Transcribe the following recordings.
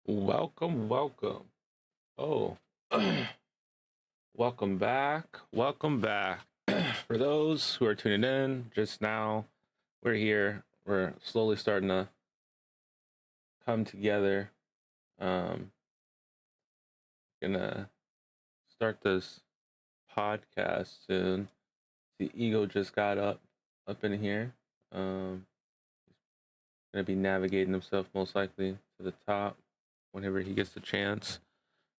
Welcome. Oh, welcome back. Welcome back. For those who are tuning in just now, we're here. We're slowly starting to come together. Um, gonna start this podcast soon. The ego just got up in here. Um, gonna be navigating himself most likely to the top whenever he gets the chance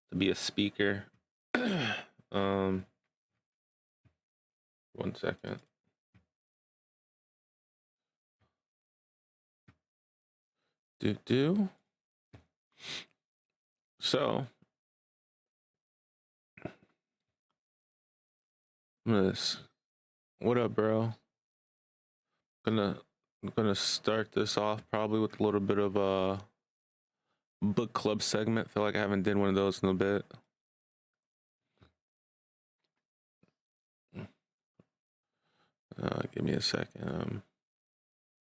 to be a speaker. um, one second. Do. So, what up, bro? Gonna gonna start this off probably with a little bit of a book club segment. Feel like I haven't done one of those in a bit. Give me a second.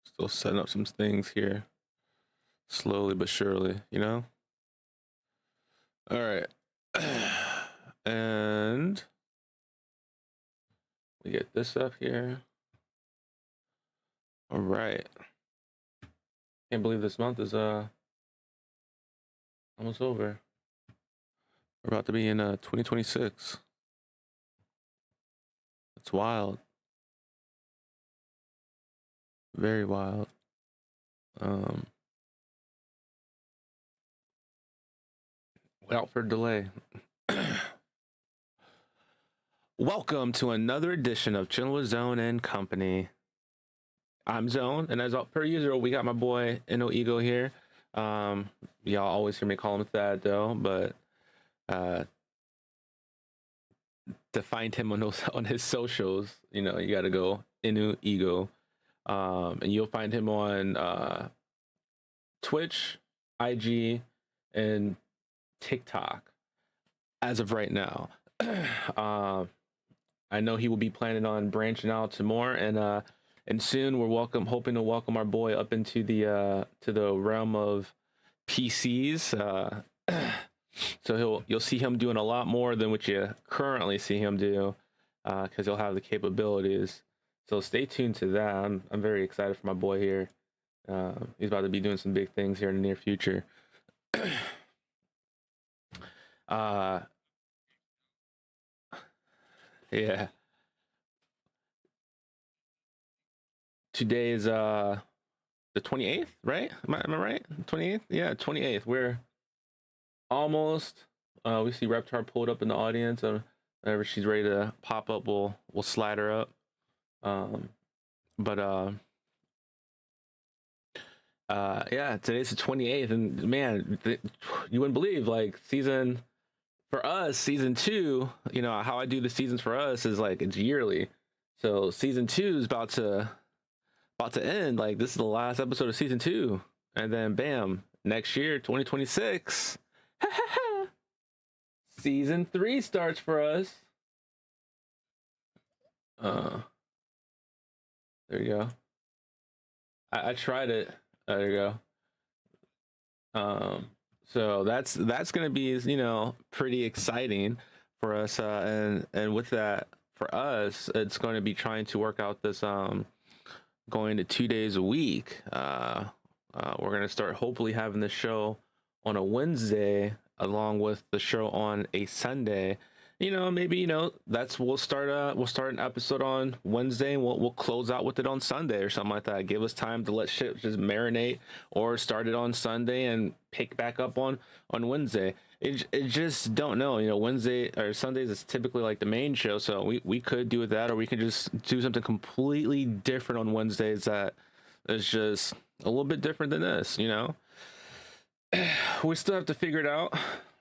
Still setting up some things here, slowly but surely. All right, and we get this up here. All right. Can't believe this month is almost over. We're about to be in 2026. It's wild. Very wild. Without further delay, welcome to another edition of Chillin' with Zone and Company. I'm Zone, and as per usual, we got my boy No Ego here. Y'all always hear me call him Thad though, but to find him on his socials, you got to go Inu Ego, and you'll find him on Twitch, IG, and TikTok as of right now. I know he will be planning on branching out to more, and soon we're hoping to welcome our boy up into the realm of PCs. So you'll see him doing a lot more than what you currently see him do, because he'll have the capabilities. So stay tuned to that. I'm very excited for my boy here. He's about to be doing some big things here in the near future. Yeah. Today is the 28th, right? Am I right? 28th? Yeah, 28th. We're almost. We see Reptar pulled up in the audience. Whenever she's ready to pop up, we'll slide her up. But yeah, today's the 28th, and man, you wouldn't believe, like, for us, season 2. How I do the seasons for us is like it's yearly. So season 2 is about to end. Like, this is the last episode of season 2, and then bam, next year, 2026. Season 3 starts for us. There you go. I tried it. There you go. So that's gonna be pretty exciting for us. And with that, for us, it's going to be trying to work out this going to 2 days a week. We're gonna start hopefully having the show on a Wednesday along with the show on a Sunday. Maybe we'll start an episode on Wednesday, and we'll close out with it on Sunday or something like that. Give us time to let shit just marinate, or start it on Sunday and pick back up on Wednesday. It just don't know. Wednesday or Sundays is typically like the main show, so we could do that, or we could just do something completely different on Wednesdays that is just a little bit different than this. We still have to figure it out.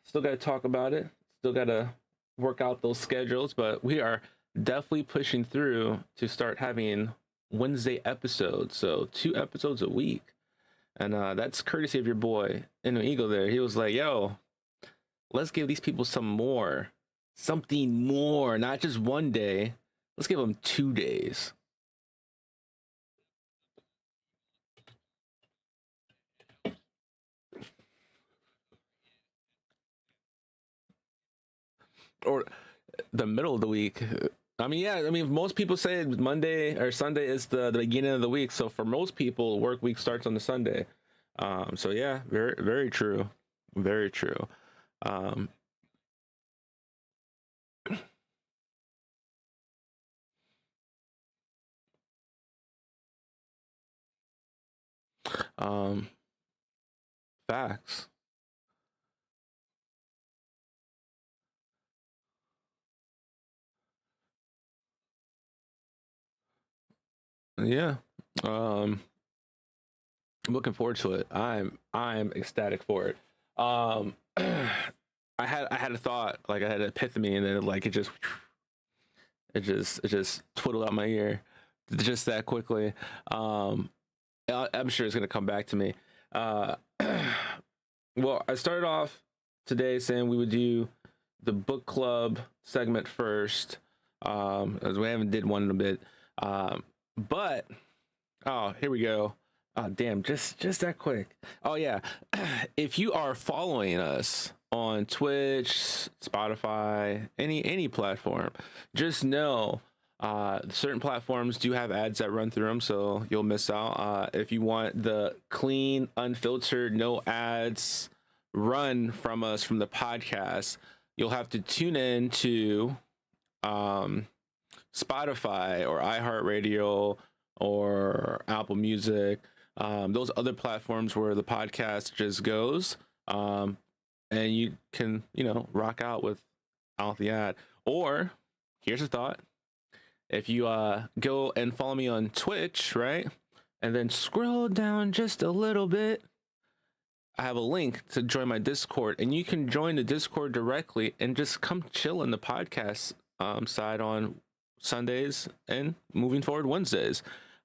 Still got to talk about it. Still got to work out those schedules, but we are definitely pushing through to start having Wednesday episodes. So 2 episodes a week. And that's courtesy of your boy Inu Eagle there. He was like, yo, let's give these people something more, not just one day. Let's give them 2 days. or the middle of the week. I mean, yeah. I mean, most people say Monday or Sunday is the beginning of the week. So for most people, work week starts on the Sunday. So yeah, very true, very true. Um, um, facts. Yeah. Um, I'm looking forward to it. I'm ecstatic for it. Um, I had a thought, like I had an epiphany, and then like it just twiddled out my ear just that quickly. Um, I'm sure it's gonna come back to me. Uh, well, I started off today saying we would do the book club segment first, as we haven't did one in a bit. But oh, here we go. Oh, damn, just that quick. Oh yeah, if you are following us on Twitch, Spotify, any platform, just know certain platforms do have ads that run through them, so you'll miss out. If you want the clean, unfiltered, no ads run from us from the podcast, you'll have to tune in to um, Spotify or iHeartRadio or Apple Music, those other platforms where the podcast just goes, and you can, rock out without the ad. Or here's a thought: if you go and follow me on Twitch, right, and then scroll down just a little bit, I have a link to join my Discord, and you can join the Discord directly and just come chill in the podcast side on Sundays and moving forward Wednesdays.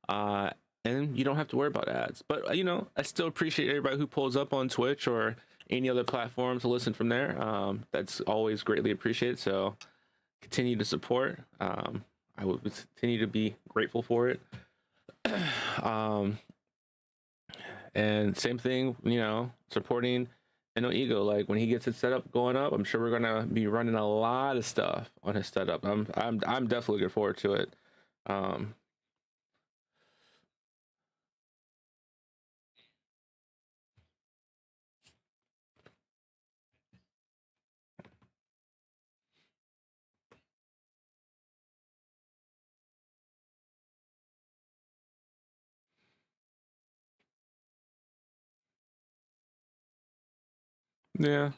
Uh, and you don't have to worry about ads. But I still appreciate everybody who pulls up on Twitch or any other platform to listen from there. That's always greatly appreciated. So continue to support. I will continue to be grateful for it. um, and same thing, supporting No Ego. Like when he gets his setup going up, I'm sure we're gonna be running a lot of stuff on his setup. I'm definitely looking forward to it. Um, yeah.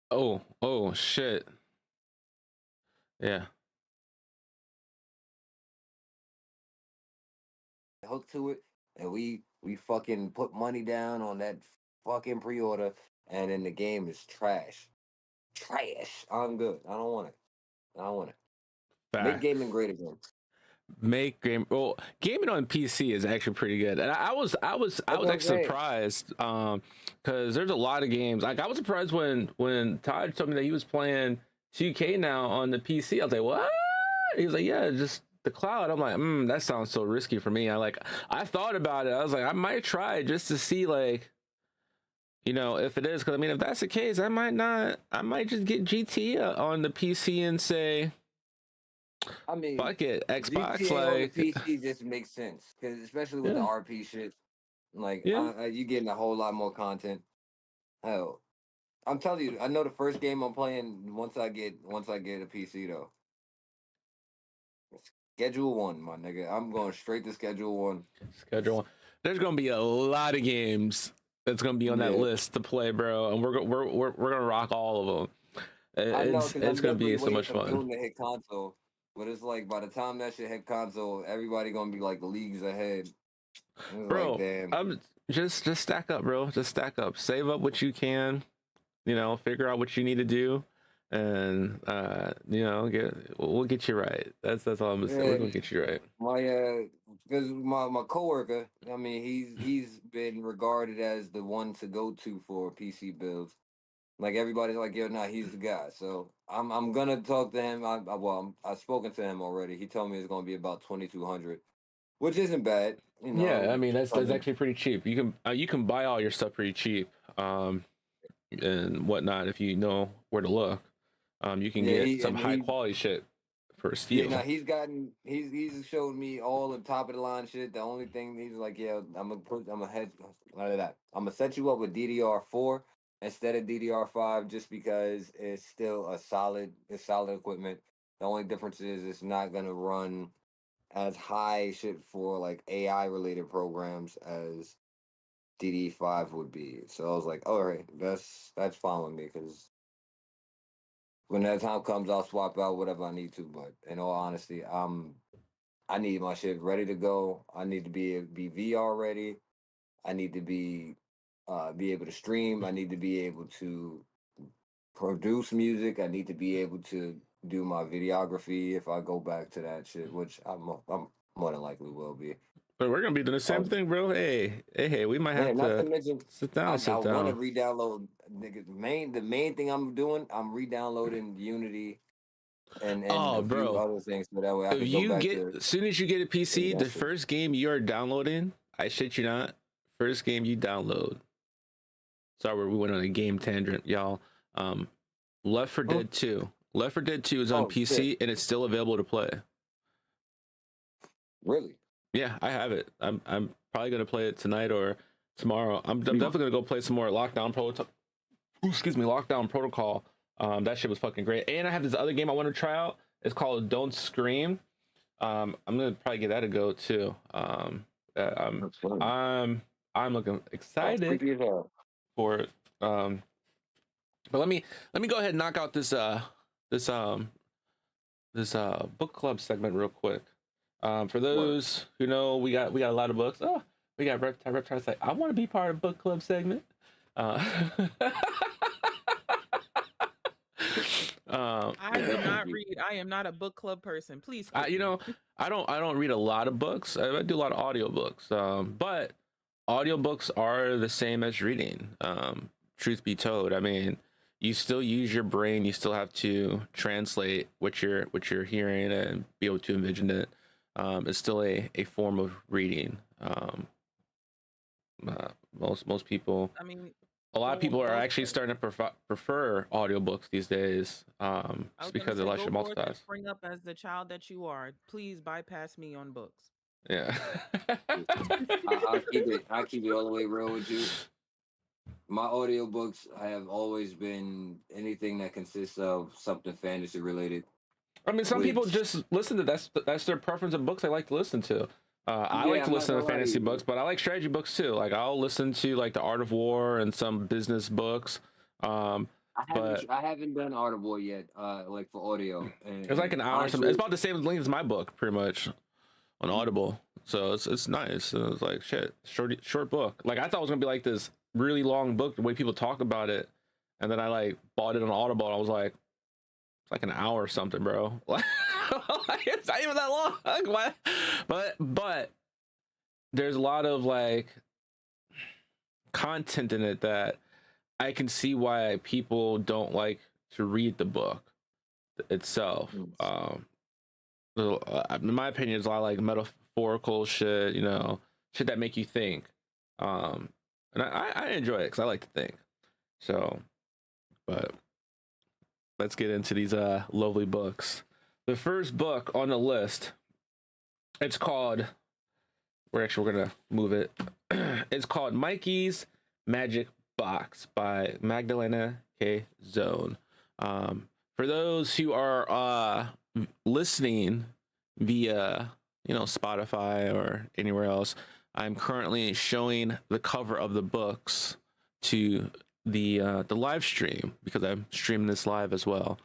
Oh shit. Yeah. Hooked to it, and we fucking put money down on that fucking pre-order, and then the game is trash. Trash. I'm good. I don't want it. I don't want it. Make Fact. gaming great again. Make game well gaming on PC is actually pretty good, and I That's was what I'm actually saying. surprised because there's a lot of games. Like I was surprised when Todd told me that he was playing 2K now on the PC. I was like, what? He was like, yeah, just the cloud. I'm like, that sounds so risky for me. I thought about it. I was like, I might try it just to see, like, if it is, because I mean, if that's the case, I might not. I might just get GT on the PC and say, I mean, fuck it, Xbox. GTA on the Like, PC just makes sense, because especially with the yeah, RP shit, like yeah. you getting a whole lot more content. Hell, I'm telling you, I know the first game I'm playing once I get a PC though. Schedule one, my nigga. I'm going straight to schedule one. Schedule. There's gonna be a lot of games that's gonna be on that Yeah, list to play, bro, and we're gonna rock all of them. I know, because It's I'm gonna definitely be so waiting much for fun. Doom to hit console. But it's like by the time that shit hit console, everybody gonna be like leagues ahead. It's like, Bro, damn. I'm just stack up, bro. Just stack up. Save up what you can, figure out what you need to do, and we'll get you right. That's all I'm gonna say. We're Yeah, gonna get you right. because my coworker, I mean, he's been regarded as the one to go to for PC builds. Like everybody's like, yo, nah, he's the guy. So I'm gonna talk to him. I've spoken to him already. He told me it's gonna be about 2,200, which isn't bad, you Yeah, I know. mean that's actually pretty cheap. You can buy all your stuff pretty cheap, and whatnot if you know where to look. You can Yeah, get he some and high he quality shit for a yeah, now steal. he's showed me all the top of the line shit. The only thing he's like, yeah, I'm gonna set you up with DDR4 instead of DDR5 just because it's still it's solid equipment. The only difference is it's not gonna run as high shit for like AI related programs as DD5 would be. So I was like, all right, that's fine with me because when that time comes, I'll swap out whatever I need to. But in all honesty, I need my shit ready to go. I need to be VR ready. I need to be able to stream. I need to be able to produce music. I need to be able to do my videography if I go back to that shit, which I'm more than likely will be. But we're gonna be doing the same Um, thing, bro. Hey, we might yeah, have not to to mention, sit down, I sit want to down. re-download. Nigga, the main thing I'm doing, I'm re-downloading Unity and Oh, a few bro, other things so that way I if could go you back get to as soon as you get a doing PC, that the shit. first game you are downloading, I shit you not, first game you download. Sorry, we went on a game tangent, y'all. Um, Left 4 Huh? Dead 2. Left 4 Dead 2 is on Oh shit! PC and it's still available to play. Really? Yeah, I have it. I'm probably gonna play it tonight or tomorrow. I'm definitely gonna go play some more Lockdown Protocol. Excuse me, Lockdown Protocol. That shit was fucking great. And I have this other game I want to try out. It's called Don't Scream. I'm gonna probably give that a go too. Uh, I'm That's fun. I'm looking That's excited creepy as hell. for it. But let me go ahead and knock out this book club segment real quick. For Word. those who know, we got a lot of books. Oh, we got Reptile say, I want to be part of book club segment. Uh, I do not read. I am not a book club person. Please I, skip you me. know, I don't read a lot of books. I do a lot of audiobooks. But audiobooks are the same as reading. Truth be told, I mean, you still use your brain. You still have to translate what you're hearing and be able to envision it. It's still a form of reading. Most people, I mean, a lot of people are go actually forth. starting to prefer audiobooks these days. I Just was gonna because it say, allows go you to forth and multitask. spring up as the child that you are. Please bypass me on books. Yeah. I keep it all the way real with you. My audiobooks have always been anything that consists of something fantasy related, I mean, some people which just listen to that's their preference of books they like to listen to. I like yeah, to I'm not listen to gonna lie to fantasy books, you. but I like strategy books too. Like I'll listen to like The Art of War and some business books. Um, but I haven't done Audible yet, like for audio. it's like And an hour. It's honestly, about the same length as my book, pretty much, on Audible. So it's nice. And it's like shit, short book. Like I thought it was gonna be like this really long book, the way people talk about it, and then I like bought it on Audible. And I was like, it's like an hour or something, bro. Like, it's not even that long. Like, what? But there's a lot of like content in it that I can see why people don't like to read the book itself. mm, In my opinion, there's a lot of like metaphorical shit, shit that make you think. And I enjoy it because I like to think. So, but let's get into these lovely books. The first book on the list, it's called. We're gonna move it. It's called Mikey's Magic Box by Magdalena K. Zone. For those who are listening via Spotify or anywhere else, I'm currently showing the cover of the books to the live stream because I'm streaming this live as well.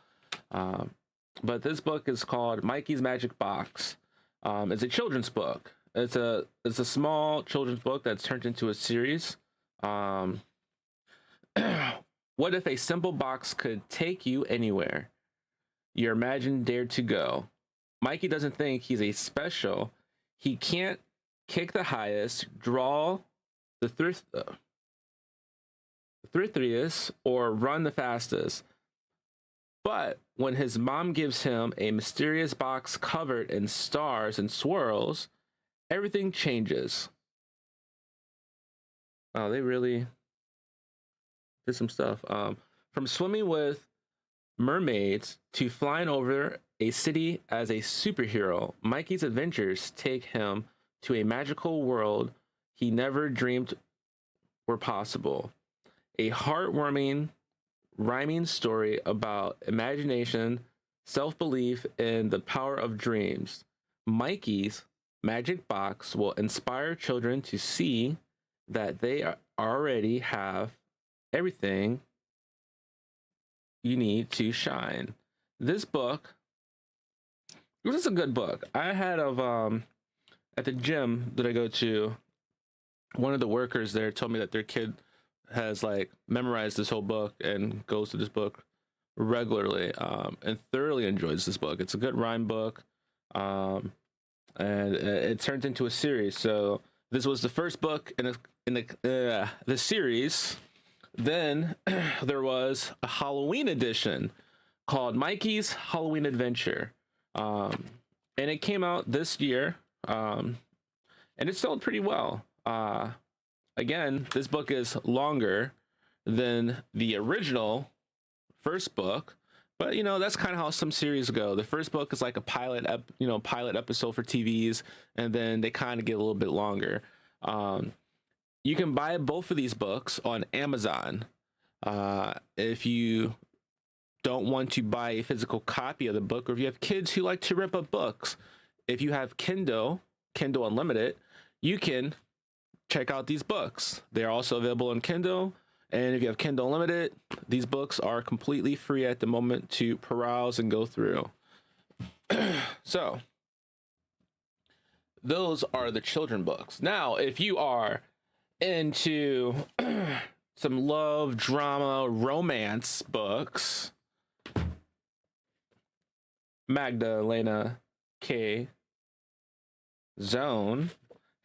But this book is called Mikey's Magic Box. It's a children's book. It's a small children's book that's turned into a series. What if a simple box could take you anywhere your imagination dared to go? Mikey doesn't think he's a special. He can't kick the highest, draw the thriftiest, or run the fastest. But when his mom gives him a mysterious box covered in stars and swirls, everything changes. Oh, they really did some stuff. From swimming with mermaids to flying over a city as a superhero, Mikey's adventures take him to a magical world he never dreamed were possible. A heartwarming, rhyming story about imagination, self-belief, and the power of dreams. Mikey's Magic Box will inspire children to see that they already have everything you need to shine. This is a good book. I had at the gym that I go to, one of the workers there told me that their kid has like memorized this whole book and goes to this book regularly, and thoroughly enjoys this book. It's a good rhyme book, and it turned into a series. So this was the first book in the series. Then there was a Halloween edition called Mikey's Halloween Adventure, and it came out this year, and it sold pretty well. Again, this book is longer than the original first book, but that's kind of how some series go. The first book is like a pilot episode for TVs, and then they kind of get a little bit longer. You can buy both of these books on Amazon. If you don't want to buy a physical copy of the book, or if you have kids who like to rip up books, if you have Kindle Unlimited, you can check out these books. They're also available on Kindle. And if you have Kindle Unlimited, these books are completely free at the moment to peruse and go through. So those are the children books. Now, if you are into some love, drama, romance books, Magdalena K. Zone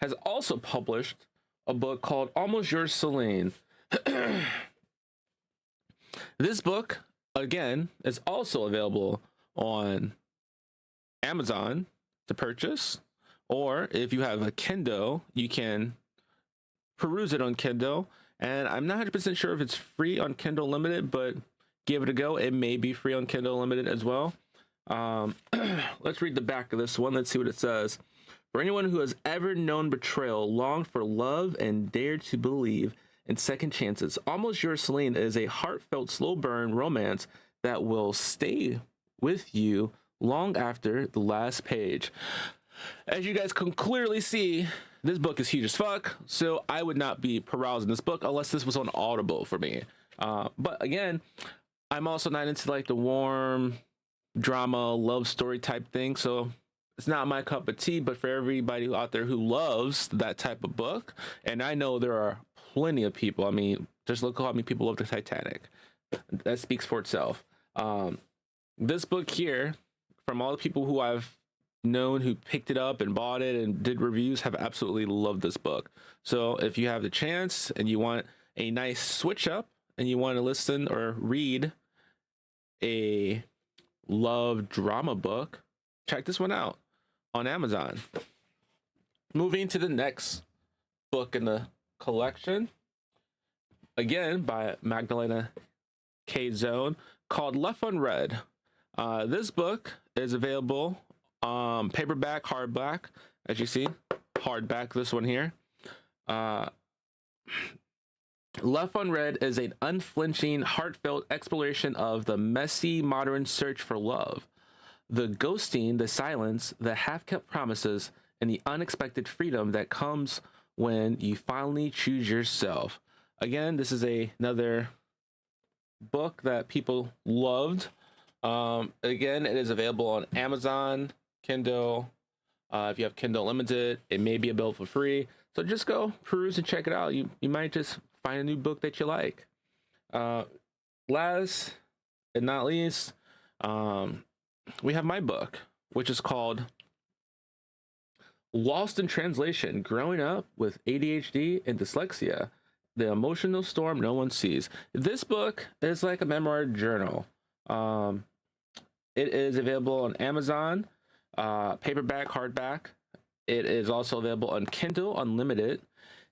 has also published a book called Almost Yours, Celine. This book, again, is also available on Amazon to purchase, or if you have a Kindle, you can peruse it on Kindle. And I'm not 100% sure if it's free on Kindle Limited, but give it a go. It may be free on Kindle Limited as well. Let's read the back of this one. Let's see what it says. For anyone who has ever known betrayal, longed for love, and dared to believe in second chances, Almost Yours, Celine is a heartfelt, slow burn romance that will stay with you long after the last page. As you guys can clearly see, this book is huge as fuck, so I would not be perusing this book unless this was on Audible for me. But again, I'm also not into like the warm drama love story type thing, so it's not my cup of tea. But for everybody out there who loves that type of book, and I know there are plenty of people, I mean, just look how many people love the Titanic. That speaks for itself. This book here, from all the people who I've known who picked it up and bought it and did reviews, have absolutely loved this book. So if you have the chance and you want a nice switch up and you want to listen or read a love drama book, check this one out on Amazon. Moving to the next book in the collection, again by Magdalena K. Zone, called Left Unread. This book is available paperback, hardback, as you see, hardback, this one here. Left Unread is an unflinching, heartfelt exploration of the messy modern search for love, the ghosting, the silence, the half-kept promises, and the unexpected freedom that comes when you finally choose yourself. Again, this is another book that people loved. Again, it is available on Amazon, Kindle. If you have Kindle Unlimited, it may be available for free. So just go peruse and check it out. You might just find a new book that you like. Last and not least, we have my book, which is called Lost in Translation: Growing Up with ADHD and Dyslexia, the Emotional Storm No One Sees. This book is like a memoir journal. It is available on Amazon, paperback, hardback. It is also available on Kindle Unlimited.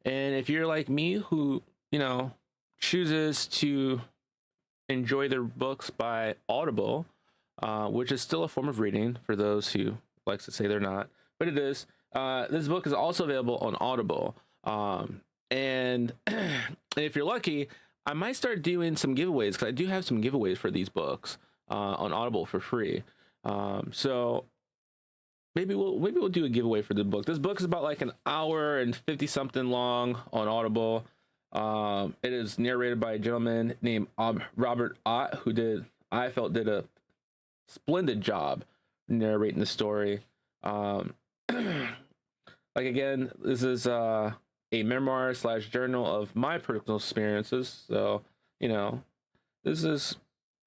And if you're like me, who chooses to enjoy their books by Audible, which is still a form of reading for those who likes to say they're not, but it is. This book is also available on Audible. And if you're lucky, I might start doing some giveaways, because I do have some giveaways for these books on Audible for free. So maybe we'll do a giveaway for the book. This book is about like an hour and 50 something long on Audible. It is narrated by a gentleman named Robert Ott, who I felt did a splendid job narrating the story. Like, again, this is a memoir / journal of my personal experiences. So, this is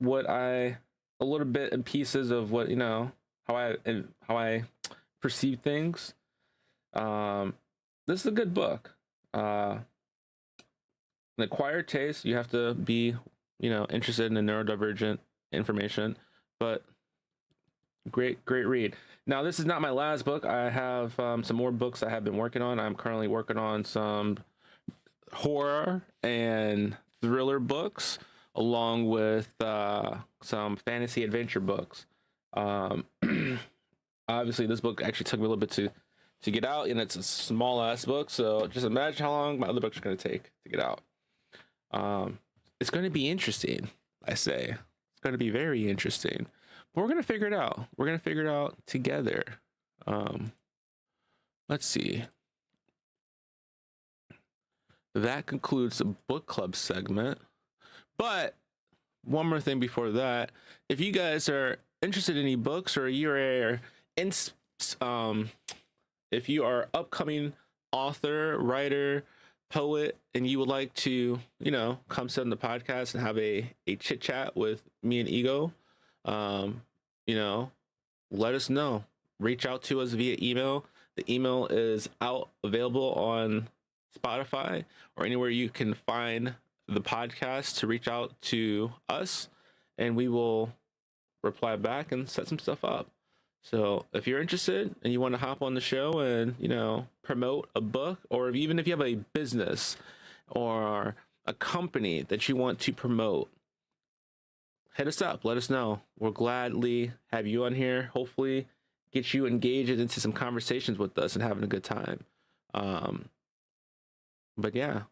a little bit in pieces of what, how I perceive things. This is a good book. An acquired taste. You have to be, interested in the neurodivergent information, but great read. Now, this is not my last book. I have some more books I have been working on. I'm currently working on some horror and thriller books, along with some fantasy adventure books. Obviously, this book actually took me a little bit to get out, and it's a small ass book. So just imagine how long my other books are going to take to get out. It's going to be interesting. I say it's going to be very interesting. But we're going to figure it out. We're going to figure it out together. Let's see. That concludes the book club segment. But one more thing before that. If you guys are interested in any books, or you're if you are upcoming author, writer, poet, and you would like to, come sit on the podcast and have a chit chat with me and Ego, let us know. Reach out to us via email. The email is available on Spotify or anywhere you can find the podcast to reach out to us, and we will reply back and set some stuff up. So if you're interested and you want to hop on the show and, promote a book, or even if you have a business or a company that you want to promote, hit us up. Let us know. We'll gladly have you on here. Hopefully get you engaged into some conversations with us and having a good time. But yeah,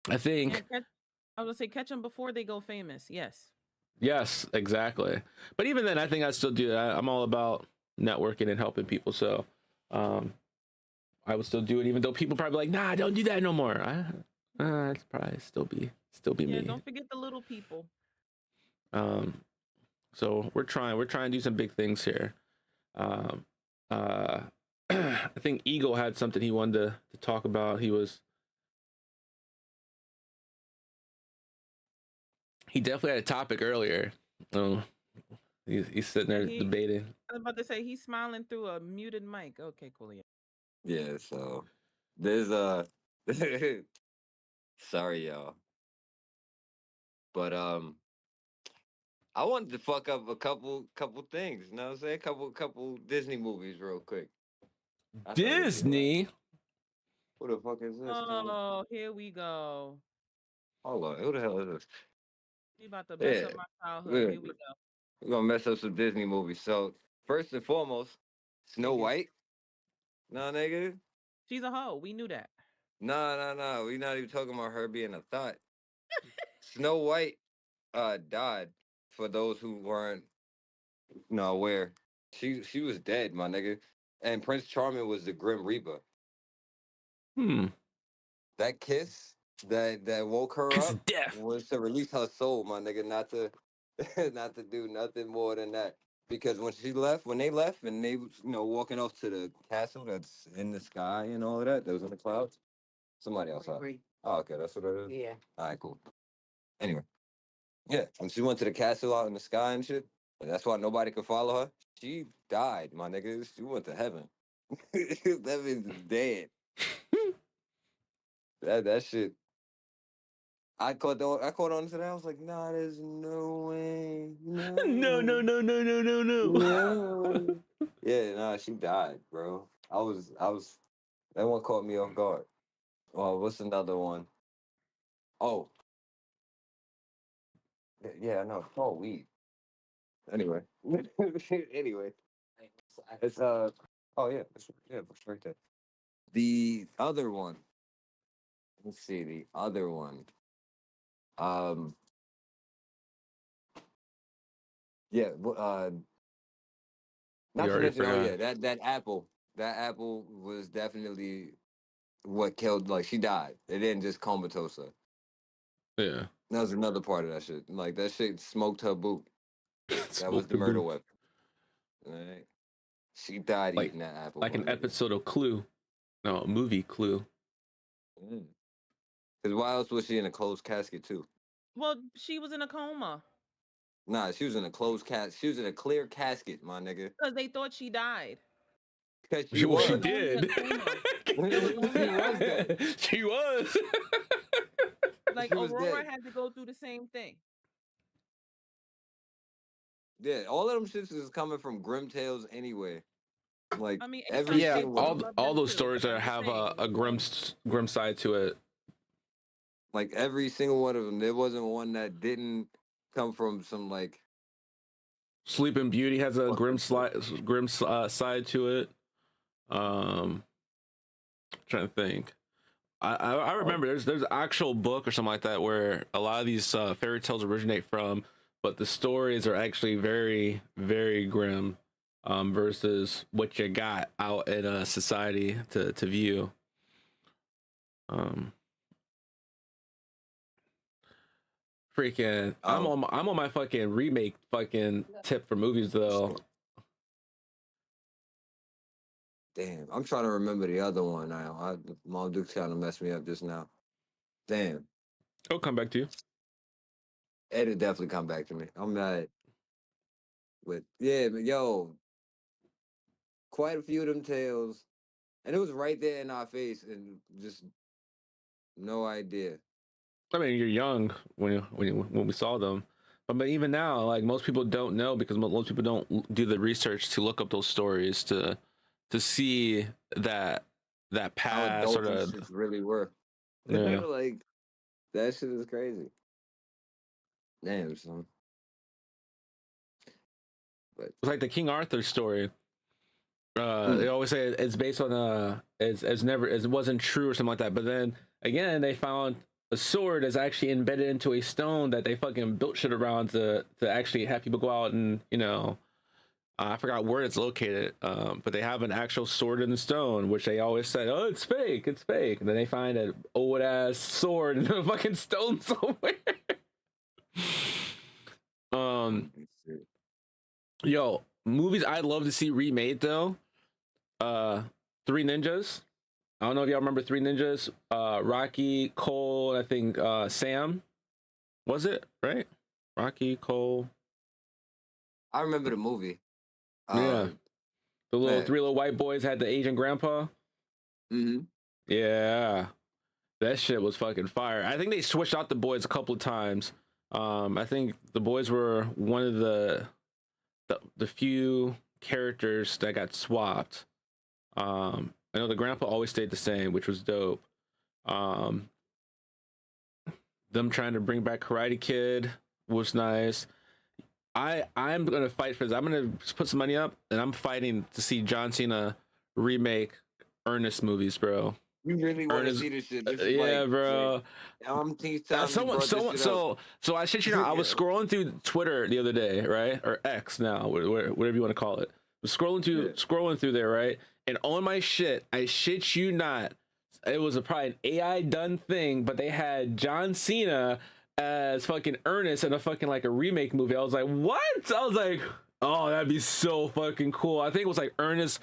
I think... I was going to say, catch them before they go famous. Yes, exactly. But even then, I think I still do that. I'm all about networking and helping people. So I would still do it, even though people probably like, nah, don't do that no more. It's probably still be me. Don't forget the little people. So we're trying to do some big things here. I think Eagle had something he wanted to talk about. He definitely had a topic earlier. He's sitting there debating. I was about to say he's smiling through a muted mic. Okay, cool. Yeah, so there's sorry y'all. But I wanted to fuck up a couple things, you know what I'm saying? Couple Disney movies real quick. Disney? Who the fuck is this? Oh, here we go. Hold on, who the hell is this? You about to mess up my childhood. Yeah. Here we go. We're gonna mess up some Disney movies. So first and foremost, Snow White. Nah, nigga. She's a hoe. We knew that. Nah. We not even talking about her being a thought. Snow White died, for those who weren't aware. She was dead, my nigga. And Prince Charming was the Grim Reaper. That kiss that woke her Kiss up of death. was to release her soul, my nigga, not to not to do nothing more than that. Because when they left, and they was, walking off to the castle that's in the sky and all of that was in the clouds. Somebody else. Oh, okay, that's what it is. Yeah. All right, cool. Anyway, yeah, when she went to the castle out in the sky and shit, and that's why nobody could follow her. She died, my nigga. She went to heaven. That means dead. That shit. I caught on to that. I was like, nah, there's no way. No. No. Yeah, nah, she died, bro. I was that one caught me off guard. Oh, what's another one? Oh. Yeah, I know. Oh, weed. Anyway. Anyway. It's oh yeah, it's right there. The other one. Let's see, the other one. Um yeah, not You to already mention, oh yeah, forgot. that apple was definitely what killed. Like she died. It didn't just comatose her. Yeah. That was another part of that shit. Like that shit smoked her boot. That was Smoke the the murder boot. weapon. Right? She died Like eating that apple. like my an nigga. episode of Clue. No, a movie Clue. Because why else was she in a closed casket too? Well, she was in a coma Nah, she was in a closed casket. She was in a clear casket, my nigga. because they thought she died. Because she Well, was. she It was only a did. coma. It was only She a was coma. dead. She was. Like She was Aurora dead. had to go through the same thing. Yeah, all of them shits is coming from Grim Tales anyway. Like I mean, every A-Side Yeah, Saints single one would of have them. loved all them those too, stories but that I'm just have saying. a grim side to it. Like every single one of them. There wasn't one that didn't come from some like Sleeping Beauty has a fucked up shit. grim side to it. Trying to think. I Oh, remember there's an actual book or something like that where a lot of these fairy tales originate from, but the stories are actually very very grim, versus what you got out in society to view. Um, freaking, oh, I'm on my fucking remake fucking tip for movies though. damn. I'm trying to remember the other one now. Mom Duke trying to mess me up just now. Damn. It'll come back to you. It'll definitely come back to me. I'm mad. But yeah, but yo, quite a few of them tales. And it was right there in our face and just no idea. I mean, you're young when we saw them, but even now, like most people don't know because most people don't do the research to look up those stories to see that How past adult sort these of. shits really were. Yeah. Like that shit is crazy. Damn, son. But It's like the King Arthur story. They mm, always say it's based on as never as it wasn't true or something like that. But then again, they found a sword that's actually embedded into a stone that they fucking built shit around to actually have people go out and I forgot where it's located, but they have an actual sword in the stone, which they always said, "Oh, it's fake, it's fake." And then they find an old ass sword in a fucking stone somewhere. let's see. Yo, movies I'd love to see remade though. Three Ninjas. I don't know if y'all remember Three Ninjas. Rocky, Cole, I think Sam. Was it right? Rocky, Cole. I remember the movie. Yeah, the Man. three little white boys had the Asian grandpa. Mm-hmm. Yeah, that shit was fucking fire. I think they switched out the boys a couple of times. I think the boys were one of the few characters that got swapped. I know the grandpa always stayed the same, which was dope. Um, them trying to bring back Karate Kid was nice. I'm gonna fight for this. I'm gonna put some money up, and I'm fighting to see John Cena remake Ernest movies, bro. You really want to Ernest, see this shit? This is yeah, like bro. umpteenth time you Someone, brought this shit up. so I shit you not. I was Yeah. scrolling through Twitter the other day, right, or X now, whatever you want to call it. I was scrolling Yeah. scrolling through there, right, and on my shit, I shit you not, it was probably an AI done thing, but they had John Cena as fucking Ernest in a fucking like a remake movie. I was like, what? I was like, oh, that'd be so fucking cool. I think it was like Ernest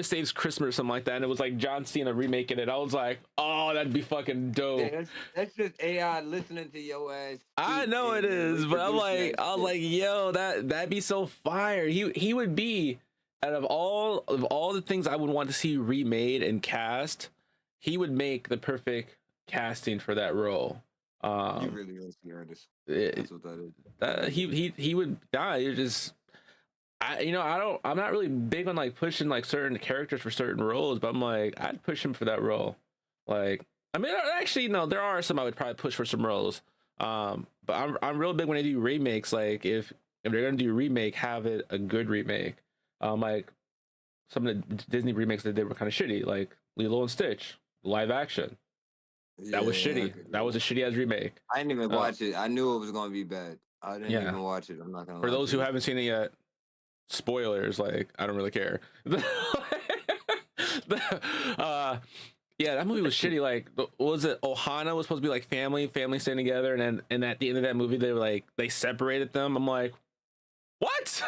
Saves Christmas or something like that, and it was like John Cena remaking it. I was like, oh, that'd be fucking dope. Yeah, that's just AI listening to your ass. I know it is, but I'm like, I was like, yo, that'd be so fire. He would be out of all the things I would want to see remade and cast, he would make the perfect casting for that role. You really want to see Ernest? That's what that is. He would die. You're just I'm not really big on like pushing like certain characters for certain roles, but I'm like, I'd push him for that role. Like, I mean, actually, no, there are some I would probably push for some roles. But I'm real big when they do remakes. Like, if they're gonna do a remake, have it a good remake. Like some of the Disney remakes that they did were kind of shitty, like Lilo and Stitch, live action. That was shitty. That was a shitty ass remake. I didn't even watch it. I knew it was gonna be bad. I didn't even watch it. I'm not gonna. For those who haven't seen it yet, spoilers. Like, I don't really care. Yeah, that movie was shitty. Like, what was it? Ohana was supposed to be like family staying together, and at the end of that movie, they were like they separated them. I'm like, what?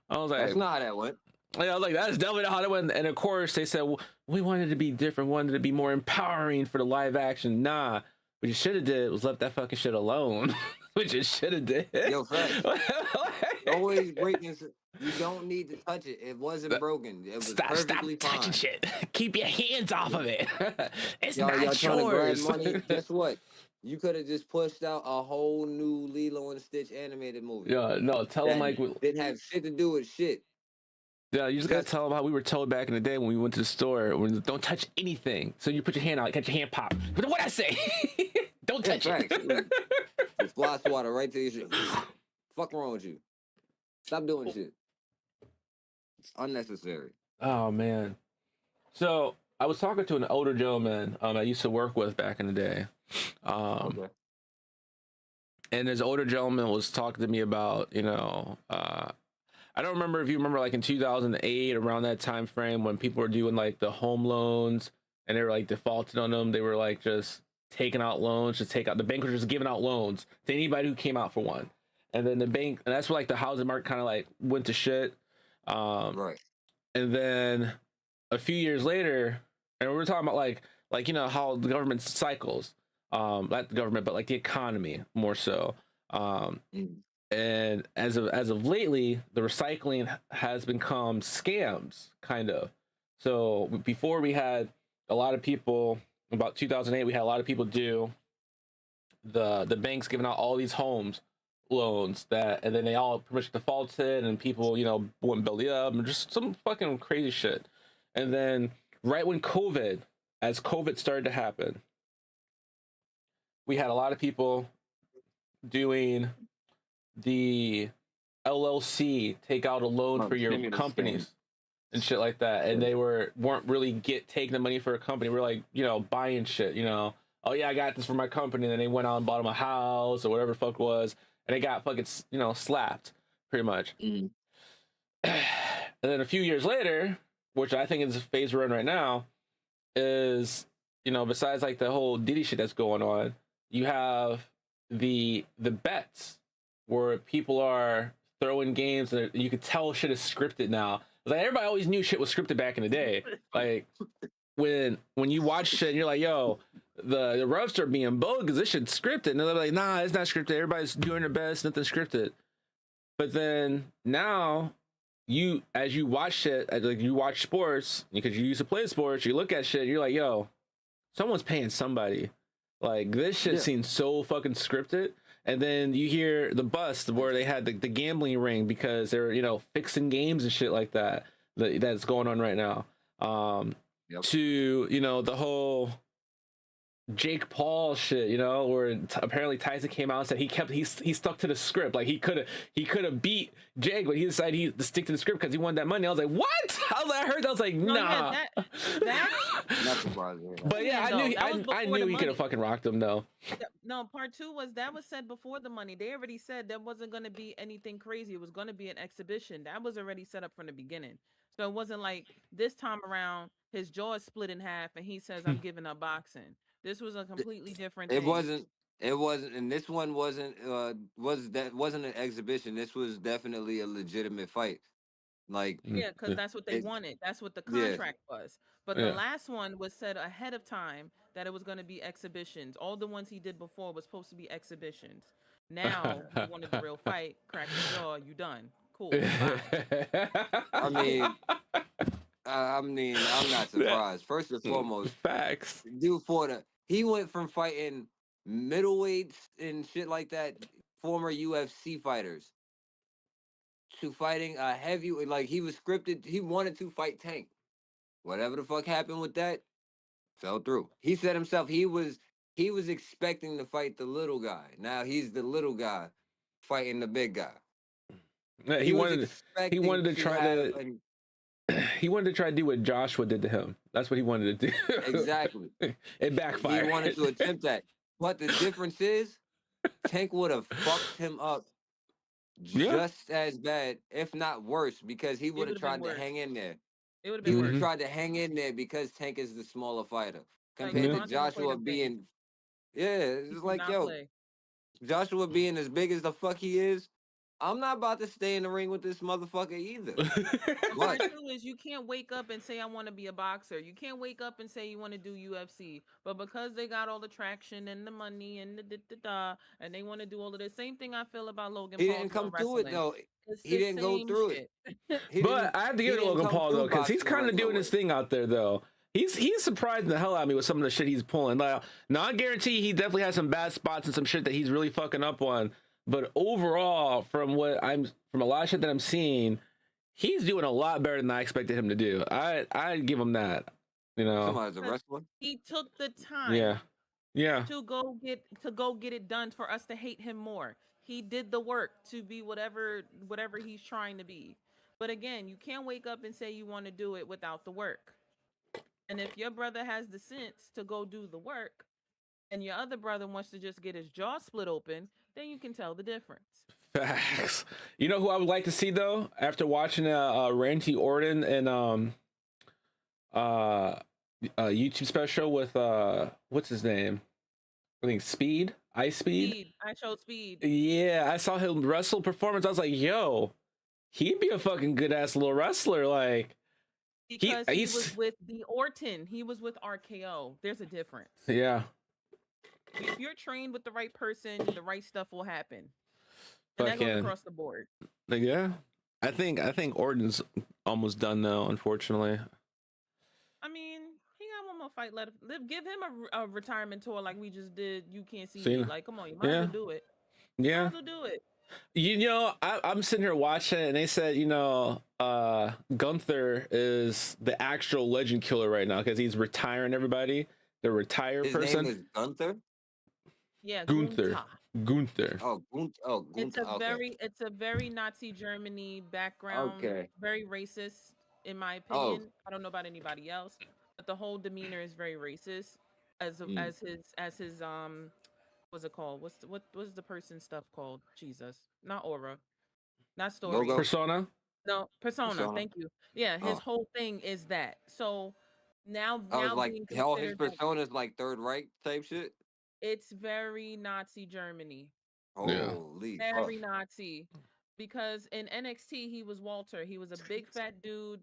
I was like, that's not how that went. Yeah, I was like, that's definitely not how it went. And of course, they said, well, we wanted to be different, wanted to be more empowering for the live action. Nah, what you should have did was left that fucking shit alone. What you should have did. Yo, facts. Always greatness. You don't need to touch it. It wasn't broken. It was perfectly stop touching fine. Shit. Keep your hands off of it. It's y'all not Trying yours. to grab money. Guess what? You could have just pushed out a whole new Lilo and Stitch animated movie. Yeah, no, tell them like didn't have shit to do with shit. Yeah, you just gotta tell them how we were told back in the day when we went to the store. When don't touch anything. So you put your hand out, catch your hand pop. But what I say? Don't touch it. Just fly water right to your shit. Fuck wrong with you? Stop doing shit. It's unnecessary. Oh man. So I was talking to an older gentleman I used to work with back in the day. Okay. And this older gentleman was talking to me about, I don't remember if you remember like in 2008, around that time frame when people were doing like the home loans and they were like defaulted on them. They were like just taking out loans, the bank was just giving out loans to anybody who came out for one. And then the bank, and that's where like the housing market kind of like went to shit. Right. And then a few years later, and we were talking about like how the government cycles, not the government, but like the economy more so. And as of lately, the recycling has become scams, kind of. So before we had a lot of people, about 2008, we had a lot of people do the banks giving out all these homes loans and then they all pretty much defaulted and people, wouldn't belly up and just some fucking crazy shit. And then right when as COVID started to happen, we had a lot of people doing the LLC take out a loan for your companies and shit like that, and they weren't really taking the money for a company. We're like, buying shit, oh yeah, I got this for my company, and then they went out and bought them a house or whatever the fuck it was, and they got fucking slapped pretty much. And then a few years later, which I think is a phase we're in right now, is besides like the whole Diddy shit that's going on, you have the bets where people are throwing games and you could tell shit is scripted now. Like everybody always knew shit was scripted back in the day. Like when you watch shit and you're like, yo, the refs are being bogus, this shit's scripted. And they're like, nah, it's not scripted. Everybody's doing their best, nothing scripted. But then now as you watch shit, like you watch sports, because you used to play sports, you look at shit, you're like, yo, someone's paying somebody. Like this shit seems so fucking scripted. And then you hear the bust where they had the gambling ring because they're fixing games and shit like that's going on right now. To the whole Jake Paul shit, where apparently Tyson came out and said he stuck to the script. Like he could have beat Jake, but he decided to stick to the script because he wanted that money. I was like, what? I heard that. I was like, nah. Not surprising. But yeah, I knew he could have fucking rocked him though. No, part two was said before the money. They already said there wasn't going to be anything crazy. It was going to be an exhibition. That was already set up from the beginning. So it wasn't like this time around his jaw is split in half and he says, "I'm giving up boxing." This was a completely different It thing. wasn't. It wasn't, and this one wasn't. Wasn't an exhibition. This was definitely a legitimate fight. Like, Yeah, because Yeah. that's what they it, wanted. That's what the yeah. contract was. But the Yeah. last one was said ahead of time that it was going to be exhibitions. All the ones he did before was supposed to be exhibitions. Now he wanted the real fight. Crack the jaw. You done. Cool. Bye. I mean, I'm not surprised. First and foremost, Facts. dude he went from fighting middleweights and shit like that, former UFC fighters, to fighting a heavy. Like, he was scripted. He wanted to fight Tank. Whatever the fuck happened with that, fell through. He said himself he was expecting to fight the little guy. Now he's the little guy fighting the big guy. Yeah, He wanted to try to he wanted to try to do what Joshua did to him. That's what he wanted to do. exactly. It backfired. He wanted to attempt that. But the difference is, Tank would have fucked him up just as bad, if not worse, because he would have would've been tried to worse. hang in there. It would have He been would have worse. tried to hang in there because Tank is the smaller fighter. Like, Compared to Devontae don't play Joshua them being, games. it's He do like, not yo, play. Joshua being as big as the fuck he is, I'm not about to stay in the ring with this motherfucker either. Part two is you can't wake up and say I want to be a boxer. You can't wake up and say you want to do UFC. But because they got all the traction and the money and the and they want to do all of the same thing I feel about Logan He Paul didn't doing come through it wrestling. though. It's He the didn't go same through it. shit. But I have to give it to Logan Paul though, because he's kind of doing his thing out there though. He's surprising the hell out of me with some of the shit he's pulling. Like, now I guarantee he definitely has some bad spots and some shit that he's really fucking up on. But overall, from a lot of shit that I'm seeing, he's doing a lot better than I expected him to do. I give him that. You know, Somebody's a wrestler. He took the time. Yeah. To go get it done for us to hate him more. He did the work to be whatever he's trying to be. But again, you can't wake up and say you want to do it without the work. And if your brother has the sense to go do the work, and your other brother wants to just get his jaw split open, then you can tell the difference. Facts. You know who I would like to see though, after watching Randy Orton and YouTube special with what's his name? I think Ice Speed. I showed Speed. Yeah, I saw him wrestle performance. I was like, yo, he'd be a fucking good ass little wrestler. Like, because he was with the Orton. He was with RKO. There's a difference. Yeah. If you're trained with the right person, the right stuff will happen. And that goes across the board. Yeah. I think Orton's almost done though, unfortunately. I mean, he got one more fight left. Give him a retirement tour like we just did. You can't see me. Like, come on, you might as well do it. Yeah. Might as well do it. You know, I'm sitting here watching it, and they said, you know, Gunther is the actual legend killer right now because he's retiring everybody. The retired person. His name is Gunther? Yeah, Gunther. Oh, Gunther. It's a very Nazi Germany background. Okay. Very racist, in my opinion. I don't know about anybody else, but the whole demeanor is very racist. As his what's it called? What's the person stuff called? Jesus, not aura, not story. Logo? Persona. No, persona. Thank you. Yeah, his whole thing is that. So now like his persona is like Third Reich type shit. It's very Nazi Germany. Holy very Nazi. Because in NXT he was Walter. He was a big fat dude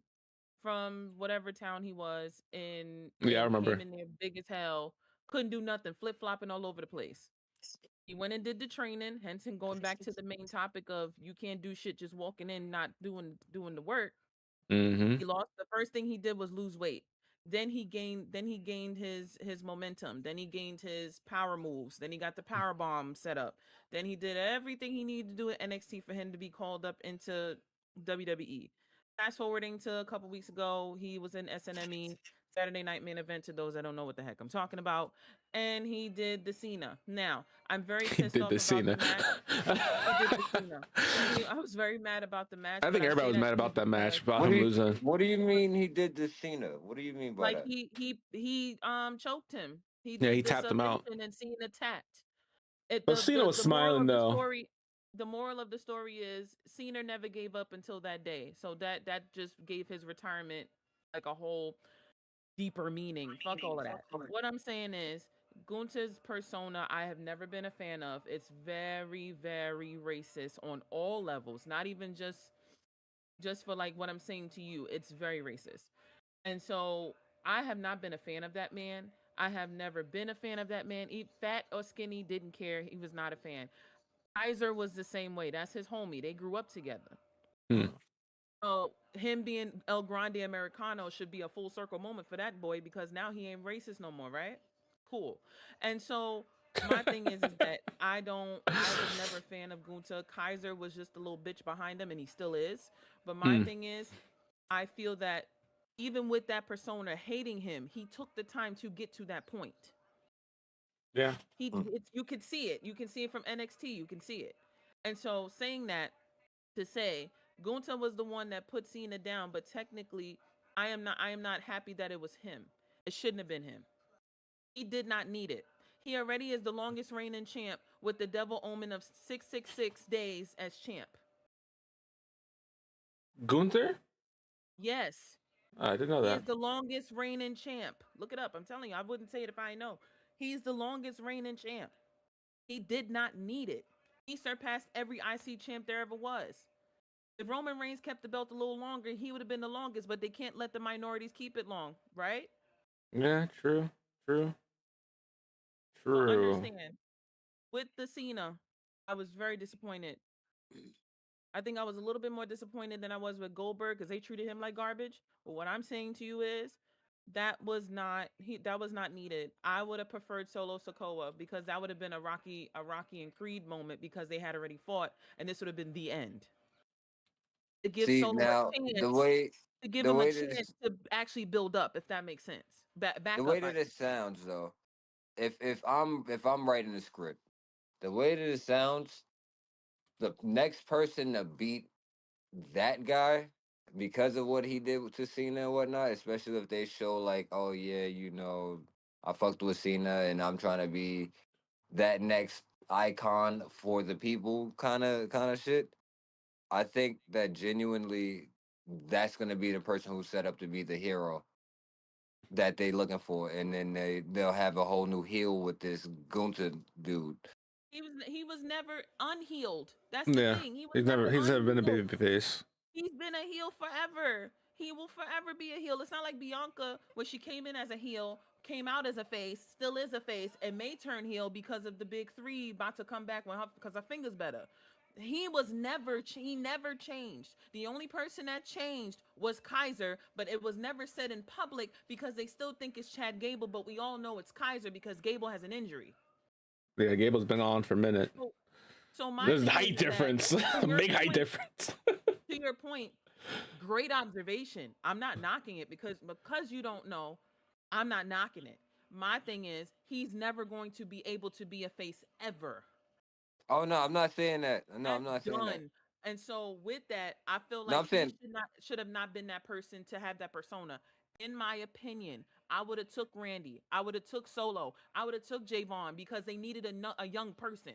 from whatever town he was in. Yeah, I remember. Came in there big as hell. Couldn't do nothing. Flip flopping all over the place. He went and did the training. Hence him going back to the main topic of you can't do shit just walking in, not doing the work. Mm-hmm. He lost. The first thing he did was lose weight. Then he gained his momentum. Then he gained his power moves. Then he got the power bomb set up. Then he did everything he needed to do at NXT for him to be called up into WWE. Fast forwarding to a couple weeks ago, he was in SNME, Saturday Night Main Event, to those that don't know what the heck I'm talking about. And he did the Cena. Now, I'm very pissed off about the match. He did the Cena. I was very mad about the match. I think everybody was mad about that match, about him losing. What do you mean he did the Cena? What do you mean by that? He choked him. He tapped him out. And Cena tapped. But Cena was smiling though. the moral of the story is Cena never gave up until that day. So that just gave his retirement like a whole deeper meaning. Fuck all of that. What I'm saying is Gunther's persona I have never been a fan of. It's very, very racist on all levels, not even just for like what I'm saying to you. It's very racist. And so I have not been a fan of that man. I have never been a fan of that man. Fat or skinny, didn't care. He was not a fan. Kaiser was the same way. That's his homie. They grew up together. Hmm. So him being El Grande Americano should be a full circle moment for that boy because now he ain't racist no more, right? Cool. And so my thing is that I was never a fan of Gunta. Kaiser was just a little bitch behind him and he still is. But my thing is, I feel that even with that persona hating him, he took the time to get to that point. Yeah. You could see it. You can see it from NXT. You can see it. And so saying that to say Gunta was the one that put Cena down, but technically I am not happy that it was him. It shouldn't have been him. He did not need it. He already is the longest reigning champ with the devil omen of 666 days as champ. Gunther? Yes. I didn't know He that. is the longest reigning champ. Look it up. I'm telling you, I wouldn't say it if I know. He's the longest reigning champ. He did not need it. He surpassed every IC champ there ever was. If Roman Reigns kept the belt a little longer, he would have been the longest, but they can't let the minorities keep it long, right? Yeah, true. So understand. With the Cena, I was very disappointed. I think I was a little bit more disappointed than I was with Goldberg because they treated him like garbage. But what I'm saying to you is that was not needed. I would have preferred Solo Sokoa because that would have been a Rocky and Creed moment because they had already fought and this would have been the end. To give See Solo now a chance the way to give the him a way that chance to actually build up, if that makes sense. Back the up. way that it sounds though, if I'm writing the script, the way that it sounds, the next person to beat that guy because of what he did to Cena and whatnot, especially if they show like, oh yeah, I fucked with Cena and I'm trying to be that next icon for the people kind of shit. I think that genuinely that's gonna be the person who's set up to be the hero that they looking for, and then they'll have a whole new heel with this Gunther dude. He was never unhealed. That's the Yeah. thing. He was He's never never been a unhealed. baby face. He's been a heel forever. He will forever be a heel. It's not like Bianca when she came in as a heel, came out as a face, still is a face, and may turn heel because of the big three about to come back because her finger's better. He never changed. The only person that changed was Kaiser, but it was never said in public because they still think it's Chad Gable, but we all know it's Kaiser because Gable has an injury. Yeah, Gable's been on for a minute. So my There's thing height is difference. Big height difference. To your point, great observation. I'm not knocking it because you don't know, I'm not knocking it. My thing is he's never going to be able to be a face ever. Oh no, I'm not saying that. No, I'm That's not saying that. done. And so with that, I feel No, like I'm saying he should have not been that person to have that persona. In my opinion, I would have took Randy. I would have took Solo. I would have took Javon because they needed a young person,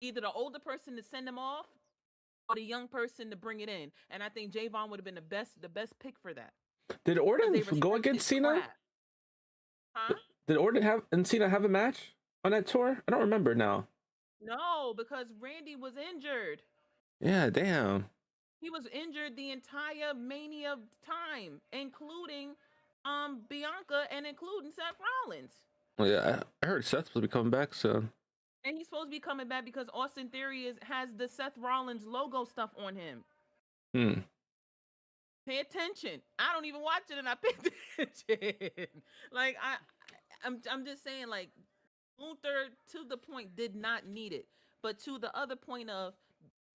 either the older person to send them off or the young person to bring it in. And I think Javon would have been the best pick for that. Did Orton They go respected against Cena? craft. Huh? Did Orton and Cena have a match on that tour? I don't remember now. No, because Randy was injured. Yeah, damn. He was injured the entire Mania time, including Bianca and including Seth Rollins. Well, yeah, I heard Seth's will be coming back soon. And he's supposed to be coming back because Austin Theory has the Seth Rollins logo stuff on him. Pay attention. I don't even watch it and I pay attention. Like I'm just saying, like, Gunther to the point did not need it. But to the other point of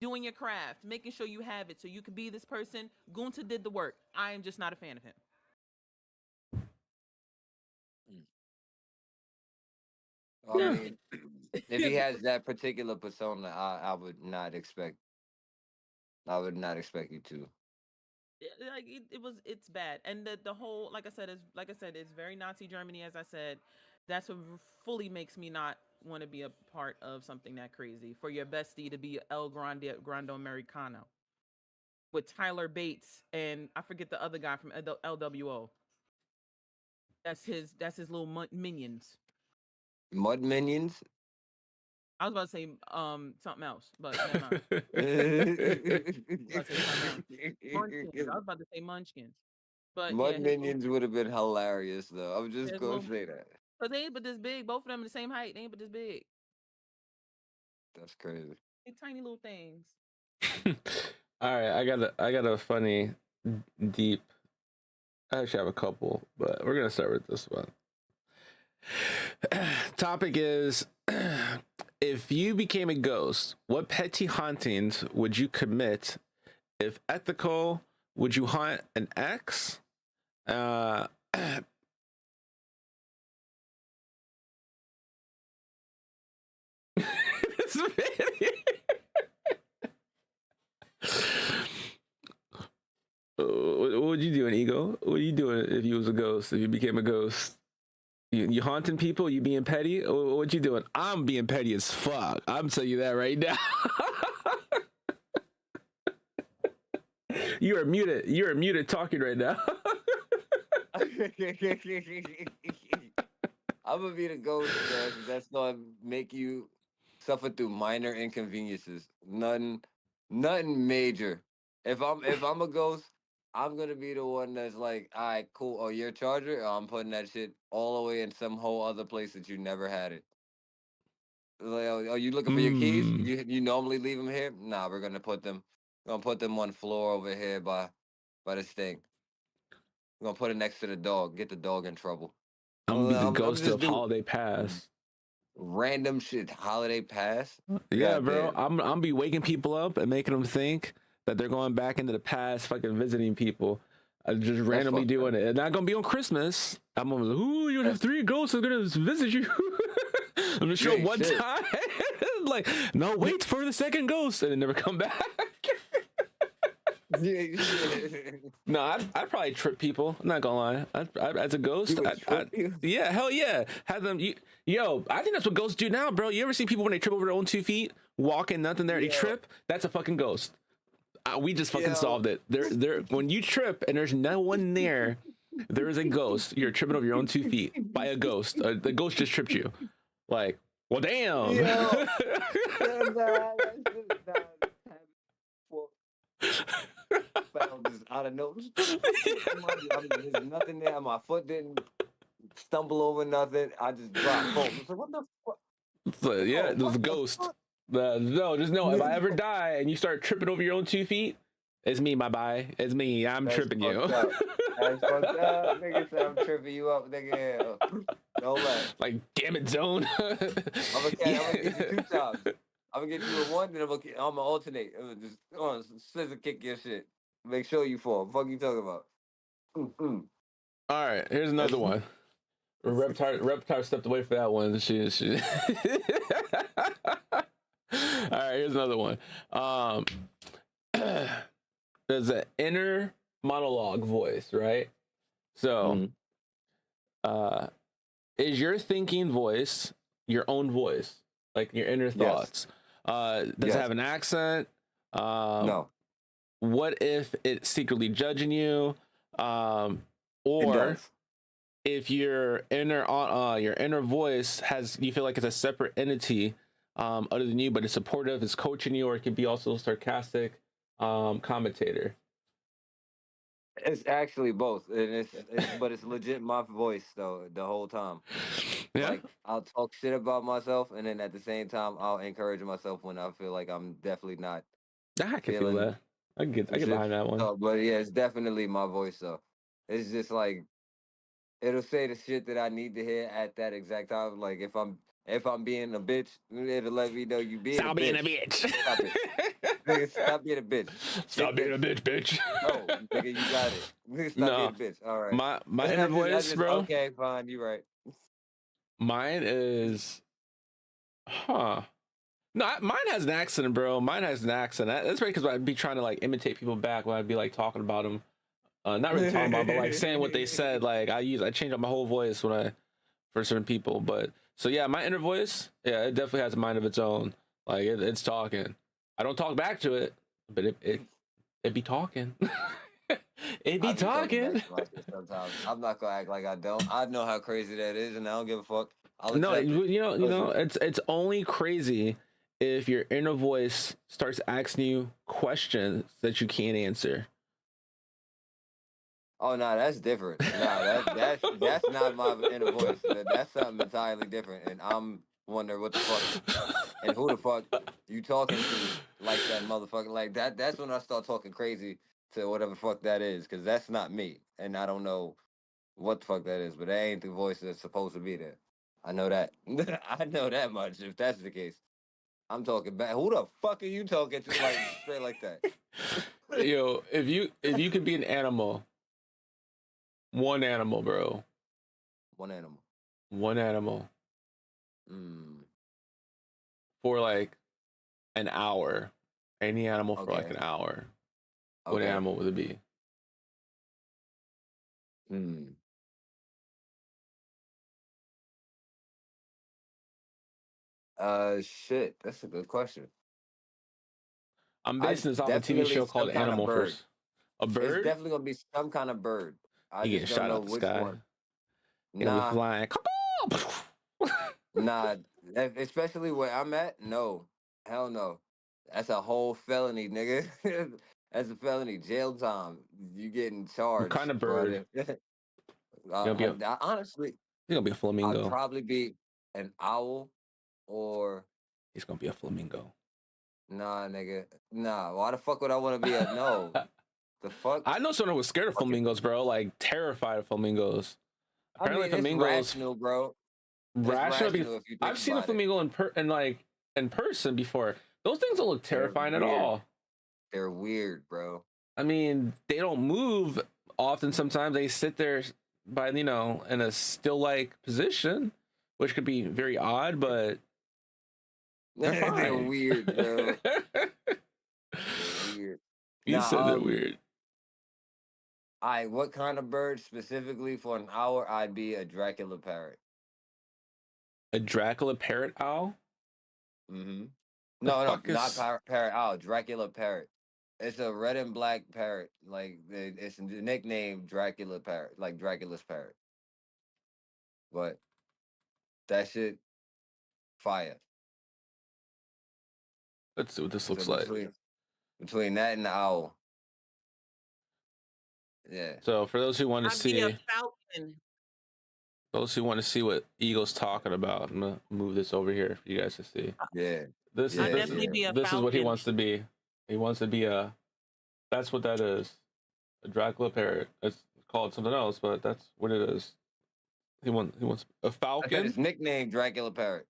doing your craft, making sure you have it so you could be this person, Gunther did the work. I am just not a fan of him. I mean, if he has that particular persona, I would not expect you to. Like it's bad. And the whole, like I said, it's very Nazi Germany, as I said. That's what fully makes me not want to be a part of something that crazy. For your bestie to be El Grande Americano with Tyler Bates and I forget the other guy from LWO. That's his little minions. Mud Minions. I was about to say something else, but never mind. Munchkins. I was about to say Munchkins. But Mud yeah, Minions would have been hilarious though. I'm just gonna say that. Cause they ain't but this big. Both of them the same height. They ain't but this big. That's crazy. They tiny little things. All right, I got a funny, deep. I actually have a couple, but we're gonna start with this one. Topic is, if you became a ghost, what petty hauntings would you commit? If ethical, would you haunt an ex? What would you do, Ego? What are you doing if you was a ghost? If you became a ghost, you haunting people? You being petty? What you doing? I'm being petty as fuck. I'm telling you that right now. You are muted. You are muted talking right now. I'm gonna be the ghost that's gonna make you suffer through minor inconveniences. Nothing major. If I'm a ghost, I'm gonna be the one that's like, all right, cool. Oh, your charger? Oh, I'm putting that shit all the way in some whole other place that you never had it. Like, oh, you looking for your keys? You normally leave them here? Nah, we're gonna put them on floor over here by this thing. We're gonna put it next to the dog. Get the dog in trouble. I'm gonna be the ghost of Holiday Pass. Random shit. Holiday Pass? Yeah, God bro. damn. I'm be waking people up and making them think that they're going back into the past, fucking visiting people. Just randomly fucked doing up. it. And not gonna be on Christmas. I'm gonna be like, ooh, you're gonna have 3 ghosts who are gonna visit you. I'm gonna show up one Shit. time. Like, no, wait for the second ghost, and then never come back. No, I'd probably trip people. I'm not gonna lie. As a ghost, You would trip you? yeah, hell yeah. Have them. Yo, I think that's what ghosts do now, bro. You ever see people when they trip over their own 2 feet, walking nothing there, they trip? That's a fucking ghost. We just fucking solved it. There. When you trip and there's no one there, there is a ghost. You're tripping over your own 2 feet by a ghost. The ghost just tripped you. Like, well, damn. Found this out of nowhere. There's nothing there. My foot didn't stumble over nothing. I just dropped. Boom. It's like, what the fuck? So, yeah, Oh, there's a what the ghost. fuck? No, just know if I ever die and you start tripping over your own 2 feet, it's me, my bye. It's me. I'm That's tripping you. fucked up. That's fucked up. Nigga said I'm tripping you up, nigga. Don't let. Like, damn it, Zone. I'm gonna get you 2 times. I'm gonna get you a 1, then I'm gonna alternate. I'm gonna just scissor kick your shit. Make sure you fall. Fuck you talking about? All right, here's another one. Reptar stepped away for that one. She. All right, here's another one. There's an inner monologue voice, right? So, is your thinking voice your own voice, like your inner thoughts? Does it have an accent? No. What if it's secretly judging you? Or if your inner voice you feel like it's a separate entity other than you, but it's supportive, it's coaching you, or it could be also sarcastic commentator. It's actually both, and but it's legit my voice though the whole time. Yeah, like I'll talk shit about myself, and then at the same time I'll encourage myself when I feel like I'm definitely not. I can feel that. I get behind that one. But yeah, it's definitely my voice though. It's just like it'll say the shit that I need to hear at that exact time. Like if I'm being a bitch, it'll let me know you being Stop a bitch. being a bitch. Stop it. Nigga, stop being a bitch. Stop being a bitch. No, nigga, you got it. Nigga, stop being a bitch. All right. My inner voice, bro. Okay, fine, you're right. Mine is, No, mine has an accent, bro. Mine has an accent. That's right, because I'd be trying to like imitate people back when I'd be like talking about them. Not really talking about, but like saying what they said. Like I change up my whole voice for certain people. But So yeah, my inner voice, yeah, it definitely has a mind of its own. Like it's talking. I don't talk back to it, but it be talking. It I be be talking back talking. to my shit sometimes. I'm not gonna act like I don't. I know how crazy that is, and I don't give a fuck. I'll No, accept it. you know, Listen, it's only crazy if your inner voice starts asking you questions that you can't answer. oh no, that's different. Nah, that's not my inner voice. That's something entirely different. And I'm wondering what the fuck and who the fuck you talking to like that motherfucker. Like that's when I start talking crazy to whatever fuck that is, because that's not me. And I don't know what the fuck that is, but that ain't the voice that's supposed to be there. I know that. I know that much, if that's the case. I'm talking back. Who the fuck are you talking to like straight like that? Yo, if you could be an animal, one animal, bro, One animal. one animal Mm, for like an hour, any animal for like okay. an hour, what Okay. animal would it be? Hmm. Shit. That's a good question. I'm I basing this off a TV definitely show called some kind of Animal bird. First. A It's bird? definitely gonna be some kind of bird. I He getting just don't shot know out the which sky. one. He gonna be Nah, flying. nah. Especially where I'm at. No, hell no. That's a whole felony, nigga. That's a felony. Jail time. You getting What kind charged. of But bird? He gonna be a honestly, he gonna be a I'd flamingo. probably be an owl or He's gonna be a flamingo. nah, nigga. Nah. Why the fuck would I want to be a no? The fuck? I know someone who was scared of Fucking. flamingos, bro. Like terrified of flamingos. I Apparently, mean, it's flamingos rational, bro. It's rational because rational if you think I've seen a about it. flamingo in like in person before. Those things don't look They're terrifying at weird. all. They're weird, bro. I mean, they don't move often. Sometimes they sit there by in a still like position, which could be very odd, but they're They're fine. weird, bro. They're weird. You Now, said they're weird. what kind of bird specifically for an hour? I'd be a Dracula parrot. A Dracula parrot owl? Mm-hmm. The No, fuck not is parrot owl. Dracula parrot. It's a red and black parrot. Like it's the nickname Dracula parrot, like Dracula's parrot. But that shit, fire. let's see what this So looks like. between that and the owl, yeah. So for those who want to I'd be a see falcon. what Eagle's talking about, I'm gonna move this over here for you guys to see. Yeah. This Yeah, is I'd definitely be a this is what he falcon. wants to be. He wants to be a. That's what that is. A Dracula parrot. It's called something else, but that's what it is. He wants a I said falcon. his nickname Dracula parrot.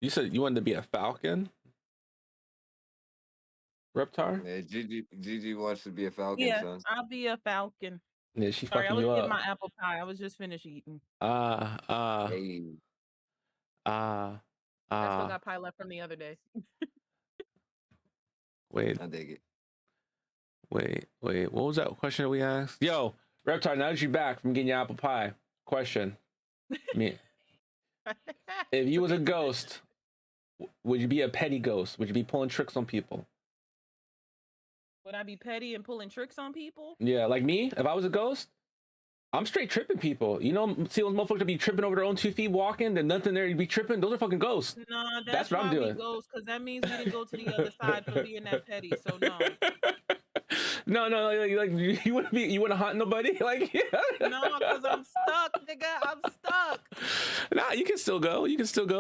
You said you wanted to be a falcon. Reptar? Yeah, Gigi wants to be a falcon, Yeah, son. I'll be a falcon. Yeah, she's Sorry, I fucking was you getting up. my apple pie. I was just finished eating. Hey, I still Wait. got pie left from the other day. I dig it. Wait. What was that question that we asked? Yo, Reptar, now that you're back from getting your apple pie, question. Me, if you was a ghost, would you be a petty ghost? Would you be pulling tricks on people? Would I be petty and pulling tricks on people? Yeah, like me. If I was a ghost, I'm straight tripping people. You know, see those motherfuckers that be tripping over their own 2 feet walking, then nothing there, you be tripping. Those are fucking ghosts. Nah, That's that's what I'm why we doing. ghost, because that means we didn't go to the other side for being that petty. So no. No, like you wouldn't hunt nobody, like No, because I'm stuck, nigga. I'm stuck. Nah, you can still go.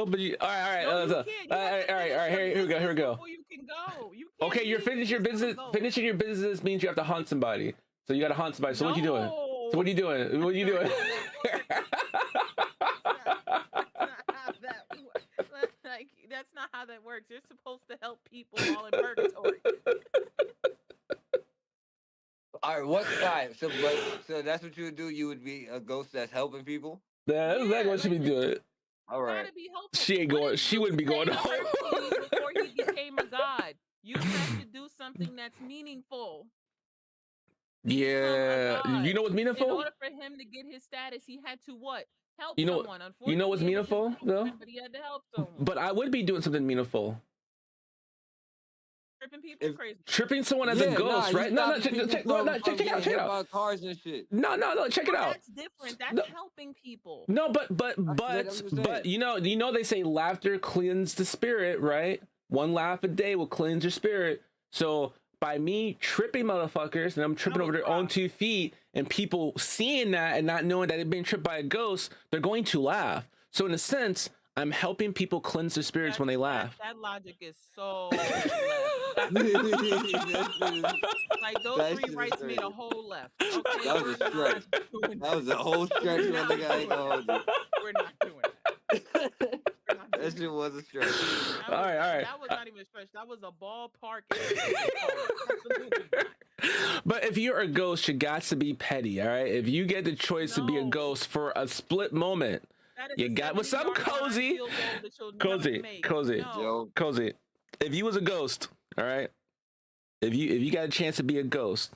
But you, all right, No, you so, can't. You all have to right. finish your Here we go. business before you can go. You can't Okay, you're leave finishing your just to business. go. Finishing your business means you have to hunt somebody. So you got to hunt somebody. So what you doing? No. So what are you doing? What are you doing? That's not how that works. You're supposed to help people while in purgatory. All right, so that's what you would do. You would be a ghost that's helping people. Yeah, that's exactly what she be doing. All right. Gotta be helpful. She ain't What going. did She Zeus wouldn't be say going to home. Hercules before he became a god? You have to do something that's meaningful. Yeah, God. you know what's In meaningful? order for him to get his status, he had to what? help You know, someone. you know what's Unfortunately, it was his meaningful though. girlfriend, but he had to help someone. But I would be doing something meaningful. Tripping people If crazy. Tripping someone as a yeah, nah, ghost, you right? No, stopping people from check it getting out, check it hit out. by cars and shit. No, check it But out. that's different. That's No, helping people. no, but I'm just saying. you know they say laughter cleans the spirit, right? One laugh a day will cleanse your spirit. So by me tripping motherfuckers and I'm tripping over their own 2 feet and people seeing that and not knowing that they're being tripped by a ghost, they're going to laugh. So in a sense, I'm helping people cleanse their spirits when they laugh. That logic is so left. Like those That 3 shit is rights made a crazy. whole left. Okay, That was a we're stretch. not doing That was a whole stretch, my nigga. I ain't gonna hold you. We're not doing that. We're not doing That shit was a stretch. that. All right. That was not even a stretch. That was a ballpark. Absolutely not. But if you're a ghost, you got to be petty, all right? If you get the choice to be a No. ghost for a split moment, That is you a got what's up, 70-yard line Cozy? field goal that you'll never make. Cozy. No. Yo, Cozy. If you was a ghost, all right? If you got a chance to be a ghost,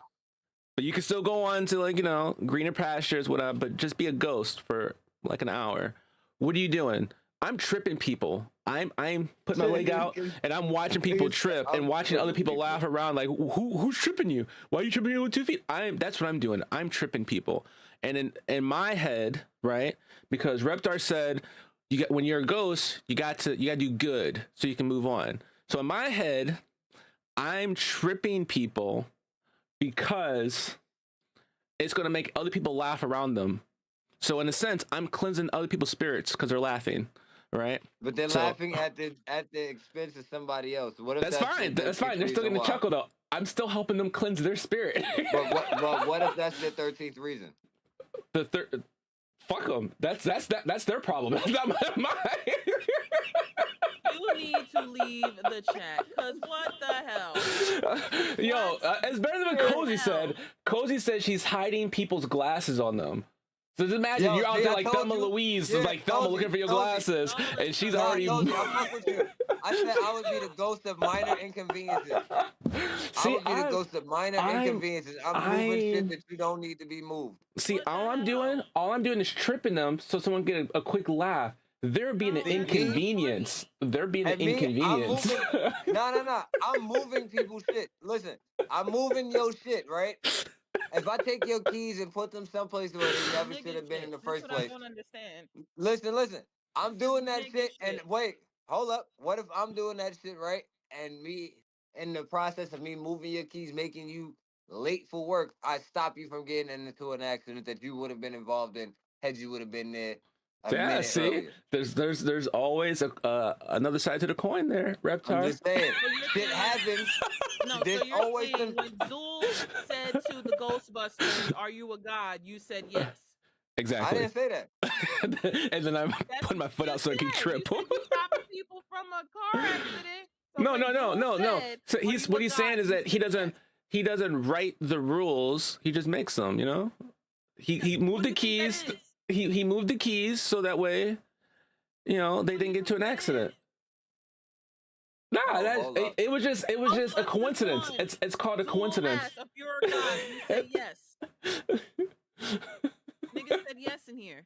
but you can still go on to, like, you know, greener pastures, whatever, but just be a ghost for like an hour. What are you doing? I'm tripping people. I'm putting my leg out and I'm watching people trip and watching other people laugh around like, who's tripping you? Why are you tripping me with 2 feet? That's what I'm doing. I'm tripping people. And in my head, right? Because Reptar said when you're a ghost, you got to do good so you can move on. So in my head, I'm tripping people because it's going to make other people laugh around them. So in a sense, I'm cleansing other people's spirits because they're laughing, right? but they're So- laughing at the expense of somebody else. What if That's fine. their That's fine. They're still 13th going to reason chuckle though. I'm still helping them cleanse their spirit. why? But what if that's their 13th reason? The third, fuck them. That's their problem. That's not mine. You need to leave the chat because what the hell? Yo, it's better than what Cozy said. Cozy said she's hiding people's glasses on them. So just imagine Yo, you're out see, there I like told Thelma you. Louise, Yeah, like Thelma Cozy, looking for your Cozy. glasses, No, and she's Nah, already. I fuck with you. I said I would be the ghost of minor inconveniences. See, I would be the ghost of minor inconveniences. I'm moving shit that you don't need to be moved. See, What the all I'm hell? doing is tripping them so someone get a quick laugh. They're being an No, that's inconvenience. They're being an And me, I'm inconvenience. moving. No. I'm moving people's shit. Listen, I'm moving your shit, right? If I take your keys and put them someplace where they never Nigga should have been shit. in the That's first what I place. don't understand. Listen. I'm This is doing that nigga shit, and shit. wait, hold up. What if I'm doing that shit, right? And me, in the process of me moving your keys, making you late for work, I stop you from getting into an accident that you would have been involved in had you would have been there a Yeah, minute see, earlier. there's always another side to the coin there, I'm Reptar. just saying, So you're shit saying- happens. No, There's so you're always saying some- when Zool said to the Ghostbusters, "Are you a god?" You said yes. I Exactly. didn't say that. And then I'm That's putting my what foot you out so I can said. trip. You said you stopping people from a car accident. So No. when Zool said, So "Are he's you what a he's god?" saying is you that he said doesn't write the rules. He just makes them. You know, he yes. moved What the do you think keys. that is? He moved the keys so that way, you know, they What do didn't you get to an think that accident. is? Nah, Oh, hold up. it was just a What's the coincidence. one? It's called a Zool coincidence. asked if you're a god. You said yes. Niggas said yes in here.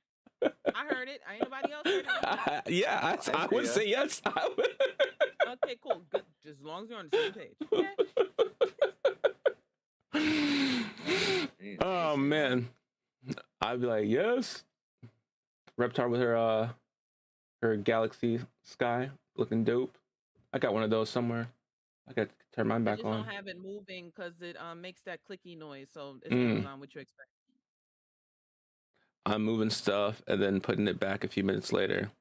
I heard it. Ain't nobody else heard it. Yeah, I would yeah. say yes. I would. Okay, cool. Good. Just as long as you're on the same page. Okay. Oh man, I'd be like yes. Reptar with her Galaxy Sky looking dope. I got one of those somewhere. I got to turn mine I back just on. don't have it moving because it makes that clicky noise. So it's Mm. moving on what you expect. I'm moving stuff and then putting it back a few minutes later.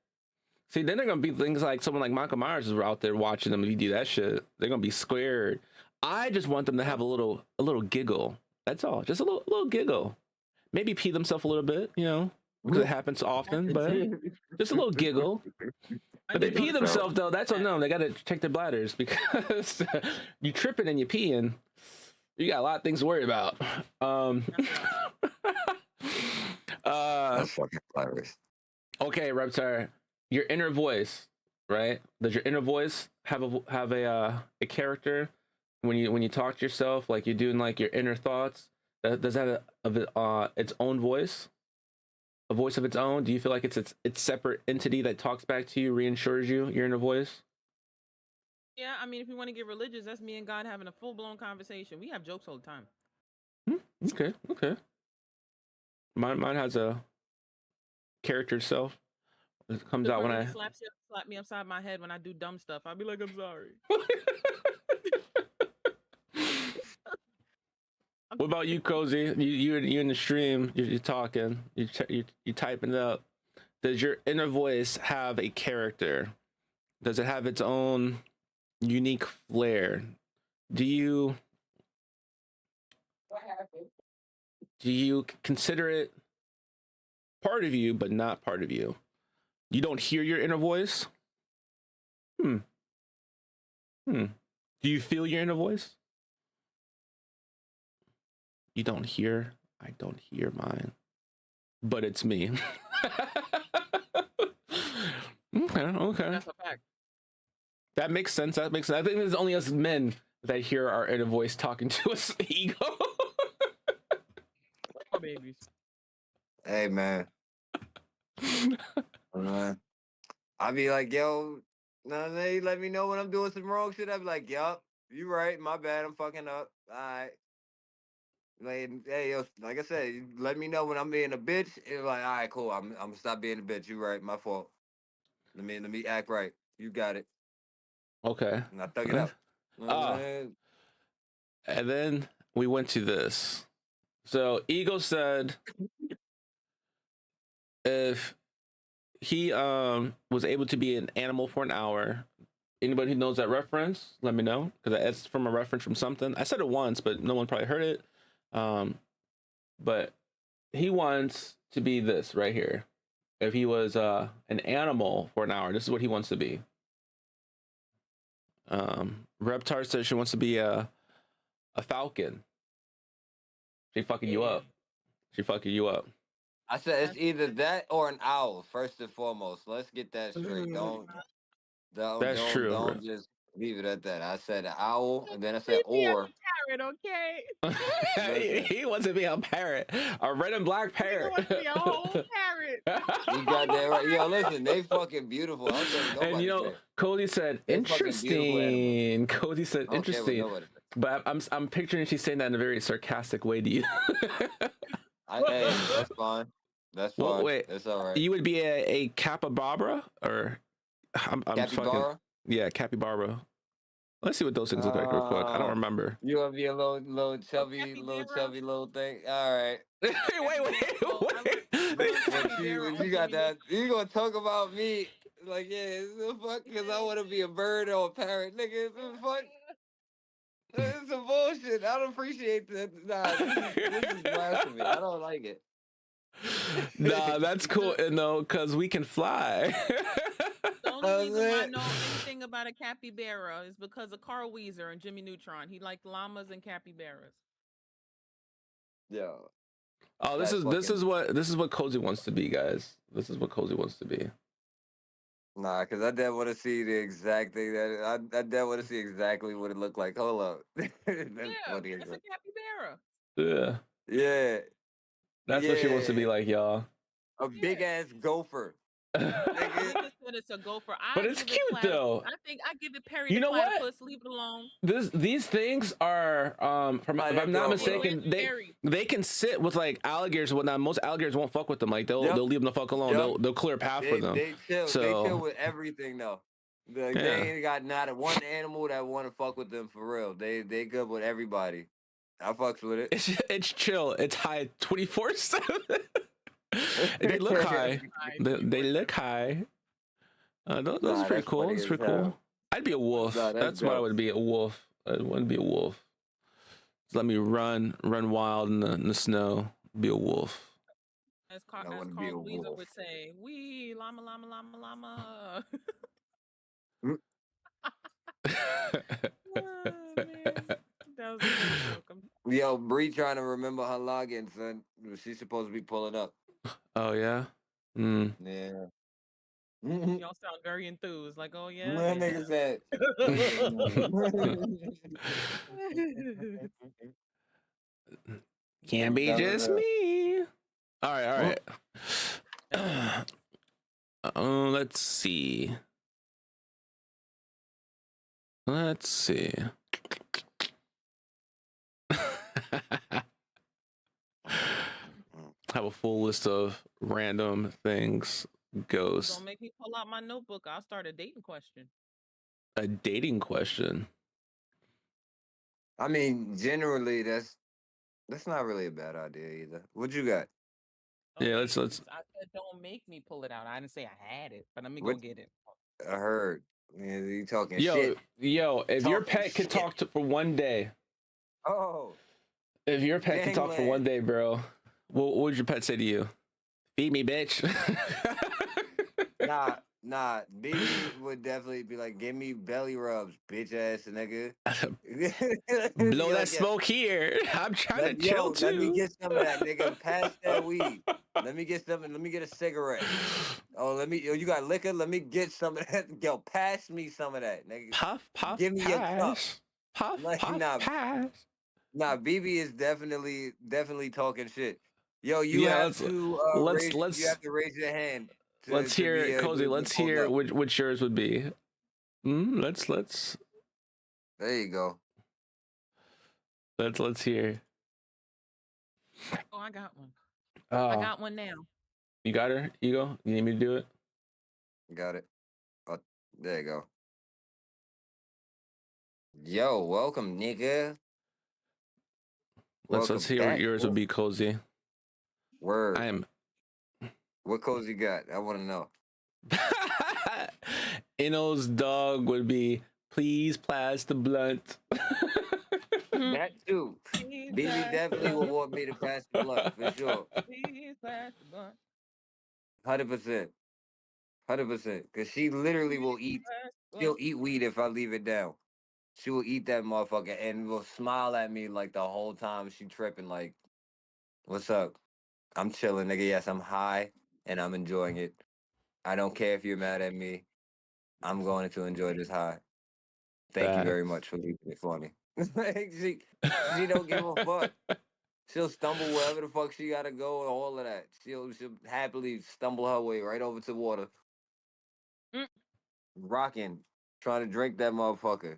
See, then they're gonna be things like someone like Michael Myers is out there watching them. If you do that shit, they're gonna be scared. I just want them to have a little giggle. That's all. Just a little giggle. Maybe pee themselves a little bit, you know, because it happens often. But just a little giggle. If they pee themselves though, that's on them. They gotta check their bladders because you tripping and you peeing. You got a lot of things to worry about. That's fucking hilarious. Okay, Reptar, your inner voice, right? Does your inner voice have a character when you talk to yourself, like you're doing like your inner thoughts? Does that have its own voice? a voice of its own? Do you feel like it's separate entity that talks back to you, reassures you your inner voice? Yeah, I mean, if you want to get religious, that's me and God having a full blown conversation. We have jokes all the time. Okay, okay. Mine has a character self. It comes out when I. Slap me upside my head when I do dumb stuff. I'll be like, I'm sorry. What about you, Cozy? You in the stream? You're talking. You typing it up. Does your inner voice have a character? Does it have its own unique flair? Do you consider it part of you but not part of you? You don't hear your inner voice? Do you feel your inner voice? You don't hear? I don't hear mine. But it's me. Okay. That's a fact. That makes sense. I think there's only us men that hear our inner voice talking to us. Ego. Oh, babies. Hey, man. I be like, yo, they let me know when I'm doing some wrong shit. I be like, yup, you right. My bad. I'm fucking up. All right. Like, hey, yo, like I said, you let me know when I'm being a bitch. It's like, all right, cool. I'm gonna stop being a bitch. You right. My fault. Let me act right. You got it. Okay. And I thug it out. And then we went to this. So Ego said if he was able to be an animal for an hour. Anybody who knows that reference, let me know, because that's from a reference from something. I said it once, but no one probably heard it. But he wants to be this right here. If he was an animal for an hour, this is what he wants to be. Reptar says she wants to be a falcon. She fucking you up. She fucking you up. I said it's either that or an owl. First and foremost, let's get that straight. Don't just leave it at that. I said an owl, and then I said or. Parrot, okay. He wants to be a parrot, a red and black parrot. He wants to be a whole parrot. You got that right. Yo, listen, they fucking beautiful. And you know, Cody said interesting. Cody said interesting. But I'm picturing she's saying that in a very sarcastic way to you. Hey, that's fine. That's fine. Well, wait, that's all right. You would be a capybara or I'm capybara? Yeah, capybara. Let's see what those things look like real quick. I don't remember. You want to be a little chubby little thing? All right. wait. You got that? You gonna talk about me? Like, yeah, it's the fuck because I want to be a bird or a parrot, nigga. It's the fuck. It's some bullshit. I don't appreciate that. Nah, this is blasphemy. I don't like it. Nah, that's cool. No, because we can fly. The only reason why I know anything about a capybara is because of Carl Weezer and Jimmy Neutron. He liked llamas and capybaras. Yeah. Oh, this is what Cozy wants to be, guys. This is what Cozy wants to be. Nah, because I did want to see the exact thing that I did want to see exactly what it looked like. Hold up. That's funny. It's a capybara. Yeah. Yeah. That's what she wants to be like, y'all. A big ass gopher. It's a gopher. But it's cute though. I think I give it Perry. You know what? Leave it alone. These things are if I'm not mistaken, they can sit with like alligators and whatnot. Most alligators won't fuck with them. Like they'll leave them the fuck alone. They'll clear a path for them. They chill with everything though. They ain't got not a one animal that want to fuck with them for real. They good with everybody. I fucks with it. It's chill. It's high 24/7. They look high. They look high. Those are pretty cool. It's pretty cool. I'd be a wolf. That's what I would be. A wolf. I want to be a wolf. Just let me run wild in the snow. Be a wolf. As Carl Weezer would say, "Wee llama llama llama llama." That was a joke. Yo, Bree trying to remember her login, son. She's supposed to be pulling up. Oh yeah. Yeah. Y'all sound very enthused. Like, oh yeah. My nigga said. Can't be just me. All right, all right. Let's see. Let's see. Have a full list of random things. Ghost. Don't make me pull out my notebook. I'll start a dating question. A dating question. I mean, generally, that's not really a bad idea either. What you got? Yeah, let's. I said don't make me pull it out. I didn't say I had it, but let me go What get it. I heard. Man, you talking Yo, shit? if your Talking pet could shit. talk for one day, Oh, if your pet could talk for one gangland. day, bro, what would your pet say to you? Feed me, bitch. Nah. Baby would definitely be like, "Give me belly rubs, bitch ass nigga." Blow Be that like, yeah, smoke here. I'm trying to chill let me too. get some of that, nigga. Pass that weed. Let me get some. Let me get a cigarette. Oh, you got liquor? Let me get some of that. Yo, pass me some of that, nigga. Puff, puff, Give me your cup. pass. Puff, Like, puff, pass. BB is definitely talking shit. Yo, you Yeah, have to raise your hand let's to hear be it, able Cozy. to get Let's pulled hear up. which yours would be. Let's There you go. let's hear. Oh, I got one. I Oh, got one now. you got her, Ego. You need me to do it? Got it. Oh, there you go. Yo, welcome, nigga. Let's Welcome hear what back. yours would be, Cozy. Word. I am. What codes you got? I want to know. Inno's dog would be please pass the blunt. That too. Please BB pass definitely the will want me to pass the blunt for sure. Please pass the blunt. 100%. 100%. Cause she literally will eat. Pass the She'll blunt. eat weed if I leave it down. She will eat that motherfucker and will smile at me like the whole time she tripping. Like, what's up? I'm chilling, nigga. Yes, I'm high and I'm enjoying it. I don't care if you're mad at me. I'm going to enjoy this high. Thank you very Facts. much for leaving it for me. Like, she don't give a fuck. She'll stumble wherever the fuck she gotta go and all of that. She'll happily stumble her way right over to water, Mm. rocking, trying to drink that motherfucker.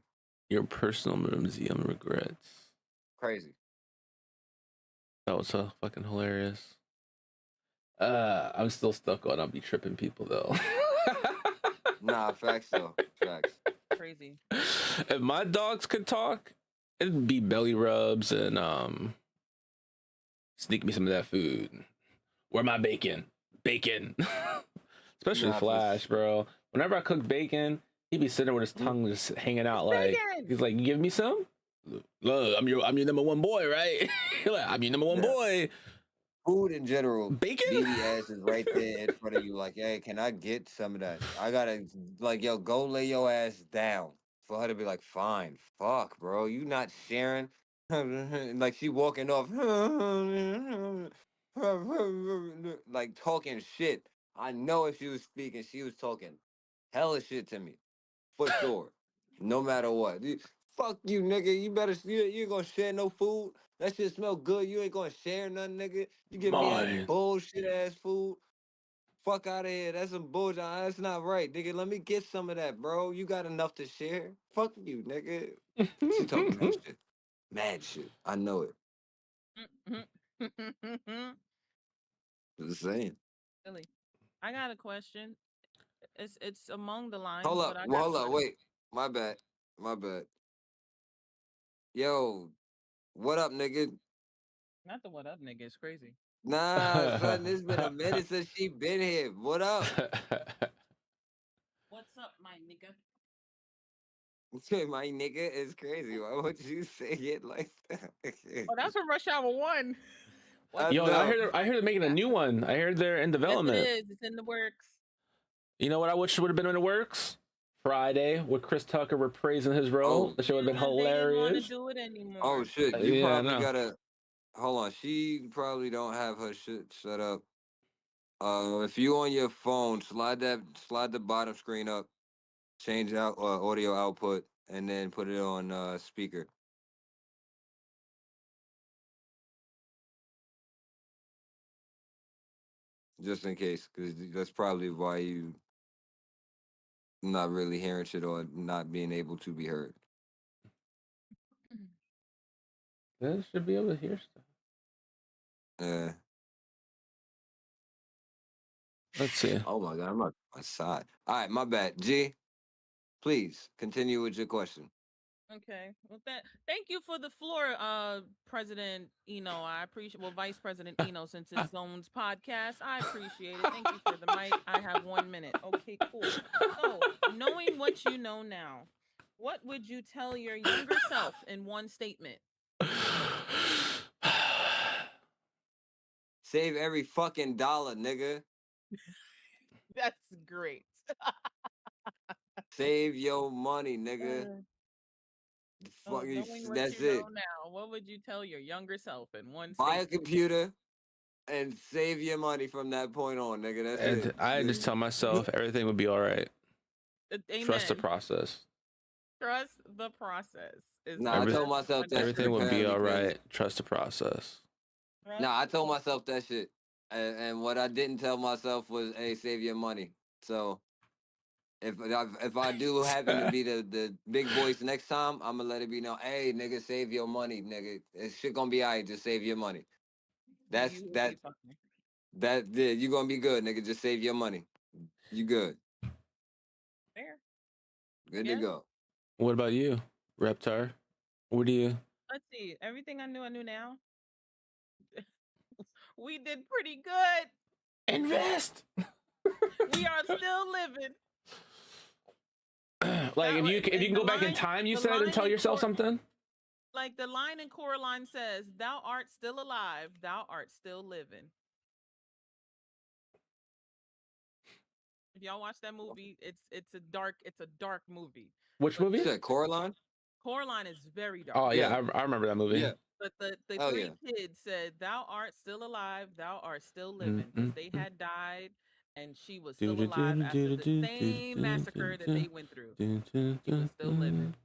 Your personal museum regrets. Crazy. That was so fucking hilarious. I'm still stuck on I'll be tripping people though. Nah, facts though. Facts. Crazy. If my dogs could talk, it'd be belly rubs and sneak me some of that food. Where my bacon? Bacon. Especially Nah, for Flash, bro. Whenever I cook bacon, he'd be sitting there with his tongue just hanging out like Bacon! he's like, "You give me some? Look, I'm your number one boy, right? Like, I'm your number one yeah. boy. Food in general. Bacon? BB ass is right there in front of you. Like, hey, can I get some of that? I gotta like, yo, go lay your ass down. For her to be like, fine, fuck, bro, you not sharing. Like she walking off, like talking shit. I know if she was speaking, she was talking hella shit to me, for sure. No matter what. Fuck you, nigga. You better you ain't gonna share no food. That shit smell good. You ain't gonna share nothing, nigga. You give me that Mine. bullshit ass food. Fuck out of here. That's some bullshit. That's not right, nigga. Let me get some of that, bro. You got enough to share. Fuck you, nigga. She talking mad shit. Mad shit. I know it. Just saying. Silly. I got a question. It's among the lines, Hold but up. I Well, got a hold up. question. Wait. My bad. My bad. Yo, what up, nigga? Not the what up, nigga. It's crazy. Nah, son, it's been a minute since she been here. What up? What's up, my nigga? My nigga is crazy. Why would you say it like that? Oh, that's from Rush Hour 1. I What's Yo, up? know. I heard they're making a new one. I heard they're in Yes, it development. is. It's in the works. You know what I wish would have been in the works? Friday with Chris Tucker reprising his role. Oh, The show would have been They didn't want to hilarious. do it oh anymore. shit. You Yeah, I probably know. gotta hold on. She probably don't have her shit set up. If you on your phone, slide the bottom screen up, change out audio output, and then put it on speaker. just in case, because that's probably why you not really hearing shit or not being able to be heard. They should be able to hear stuff. Yeah. Let's see. Oh my god, I'm on my side. All right, my bad. G, please continue with your question. Okay. Well, thank you for the floor, President Eno. I appreciate. Well, Vice President Eno, since it's Zone's podcast, I appreciate it. Thank you for the mic. I have 1 minute. Okay, cool. So, knowing what you know now, what would you tell your younger self in one statement? Save every fucking dollar, nigga. That's great. Save your money, nigga. Oh, Fuck you. knowing what That's you it. know now, what would you tell your younger self in one Buy a statement? computer and save your money from that point on, nigga. That's And it. I just tell myself everything would be all right. Amen. Trust the process. Trust the process. Is Nah, I Every- told myself that Everything shit will be apparently all crazy. right. Trust the process. Nah, I told myself that shit. And what I didn't tell myself was, hey, save your money. So if I do happen to be the big voice next time, I'm gonna let it be known, hey, nigga, save your money, nigga. It's shit gonna be all right. Just save your money. That's You will that be fine. that yeah, you gonna be good, nigga. Just save your money. You good. Fair. Good Yeah. to go. What about you, Reptar? What do you? Let's see. Everything I knew now. We did pretty good. Invest. We are still living. Like That if you was- can and go the back in line- time, you the said, and line tell in yourself Cor- something. Like the line in Coraline says, "Thou art still alive. Thou art still living." If y'all watch that movie, it's a dark movie. Which But movie? You said Coraline? Coraline is very dark. Oh yeah, Yeah. I remember that movie. Yeah. But the Oh, three yeah. kids said, "Thou art still alive. Thou art still living," because they had died, and she was still alive after the same massacre that they went through. She was still living.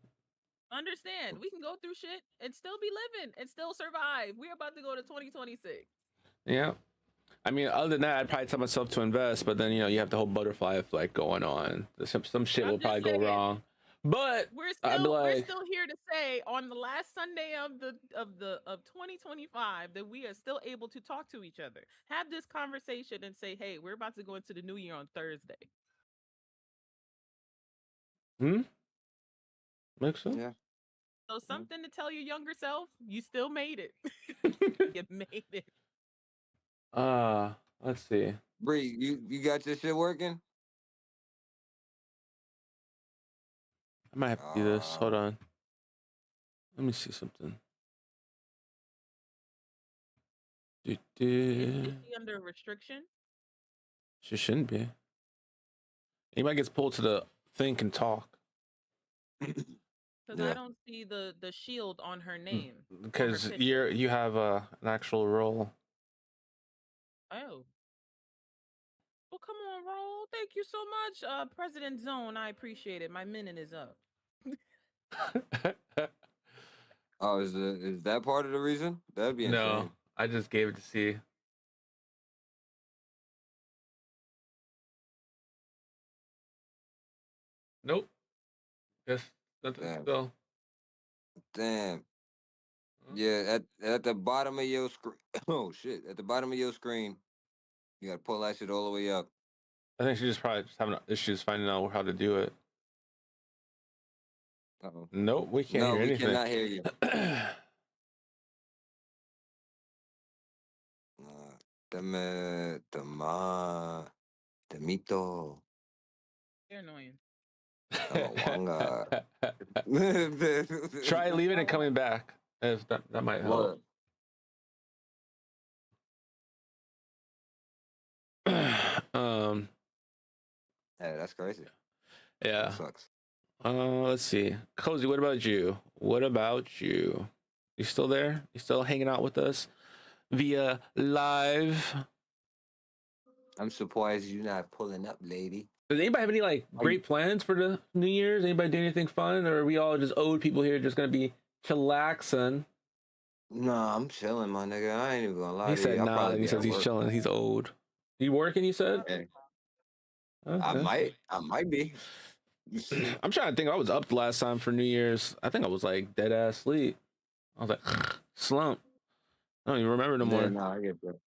Understand? We can go through shit and still be living and still survive. We're about to go to 2026. Yeah. I mean, other than that, I'd probably tell myself to invest, but then you have the whole butterfly effect going on. Some shit I'm will just probably go saying. wrong. But We're I'd be still like, here to say on the last Sunday of 2025 that we are still able to talk to each other, have this conversation, and say, "Hey, we're about to go into the new year on Thursday." makes sense. Yeah. So something to tell your younger self: you still made it. You made it. Let's see. Bree, you got your shit working? I might have to do this. Hold on. Let me see something. Is he under restriction? She shouldn't be. Anybody gets pulled to the thing can talk. Because Yeah. I don't see the shield on her name. Because picture. you have an actual role. Oh. Well, come on, roll. Thank you so much, President Zone. I appreciate it. My minute is up. Oh, is that part of the reason? That'd be No, insane. I just gave it to see. Nope. Yes, nothing Damn. still. Damn. Yeah, at the bottom of your screen. Oh shit! At the bottom of your screen, you gotta pull that shit all the way up. I think she's probably just having issues finding out how to do it. Uh-oh. Nope, we can't No, hear we anything. cannot hear you. Demito. You're annoying. Tamawanga. Try leaving and coming back. If that might help. Hey, that's crazy. Yeah. That sucks. Let's see. Cozy, what about you? What about you? You still there? You still hanging out with us via live? I'm surprised you're not pulling up, lady. Does anybody have any like great plans for the New Year's? Anybody do anything fun, or are we all just old people here just gonna be chillaxing? No, I'm chilling, my nigga. I ain't even gonna lie He to said you. I'll nah, probably and he be says at he's work. chilling. He's old. You working? You said. Okay. Okay. I might be. I'm trying to think. I was up the last time for New Year's. I think I was like dead ass sleep. I was like slump. I don't even remember no Yeah, more. no, I get that.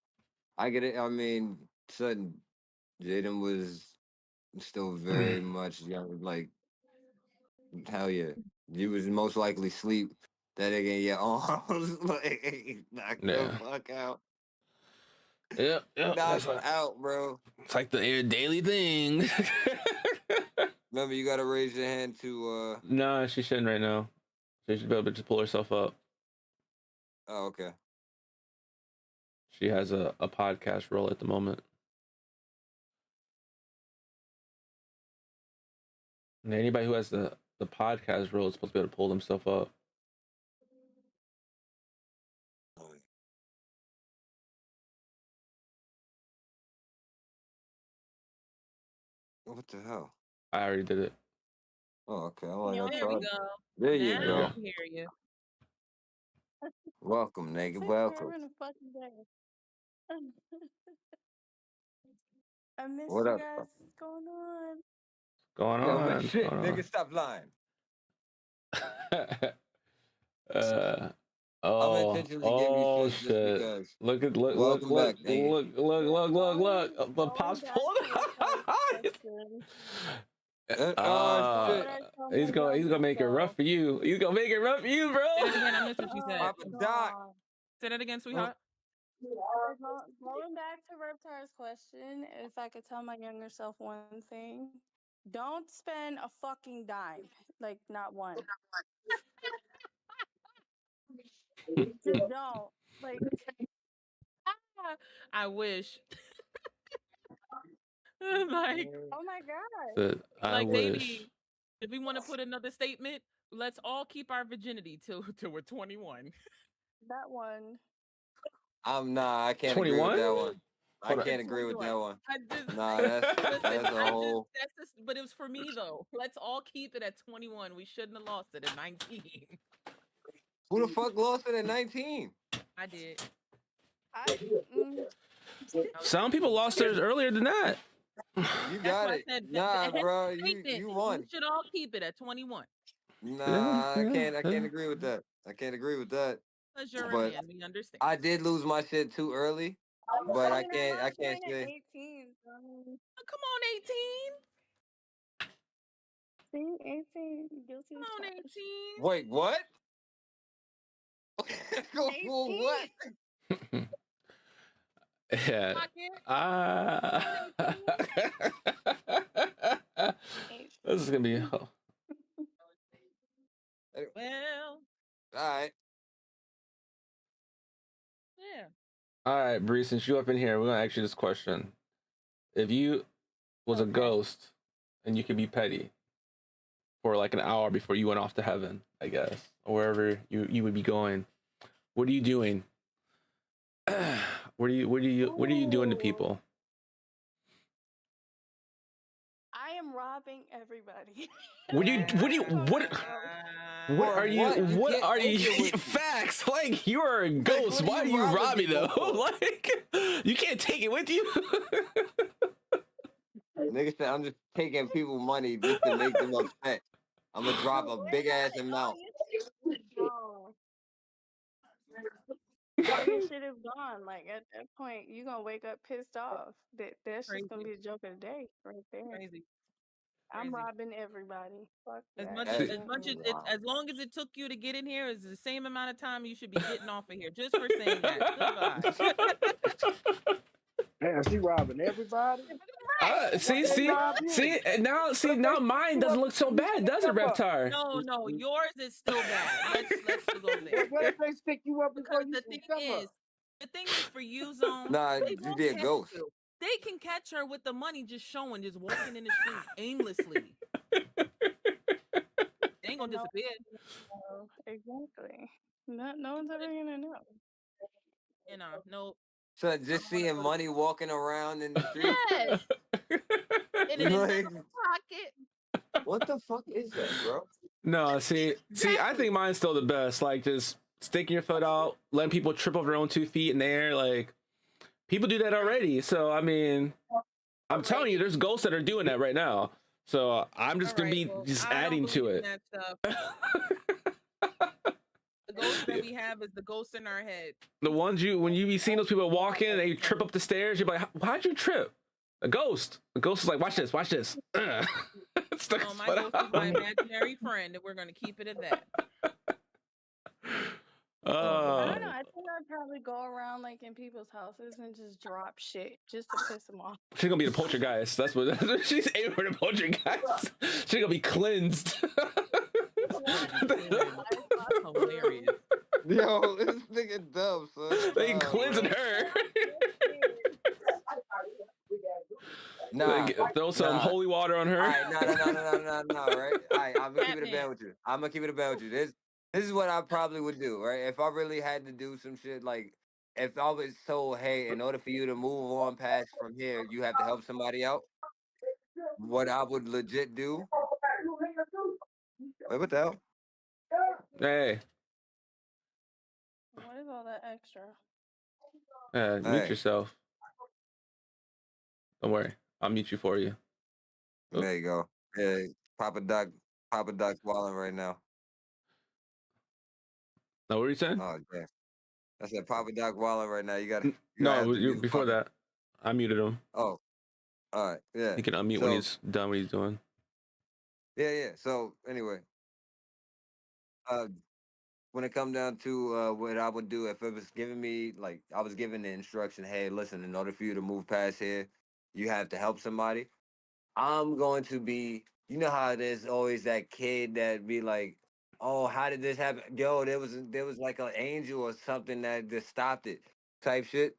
I get it. I mean, sudden Jaden was still very much young. Like, hell yeah, you was most likely sleep that nigga in your arms, like knock the Yeah. fuck out, Yep. Yep. knock out, bro. It's like the daily thing. Remember, you gotta raise your hand to. Nah, she shouldn't right now. She should be able to pull herself up. Oh, okay. She has a podcast role at the moment. And anybody who has the podcast role is supposed to be able to pull themselves up. What the hell? I already did it. Oh, okay. I'm like, I There we tried. go. There you Now go. we hear you. Welcome, nigga. Took Welcome. forever in a fucking day. I miss What you up? guys. What's going on? Going Yo, on. man, shit, Going nigga, stop lying. on. I'm Oh, intentionally giving you shit just shit. because. Look, Welcome back, nigga. look. The pop's Going back pulling to the first question. Oh, shit. He's gonna make it rough for you. He's gonna make it rough for you, Say bro. that again. I missed what you said. Papa Doc. Say that again, sweetheart. Going back to Reptile's question, if I could tell my younger self one thing, don't spend a fucking dime. Like, not one. Just don't. Like, I wish. Like, oh my God. I like, wish. baby, if we want to put another statement, let's all keep our virginity till we're 21. That one. I can't agree with 21? that one. I Hold on. can't agree with that one. I just, Nah, that's a whole. but it was for me though. Let's all keep it at 21. We shouldn't have lost it at 19. Who the fuck lost it at 19? I did. Some people lost theirs earlier than that. You That's got why I it. said Nah, bro, statement. you won. We should all keep it at 21. Nah, I can't agree with that. I can't agree with that. Because you're But a man, we understand. I did lose my shit too early, but I can't lost say. mine at 18. Oh, come on, 18. See, 18. Guilty Come as on, charged. 18. Wait, what? Go for 18. what? Yeah. This is gonna be. Well, All right. yeah. All right, Bree. Since you up in here, we're gonna ask you this question: if you was a ghost and you could be petty for like an hour before you went off to heaven, I guess, or wherever you would be going, what are you doing? What are you doing to people? I am robbing everybody. What are you facts? Like, you are a ghost. what Why are are you you robbing robbing people though? for? Like, you can't take it with you. Nigga said I'm just taking people money just to make them upset. I'm gonna drop a big ass amount. Oh. You should have gone. Like, at that point, you're gonna wake up pissed off. That's just gonna be the joke of the day right there. Crazy. I'm Crazy. robbing everybody. Fuck As that. much Hey. as long as it took you to get in here is the same amount of time you should be getting off of here just for saying that. Goodbye. Damn, she robbing everybody. Now mine doesn't look so bad, does it, Reptar? No, yours is still bad. Let's go there. What if they stick you up before Because you the thing is for you, Zone. Nah, they you won't be a catch ghost. you. They can catch her with the money just showing, just walking in the street aimlessly. They ain't gonna disappear. Exactly. No one's ever gonna know. You know, no. So just seeing money walking around in the street. Yes. In an Like- invisible pocket. What the fuck is that, bro? No, see, I think mine's still the best. Like, just sticking your foot out, letting people trip over their own 2 feet in the air. Like, People do that already. So I mean, I'm telling you, there's ghosts that are doing that right now. So I'm just gonna be just I don't adding to believe in it. that stuff. The ghost that we have is the ghost in our head. The ones when you be seeing those people walk in, they trip up the stairs. You're like, how'd you trip? A ghost. The ghost is like, watch this, watch this. It's like, No, my ghost is my imaginary friend, and we're gonna keep it at that. I don't Uh, know. I think I'd probably go around like in people's houses and just drop shit just to piss them off. she's gonna be the poltergeist. That's what she's aiming for, the poltergeist. She's gonna be cleansed. That's hilarious. Yo, this nigga dumb, son. They cleansing her. Nah, Throw some holy water on her. All right, no, right? All right, I'm gonna keep it a Batman. band with you. I'm gonna keep it a band with you. This is what I probably would do, right? If I really had to do some shit, like if I was told, hey, in order for you to move on past from here, you have to help somebody out. What I would legit do. Wait, what the hell? Hey, What is all that extra? mute Hey. yourself. Don't worry, I'll mute you for you. Oh. There you go. Yeah, Papa Doc's walling right now. Now, what were you saying? Oh yeah, I said Papa Doc walling right now. You gotta. No, before that, I muted him. Oh, all right, yeah. He can unmute when he's done what he's doing. Yeah. So anyway, when it come down to what I would do if it was giving me like I was given the instruction, hey, listen, in order for you to move past here, you have to help somebody. I'm going to be, you know how there's always that kid that be like, oh, how did this happen? Yo, there was like an angel or something that just stopped it, type shit.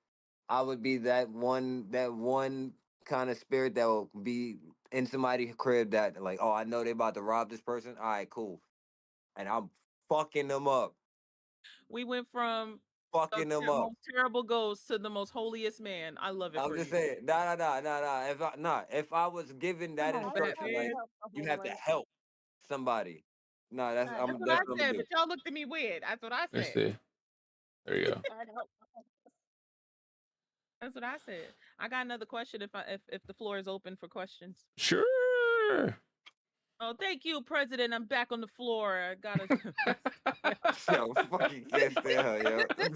I would be that one kind of spirit that will be in somebody's crib that like, oh, I know they about to rob this person. All right, cool, and I'm fucking them up. We went from Fucking them up. most terrible ghost to the most holiest man. I love it. I'm just saying, nah. If I was given that No, I instruction, probably like help the you have to homeless. help somebody. No, that's That's I'm That's what that's I what I'm said, gonna do. but y'all looked at me weird. That's what I Let's said. see. There you go. I'd help the homeless. That's what I said. I got another question if the floor is open for questions. Sure. Oh, thank you, President. I'm back on the floor. I gotta. Yo, fucking can't stand her, yo.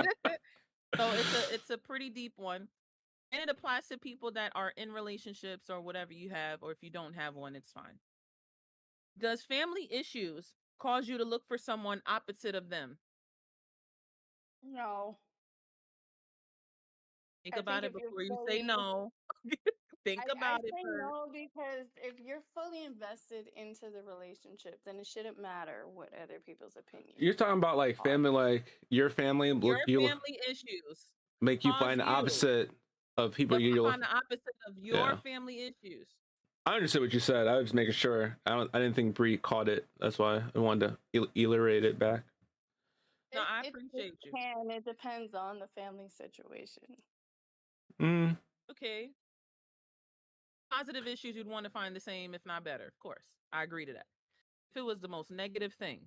So it's a pretty deep one, and it applies to people that are in relationships or whatever you have, or if you don't have one, it's fine. Does family issues cause you to look for someone opposite of them? No. Think I about think it if you're before you say fully- no. Think I about it say first. no because if you're fully invested into the relationship, then it shouldn't matter what other people's opinion. You're talking about like family, like your family, Your you family issues make you cause find the you opposite of people look you. find the opposite of your Yeah. family issues. I understood what you said. I was just making sure. I didn't think Bree caught it. That's why I wanted to elaborate it back. No, I It appreciate you. can. It depends on the family situation. Mm. Okay. Positive issues, you'd want to find the same, if not better. Of course, I agree to that. If it was the most negative thing,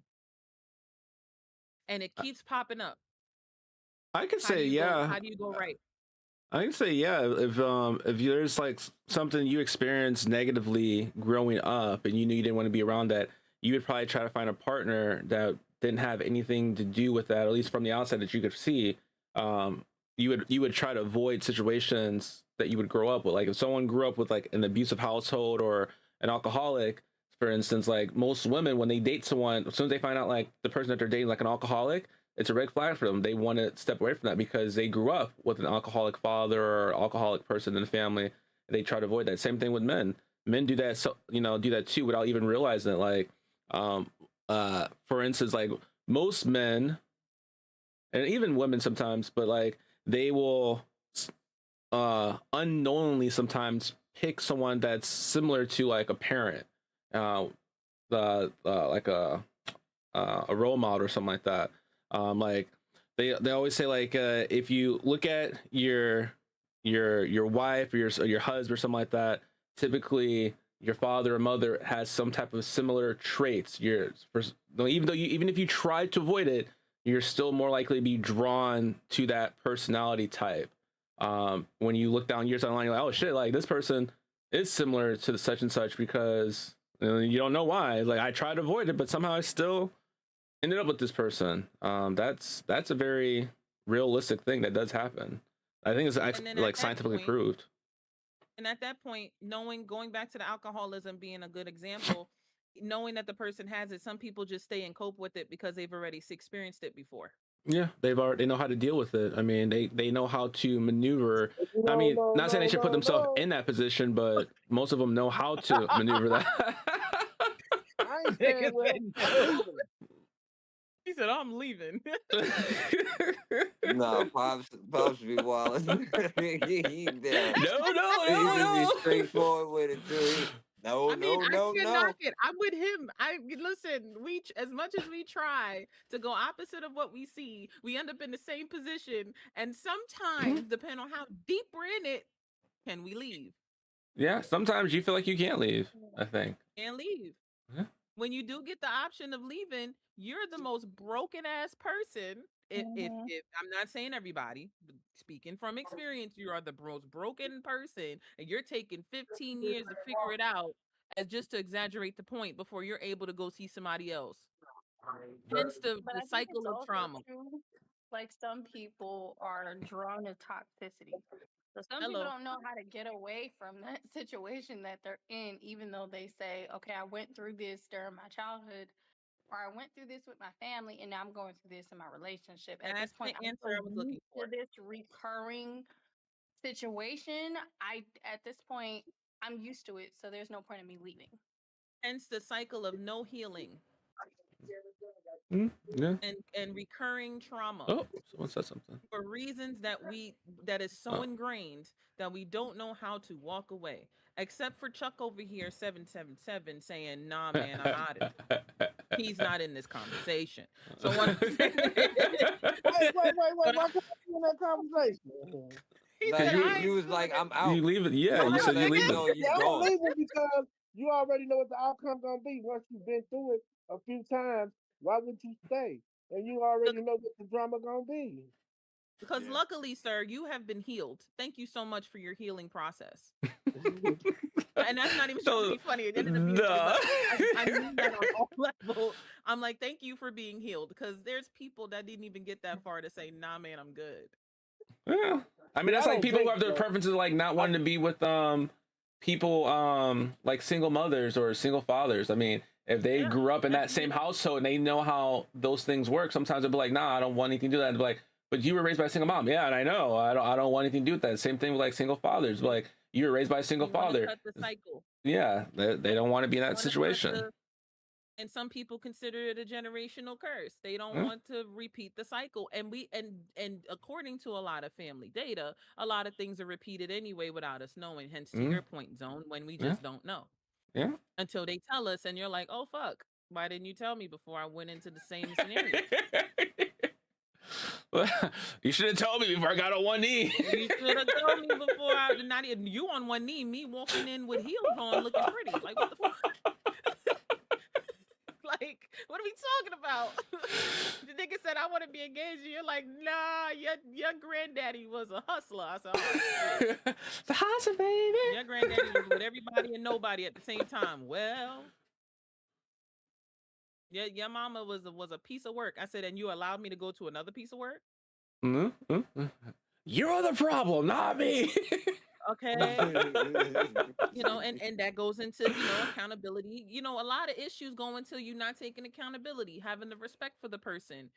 and it keeps popping up, I could how do say you go- yeah. how do you go right? I can say yeah. If there's like something you experienced negatively growing up and you knew you didn't want to be around that, you would probably try to find a partner that didn't have anything to do with that, at least from the outside that you could see. You would try to avoid situations that you would grow up with. Like if someone grew up with like an abusive household or an alcoholic, for instance, like most women when they date someone, as soon as they find out like the person that they're dating like an alcoholic, it's a red flag for them. They want to step away from that because they grew up with an alcoholic father or alcoholic person in the family. And they try to avoid that. Same thing with men. Men do that, so do that too without even realizing it. Like, for instance, like most men, and even women sometimes, but like they will unknowingly sometimes pick someone that's similar to like a parent, like a role model or something like that. Like they always say like if you look at your wife or your husband or something like that, typically your father or mother has some type of similar traits. Even if you try to avoid it, you're still more likely to be drawn to that personality type. when you look down years down the line, you're like, oh shit, like this person is similar to the such and such, because you don't know why. Like I tried to avoid it, but somehow I still ended up with this person. That's a very realistic thing that does happen. I think it's actually like scientifically proved. And at that point, going back to the alcoholism being a good example, knowing that the person has it, some people just stay and cope with it because they've already experienced it before. Yeah, they know how to deal with it. I mean, they know how to maneuver. I mean, not saying they should put themselves in that position, but most of them know how to maneuver that. I ain't saying well. He said, "I'm leaving." No, pops be wild. No. He be straightforward with it too. No, I can't knock it. I'm with him. Listen. As much as we try to go opposite of what we see, we end up in the same position. And sometimes, depending on how deep we're in it, can we leave? Yeah, sometimes you feel like you can't leave. I think can't leave. Yeah. When you do get the option of leaving, you're the most broken ass person. If I'm not saying everybody, but speaking from experience, you are the most broken person, and you're taking 15 years to figure it out, as just to exaggerate the point, before you're able to go see somebody else. Hence the cycle of trauma. True. Like some people are drawn to toxicity. So some people don't know how to get away from that situation that they're in, even though they say, okay, I went through this during my childhood, or I went through this with my family, and now I'm going through this in my relationship. At this point, I'm so used to this recurring situation. At this point, I'm used to it, so there's no point in me leaving. Hence the cycle of no healing. Yeah. And recurring trauma. Oh, someone said something. For reasons that is so ingrained that we don't know how to walk away. Except for Chuck over here, 777, saying, "Nah, man, I'm out of it." He's not in this conversation. So what I'm saying wait, why can't you in that conversation? He said, you was like, I'm out. You leave it. Yeah, you said you leave it. I'm leaving because you already know what the outcome gonna be. Once you've been through it a few times, why would you stay? And you already know what the drama gonna be. Because luckily, sir, you have been healed. Thank you so much for your healing process. And that's not even trying to be funny. It ended up being funny, I mean that on all levels. I'm like, thank you for being healed, because there's people that didn't even get that far to say, "Nah, man, I'm good." Yeah. I mean, that's like people who have their preferences, like not wanting to be with people like single mothers or single fathers. I mean, if they grew up in that same household and they know how those things work, sometimes they'll be like, "Nah, I don't want anything to do with that." And they'll be like, "But you were raised by a single mom." Yeah, and I know. I don't want anything to do with that. Same thing with like single fathers. Like, you were raised by a single father. Cut the cycle. Yeah, they don't want to be in that situation. And some people consider it a generational curse. They don't want to repeat the cycle. And according to a lot of family data, a lot of things are repeated anyway without us knowing. Hence to your point, Zone, when we just don't know. Yeah. Until they tell us, and you're like, "Oh fuck, why didn't you tell me before I went into the same scenario?" You should have told me before I got on one knee. You should have told me before not even you on one knee, me walking in with heels on, looking pretty. Like, what the fuck? Like, what are we talking about? The nigga said, "I want to be engaged." And you're like, "Nah, your granddaddy was a hustler." I said, "Oh, the hustler, baby." Your granddaddy was with everybody and nobody at the same time. Well, yeah, your mama was a piece of work. I said, "And you allowed me to go to another piece of work?" You're the problem, not me. Okay. And that goes into, accountability. A lot of issues go into you not taking accountability, having the respect for the person.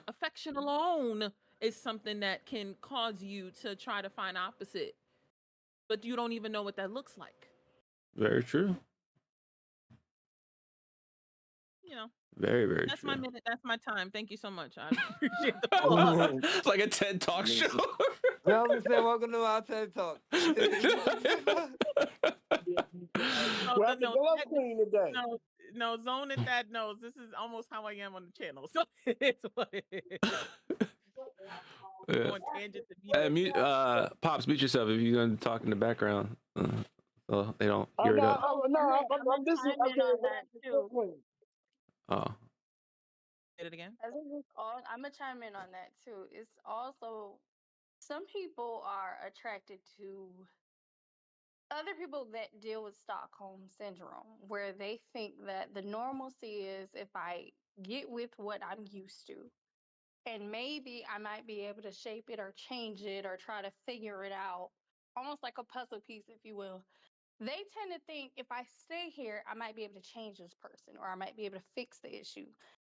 Affection alone is something that can cause you to try to find opposite, but you don't even know what that looks like. Very true. Very, very That's true. my minute. That's my time. Thank you so much. I appreciate the pause. It's like a TED Talk show. Welcome to our TED Talk. No, Zone at that knows. This is almost how I am on the channel. So it's what it is. Pops, mute yourself if you're going to talk in the background. So they don't hear it up. I'm listening on that too. Oh. Say it again. I think I'm gonna chime in on that too. It's also some people are attracted to other people that deal with Stockholm syndrome, where they think that the normalcy is if I get with what I'm used to, and maybe I might be able to shape it or change it or try to figure it out, almost like a puzzle piece, if you will. They tend to think if I stay here, I might be able to change this person or I might be able to fix the issue,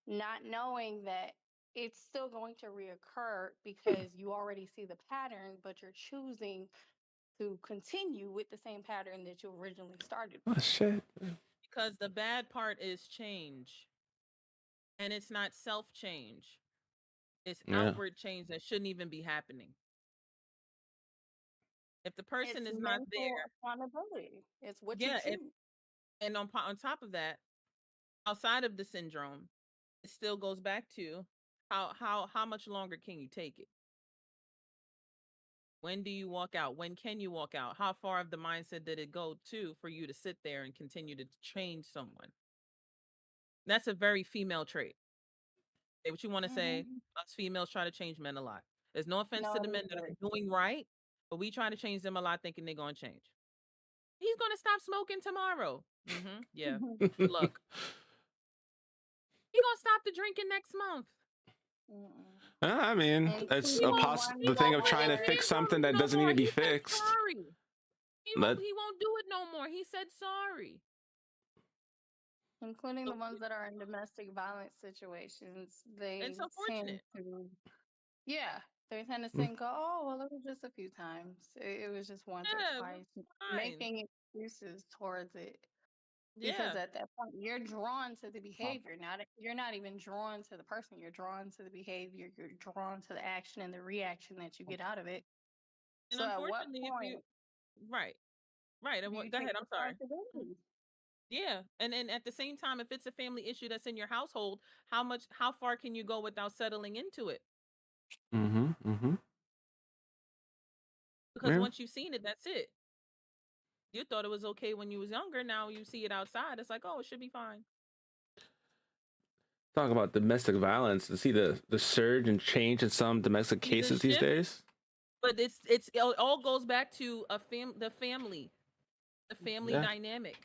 not knowing that it's still going to reoccur because you already see the pattern, but you're choosing to continue with the same pattern that you originally started Oh with. shit. Because the bad part is change. And it's not self change. It's Yeah. outward change that shouldn't even be happening. If the person It's is not there, mental accountability. It's what you yeah, choose. and on top of that, outside of the syndrome, it still goes back to how much longer can you take it? When do you walk out? When can you walk out? How far of the mindset did it go to for you to sit there and continue to change someone? That's a very female trait. Say what you want to say. Mm-hmm. Us females try to change men a lot. There's no offense to No, the it men is that very. are doing right, but we try to change them a lot thinking they're going to change. He's going to stop smoking tomorrow. Yeah. Good luck. He's going to stop the drinking next month. Mm-mm. I mean, it's He a Including the won't. ones He the thing that won't of do trying it. to He are. fix ain't gonna something do it that no doesn't need more. to be He said fixed. sorry. But He won't do it no more. He said sorry. Including the ones that are in domestic violence situations, It's they tend unfortunate. to, yeah, they tend to mm, think, oh, well, it was just a few times. It was just once or Yeah, twice, fine. making excuses towards it. Because Yeah. at that point, you're drawn to the behavior. You're not even drawn to the person. You're drawn to the behavior. You're drawn to the action and the reaction that you get out of it. And So at what unfortunately, if you point right, right. do you Go take ahead. I'm sorry. responsibility? Yeah, and at the same time, if it's a family issue that's in your household, how far can you go without settling into it? mm-hmm. Because Yeah. once you've seen it, that's it. You thought it was okay when you was younger. Now you see it outside. It's like, oh, it should be fine. Talk about domestic violence and see the surge and change in some domestic See the cases these shift, days. but it all goes back to the family Yeah. dynamic.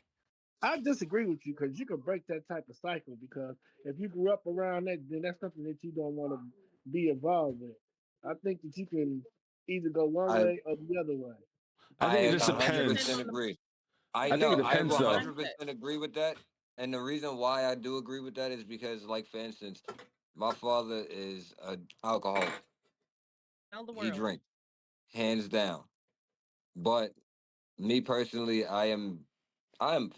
I disagree with you because you can break that type of cycle because if you grew up around that, then that's something that you don't want to be involved with. I think that you can either go one I way or the other way. I think it I just It just depends 100% on depends. the agree. I I think it know I depends though. mindset. 100% agree with that. And the reason why I do agree with that is because, like, for instance, my father is an alcoholic. Tell the He world. drinks, hands down. But me personally, I am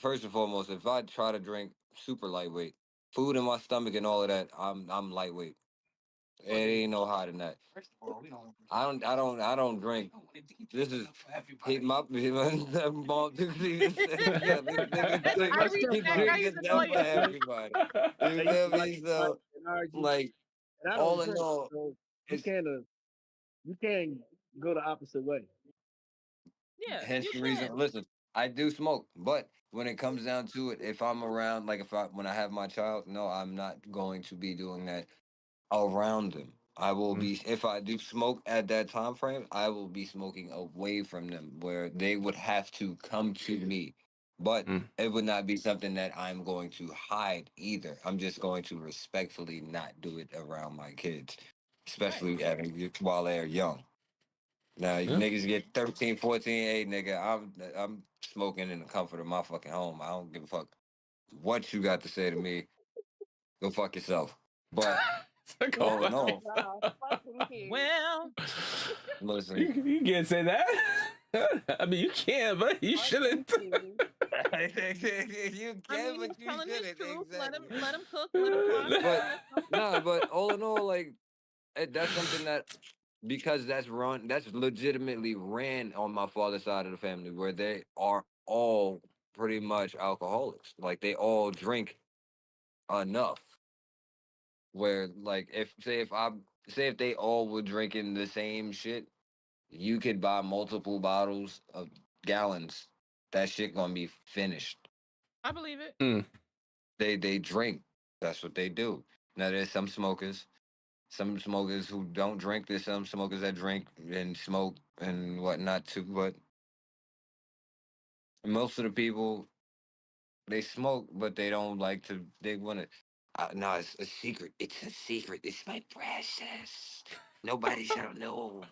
first and foremost, if I try to drink, super lightweight. Food in my stomach and all of that, I'm lightweight. It ain't no higher than that. I don't drink. This is my mom. Yeah, this nigga That's drink. What's Irie your He back. problem? Irie drinking You enough for Bedoya. drink, everybody. You and feel you like me? So, energy, like, and I don't all in drink, all, so you it's can't uh, you can't go the opposite way. Yeah, hence you the can. reason. Listen, I do smoke, but when it comes down to it, if I'm around, like, when I have my child, no, I'm not going to be doing that around them. I will Mm. be, if I do smoke at that time frame, I will be smoking away from them where they would have to come to me. But Mm. it would not be something that I'm going to hide either. I'm just going to respectfully not do it around my kids, Right. especially while they're young. Now, Yeah. niggas get 13, 14, hey, nigga, I'm smoking in the comfort of my fucking home. I don't give a fuck what you got to say to me. Go fuck yourself. But Go all in fuck Oh all, God, yourself. fucking kids. Well, listen. You can't say that. I mean, you can, but you Fucking shouldn't. kids. You I can, mean, but he's you telling his shouldn't. truth. Exactly. Let him cook. Let him fly But fishing or something. nah, but all in all, like, that's something that, because that's legitimately ran on my father's side of the family, where they are all pretty much alcoholics. Like, they all drink enough. Where, like, if they all were drinking the same shit, you could buy multiple bottles of gallons. That shit gonna be finished. I believe it. Mm. They drink. That's what they do. Now there's some smokers. some smokers who don't drink. There's some smokers that drink and smoke and whatnot too. But most of the people, they smoke, but they don't like to. They want to. No, it's a secret. It's a secret. It's my precious. Nobody shall know.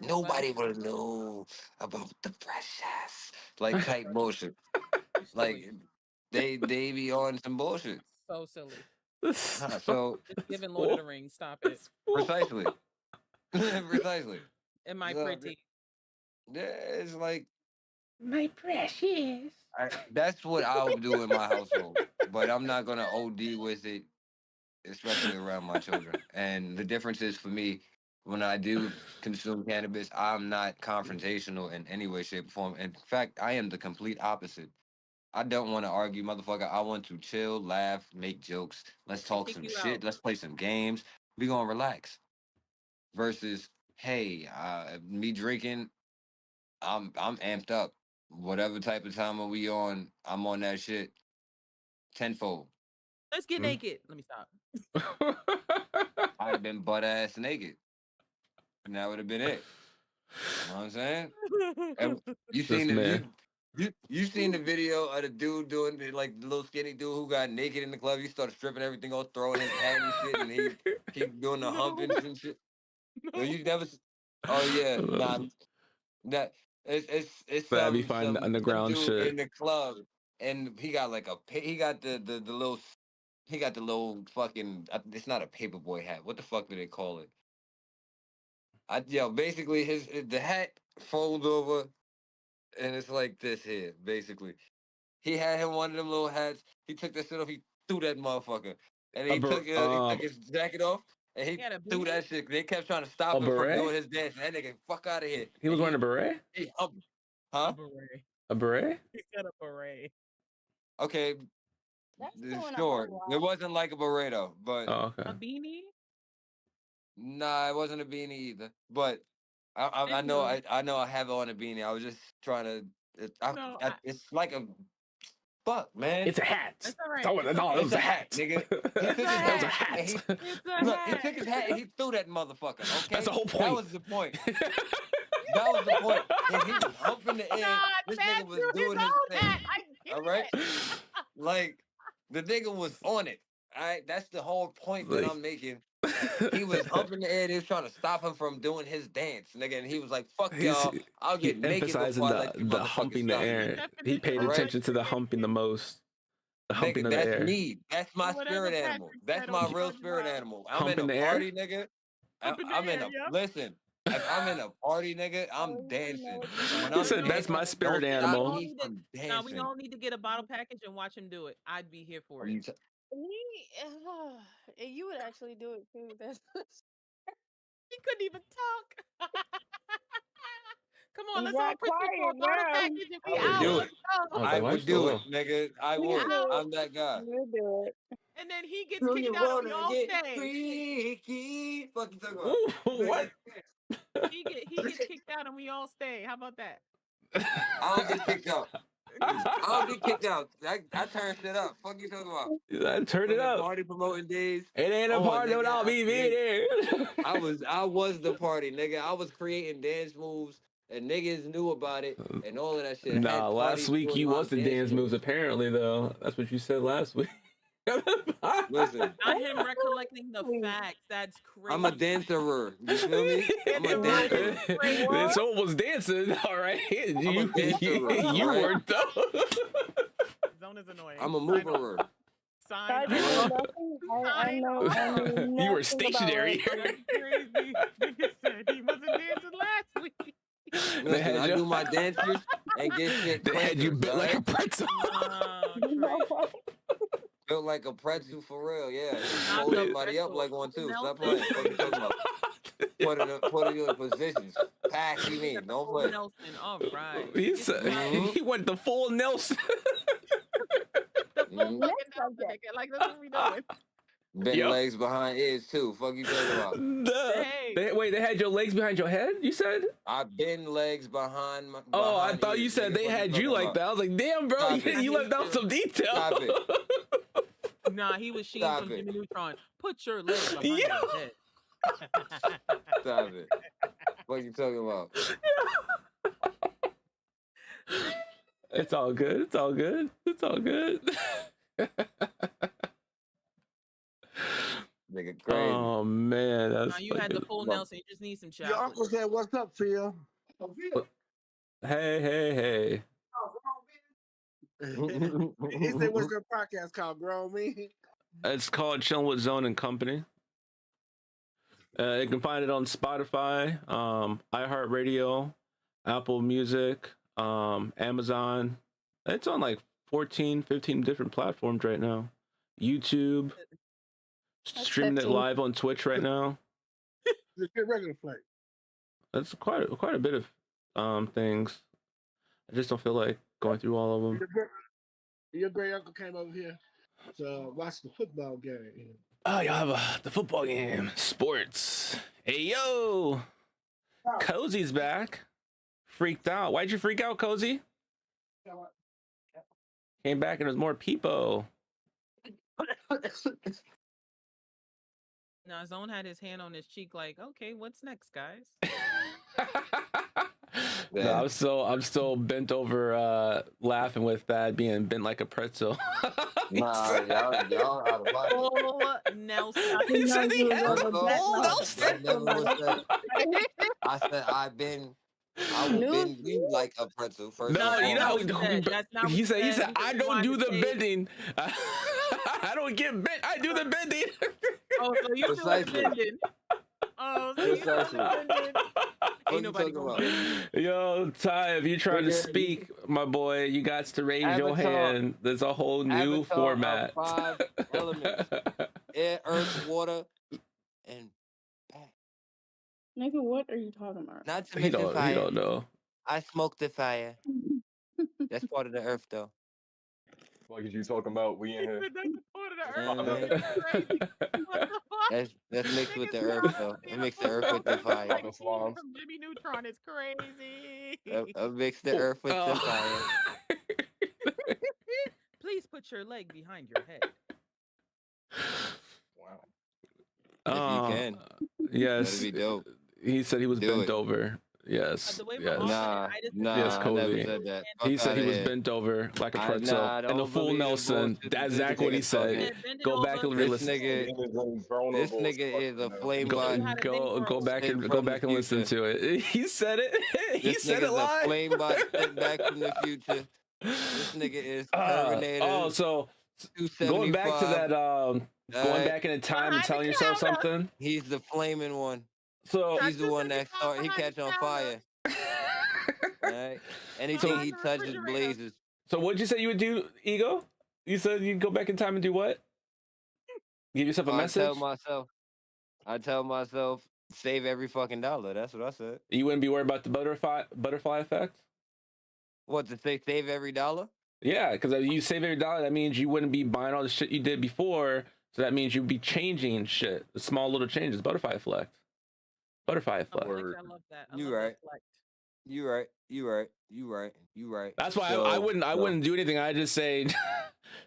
Nobody will know about the precious. Like type bullshit. You silly. Like they be on some bullshit. So silly. So It's giving Lord of the Rings. Stop it. precisely. Precisely. Am I So, pretty? Yeah, it's like My precious. that's what I'll do in my household. But I'm not gonna OD with it, especially around my children. And the difference is for me, when I do consume cannabis, I'm not confrontational in any way, shape, or form. In fact, I am the complete opposite. I don't want to argue, motherfucker. I want to chill, laugh, make jokes. Let's talk Kick some you shit. out. Let's play some games. We gonna relax. Versus, hey, me drinking, I'm amped up. Whatever type of time are we on, I'm on that shit tenfold. Let's get naked. Let me stop. I'd have been butt ass naked. And that would have been it. You know what I'm saying? And you This seen the man. you seen the video of the dude doing it, like the little skinny dude who got naked in the club. He started stripping everything off, throwing his hat and shit, and he keep doing the humpings and shit. No, you never. Oh yeah, nah. That it's That'd be some fine, some underground dude shit. in the club, and he got like he got the little he got the little fucking it's not a paperboy hat. What the fuck do they call it? Basically the hat folds over and it's like this here. Basically, he had him one of them little hats. He took that shit off. He threw that motherfucker, and he took his jacket off. And he had a threw beanie? that shit. They kept trying to stop A him from beret? doing his dance. That nigga, fuck out of here. He was wearing a beret? He humped. Huh? A beret. A beret? He got a beret. Okay, That's doing a sure. whole It lot. wasn't like a burrito, but Oh, A okay. beanie? nah, it wasn't a beanie either. But I know Anywho. I know I have it on a beanie. I was just trying to. No, It's like a fuck, man. It's a hat. That's all right. That's all, that's all, it It's was a a hat, hat. nigga. He It's took a his That was a hat. hat. And It's a look, he hat. took his hat and he threw that motherfucker. Okay, That's the whole That point. was the point. That was the point. And he was humping the air. Nah, This man nigga was threw doing his his own thing. hat. I get All right, it. like the nigga was on it. All right, that's the whole point that Like- I'm making. He was humping the air. They was trying to stop him from doing his dance, nigga. And he was like, "Fuck y'all, I'll He get naked emphasizing before I let you the motherfuckers humping the stop me." air. He paid Alright. attention to the humping the most. The humping Nigga, of the that's air. me. That's my Whatever spirit Patrick animal. That's said my on real Charlie spirit Brown. animal. I'm Hump in in a the air? party, nigga. Hump in the I'm in air, a yeah. listen. If I'm in a party, nigga, I'm Oh, you dancing. know what And when He I'm said, dancing, "That's my spirit don't animal." stop me from Now we dancing. all need to get a bottle package and watch him do it. I'd be here for Are you it. t- And you would actually do it too. That's He couldn't even talk. Come on, You let's all got put this for a quiet bottle now. package and I be would out. do Let's it. I go. was I like, why would you do so it, low? nigga. I We would. out. I'm that guy. You do it. And then he gets Do kicked you out and we wanna all get stay. freaky? Fuck you talking about? Ooh, what? He gets kicked out and we all stay. How about that? I don't get kicked out. I don't get kicked out. I turn shit up. Fuck you talking about? Turn From it the up. party promoting days. It ain't a on, party nigga, without me being there. I was the party, nigga. I was creating dance moves and niggas knew about it and all of that shit. I Nah, had last parties week doing you my was the dance moves apparently though. That's what you said last week. Listen, Not him recollecting the facts. That's crazy. I'm a dancerer. You feel me? I'm a dancer. Then someone was dancing, all right. You dancerer, all right? weren't though. Zone is annoying. I'm a Sign moverer. off. Sign I off. I know You were nothing about stationary. it. That's crazy. Nigga said he wasn't dancing last week. Listen, had I you- do my dances and get shit They had you crankers, bit like a alright? pretzel. You know Trey. what? Built like a pretzel for real, yeah. Not Hold the somebody up pretzel, like one too. Stop Nelson. playing. What you talking about? Put it in positions. Pass you need. Don't Full play. Nelson. All right. He Get said Mhm. he went the full Nelson. the full Mhm. fucking Nelson, nigga. Like, that's what we doing. Bend Yup. legs behind ears too. Fuck you talking about? Hey. Wait, they had your legs behind your head? You said? I bend legs behind my. Oh, I behind thought you ears, said nigga. they Fuck had talking you like about? that. I was like, damn, bro, Stop it. you left out some detail. Stop it. Nah, he was Sheen Stop from it. Jimmy Neutron. Put your legs behind Yeah. your head. Stop it. What you talking about? It's all good. It's all good. It's all good. Nigga crazy. Oh man, that's Now you had the fucking- full Nelson. You just need some Your chocolate. uncle said, "What's up, Phil?" Oh, Phil. Hey. He said, "What's your podcast called, Grown Me?" It's called Chilling with Zone and Company. You can find it on Spotify, iHeartRadio, Apple Music, Amazon. It's on like 14, 15 different platforms right now. YouTube. Streaming it 15. live on Twitch right now. Just get regular flight. That's quite a bit of things. I just don't feel like going through all of them. Your great uncle came over here to watch the football game. Oh, y'all have the football game. Sports. Hey, yo. Cozy's back. Freaked out. Why'd you freak out, Cozy? Came back and there's more people. Now Zone had his hand on his cheek, like, okay, what's next, guys? No, I'm still bent over laughing with that being bent like a pretzel. Nah, y'all out of line. Oh, Nelson. He said he had First a off, full I Nelson. never was that. I said I would bend you like a pretzel. First No, of you all. know, what he said. That's not what he he said, said. I He don't do wanted the to say- bending. I don't get bent. I do the bending. Oh, so you do the Precisely. bending. Oh, so you do the Precisely. bending. What Ain't you nobody talking gonna about? bend you. Yo, Ty, if you're trying to Nigga, speak, my boy, you got to raise your Avatar- hand. There's a whole new Avatar format. of 5 elements: air, earth, water, and back. Nigga, what are you talking about? Not to he mention don't. fire. He don't know. I smoked the fire. That's part of the earth, though. What is you talking about? We in here. That's a part of the Yeah, earth. man. That's crazy. What the fuck? That's mixed with the Niggas earth, though. talking It mixed the earth with the about fire. like Those slums. from Jimmy Neutron is crazy. I mixed the earth with the fire. Please put your leg behind your head. Wow. If you can, Yes. that'd be dope. He said he was Do bent it. over. Yes. The way we're Yes. all- Nah, I just- nah, Yes, I never Kobe. said that. He Fuck said he outta was here. bent over like a I- pretzel. nah, and the don't full believe the Nelson. bullshit That's this exactly what he nigga's said. talking. Yeah, bend it Go back over. and This listen. nigga, this nigga is a flame Go, bot. how to go, think go from- back and think go from the back and listen to it. He said it. He This said it nigga's a live. flame bot sent back from the future. This nigga is Terminator. Oh, so going back to 275. that, going Alright? back in time and Behind the telling yourself counter. something. He's the flaming one. So, He's the one that 275 start. He behind catch on the fire. Alright. Anything Behind he the touches refrigerator. blazes. so what'd you say you would do, Ego? You said you'd go back in time and do what? Give yourself a I message. tell myself, save every fucking dollar. That's what I said. You wouldn't be worried about the butterfly effect. What to say? Save every dollar? Yeah, because if you save every dollar, that means you wouldn't be buying all the shit you did before. So that means you'd be changing shit. The small little changes. Butterfly effect. Butterfly Oh, effect. Word. I love that. I You love that right. flex. You right. That's why So- I wouldn't so- wouldn't do anything. I just say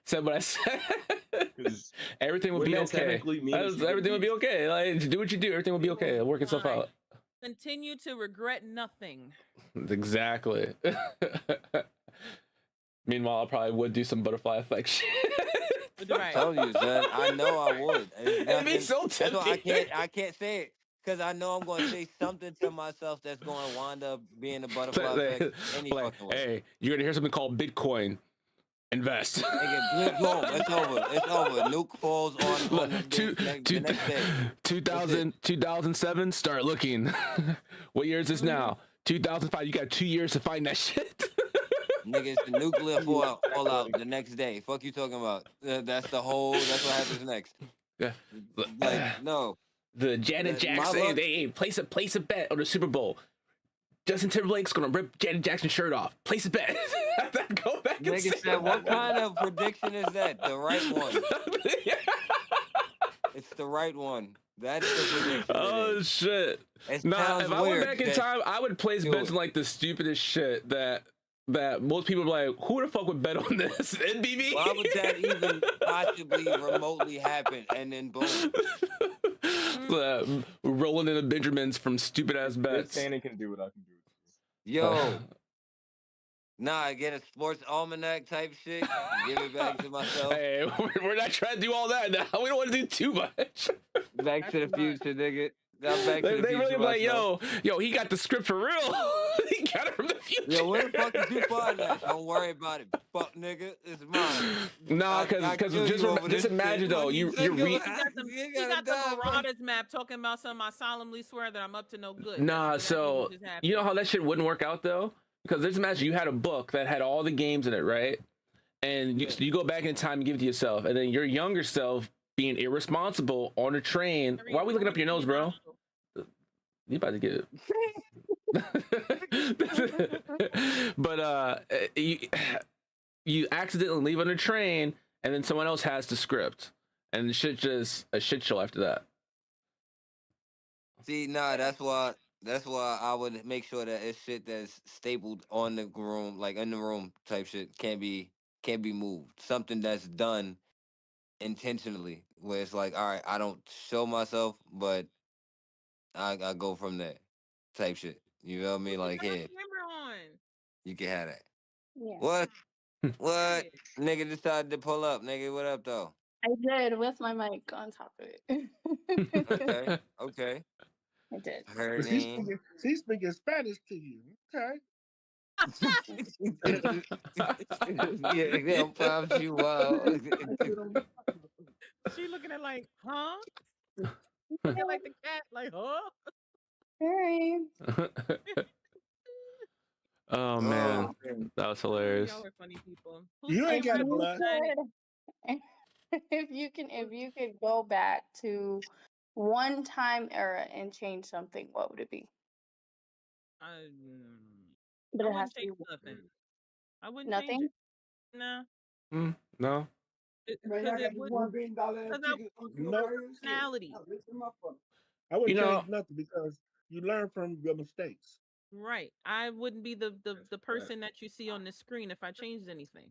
said what I said. 'Cause Everything would what be that okay. technically means is you Everything can would be okay. Like do what you do. Everything would be okay. It'll work itself Fine. out. Continue to regret nothing. Exactly. Meanwhile, I probably would do some butterfly effect shit. Right. I'm telling you, son. I know I would. It's It'd be nothing- so That's why tempting. I can't say it. Because I know I'm going to say something to myself that's going to wind up being a butterfly effect any Like, fucking way. hey, you're gonna hear something called Bitcoin. Invest. Nigga, blink, boom, it's over. It's over. Nuke falls on Look, the next day. 2007, start looking. What year is this now? 2005, you got 2 years to find that shit. Nigga, it's the nuclear fallout the next day. Fuck you talking about? That's what happens next. Yeah. Like, no. The Janet My Jackson, luck- hey, place a bet on the Super Bowl. Justin Timberlake's gonna rip Janet Jackson's shirt off. Place a bet. Go back and Nigga say said, what kind of prediction is that? The right one. It's the right one. That's the prediction. Oh shit. It Nah, sounds if I weird. went back in that- time, I would place Do bets it. on like the stupidest shit that most people are like, who the fuck would bet on this? NBV? Why would that even possibly remotely happen? And then boom. rolling in the Benjamins from stupid ass If bets. Tanny can do it, I can do it. Yo, nah, get a sports almanac type shit. Give it back to myself. Hey, we're not trying to do all that now. We don't want to do too much. Back to the That's too much. future, nigga. Now back to They the really future be like, myself. yo, he got the script for real. He got it from the future. Yo, where the fuck did you find that? Don't worry about it, fuck nigga. It's mine. Nah, I because kill just you over this imagine shit. though, Fuck you nigga, read. He got the, you he gotta got the die, bro. Marauders map talking about something. I solemnly swear that I'm up to no good. Nah, That's exactly what so just happened. you know how that shit wouldn't work out though, because just imagine you had a book that had all the games in it, right? And so you go back in time and give it to yourself, and then your younger self being irresponsible on a train. Harry, Why are we looking don't up your nose, be bro? hostile. You about to get it. But you accidentally leave on a train, and then someone else has the script, and the shit just a shit show after that. See, nah, that's why I would make sure that it's shit that's stapled on the room, like in the room type shit, can't be moved. Something that's done intentionally, where it's like, all right, I don't show myself, but I go from there, type shit. You know what I mean? You Like, got here, camera on. you can have that. Yeah, What? What? Shit. Nigga decided to pull up. Nigga, what up though? I did with my mic on top of it. Okay, okay. I did. Her She's name. speaking Spanish to you. Okay. Yeah, they'll prompt you out. She looking at like, huh? Looking like the cat, like, huh? Hey. Oh man, Oh, man. that was hilarious. Y'all are funny people. Who's You ain't playing got a Friday blood. night? If you could go back to one time era and change something, what would it be? But I it has wouldn't to be change nothing. I wouldn't change nothing. it. Nah. No. Because it would. Because I No. personality. I wouldn't You know- change nothing because you learn from your mistakes. Right. I wouldn't be the person that you see on the screen if I changed anything.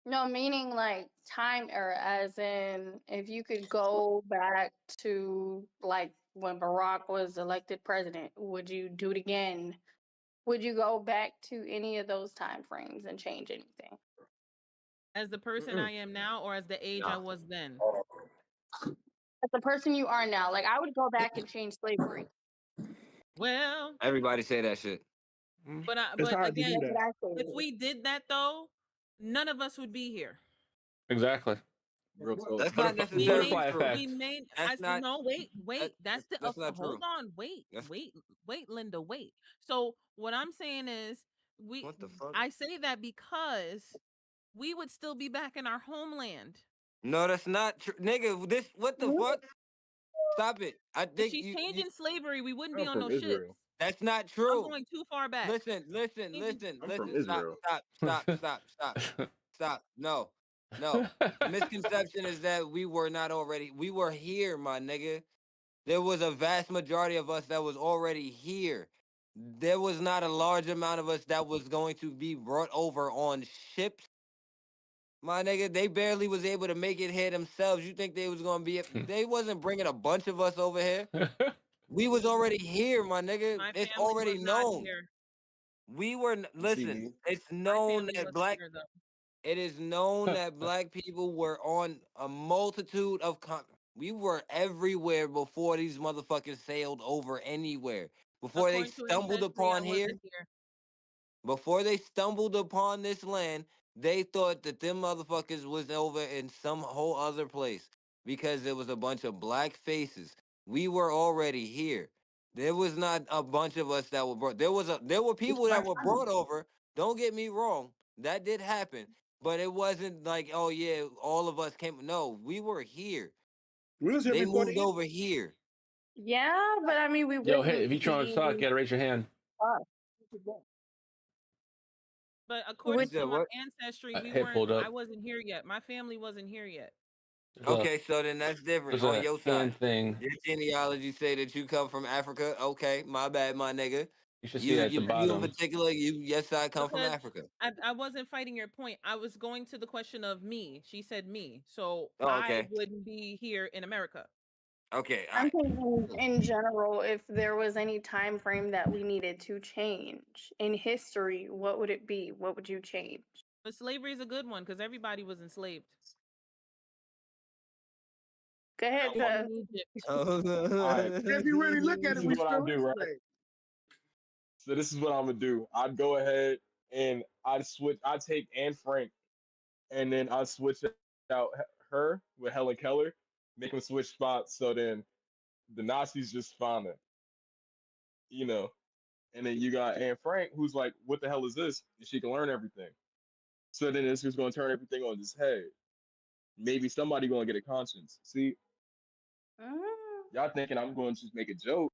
No, meaning like time era, as in if you could go back to like when Barack was elected president, would you do it again? Would you go back to any of those time frames and change anything? As the person I am now or as the age I was then? As the person you are now, like I would go back and change slavery. Well, Everybody say that shit. but It's hard to again, do that. if we did that though, none of us would be here. Exactly. Real talk. That's not Butterfly- We necessarily butterfly true. effect. We made. That's not- no. Wait. That's the. that's not hold true. on. Wait. That's- Wait, Linda. Wait. So what I'm saying is, What the fuck? I say that because we would still be back in our homeland. No, that's not true, nigga. This what the fuck? Stop it. I If think she's you. changing slavery, we wouldn't I'm be on from no ships. Israel. That's not I'm true. going too far back. Listen. I'm from Israel. Stop. No. The misconception is that we were here, my nigga. There was a vast majority of us that was already here. There was not a large amount of us that was going to be brought over on ships. My nigga, they barely was able to make it here themselves. You think they was gonna be? They wasn't bringing a bunch of us over here. We was already here, my nigga. My It's family already was not known. here. We were listen. It's My known family that wasn't here, though. it is known that black people were on a multitude of we were everywhere before these motherfuckers sailed over anywhere. Before According they to stumbled ancestry, I upon here, wasn't here. before they stumbled upon this land, they thought that them motherfuckers was over in some whole other place because there was a bunch of black faces. We were already here. There was not a bunch of us that were brought. There were people that were brought over. Don't get me wrong. That did happen. But it wasn't like, oh yeah, all of us came. No, we were here. We was here They before moved over here. Yeah, but I mean, we Yo, wouldn't hey, if you trying to talk, you gotta raise your hand. But according said to my what? ancestry, we Hey, weren't. pulled up. I wasn't here yet. My family wasn't here yet. Okay, so then that's different. There's On a your hand side, thing. your genealogy say that you come from Africa. Okay, my bad, my nigga. You should see that at the You in bottom. particular, yes, I come from Because Africa. I wasn't fighting your point. I was going to the question of me. She said me, so Oh, okay. I wouldn't be here in America. Okay, I'm thinking in general, if there was any time frame that we needed to change in history, what would it be? What would you change? But slavery is a good one because everybody was enslaved. Go ahead, Even Jeff. in Egypt. Alright, If you really look at this it, is we what I still do, right? enslaved. So this is what I'm gonna do. I'd go ahead and I'd take Anne Frank, and then I'd switch out her with Helen Keller, make them switch spots. So then the Nazis just found her, you know. And then you got Anne Frank, who's like, "What the hell is this?" And she can learn everything. So then this is gonna turn everything on its head. Maybe somebody gonna get a conscience. See, Mm. y'all thinking I'm going to just make a joke,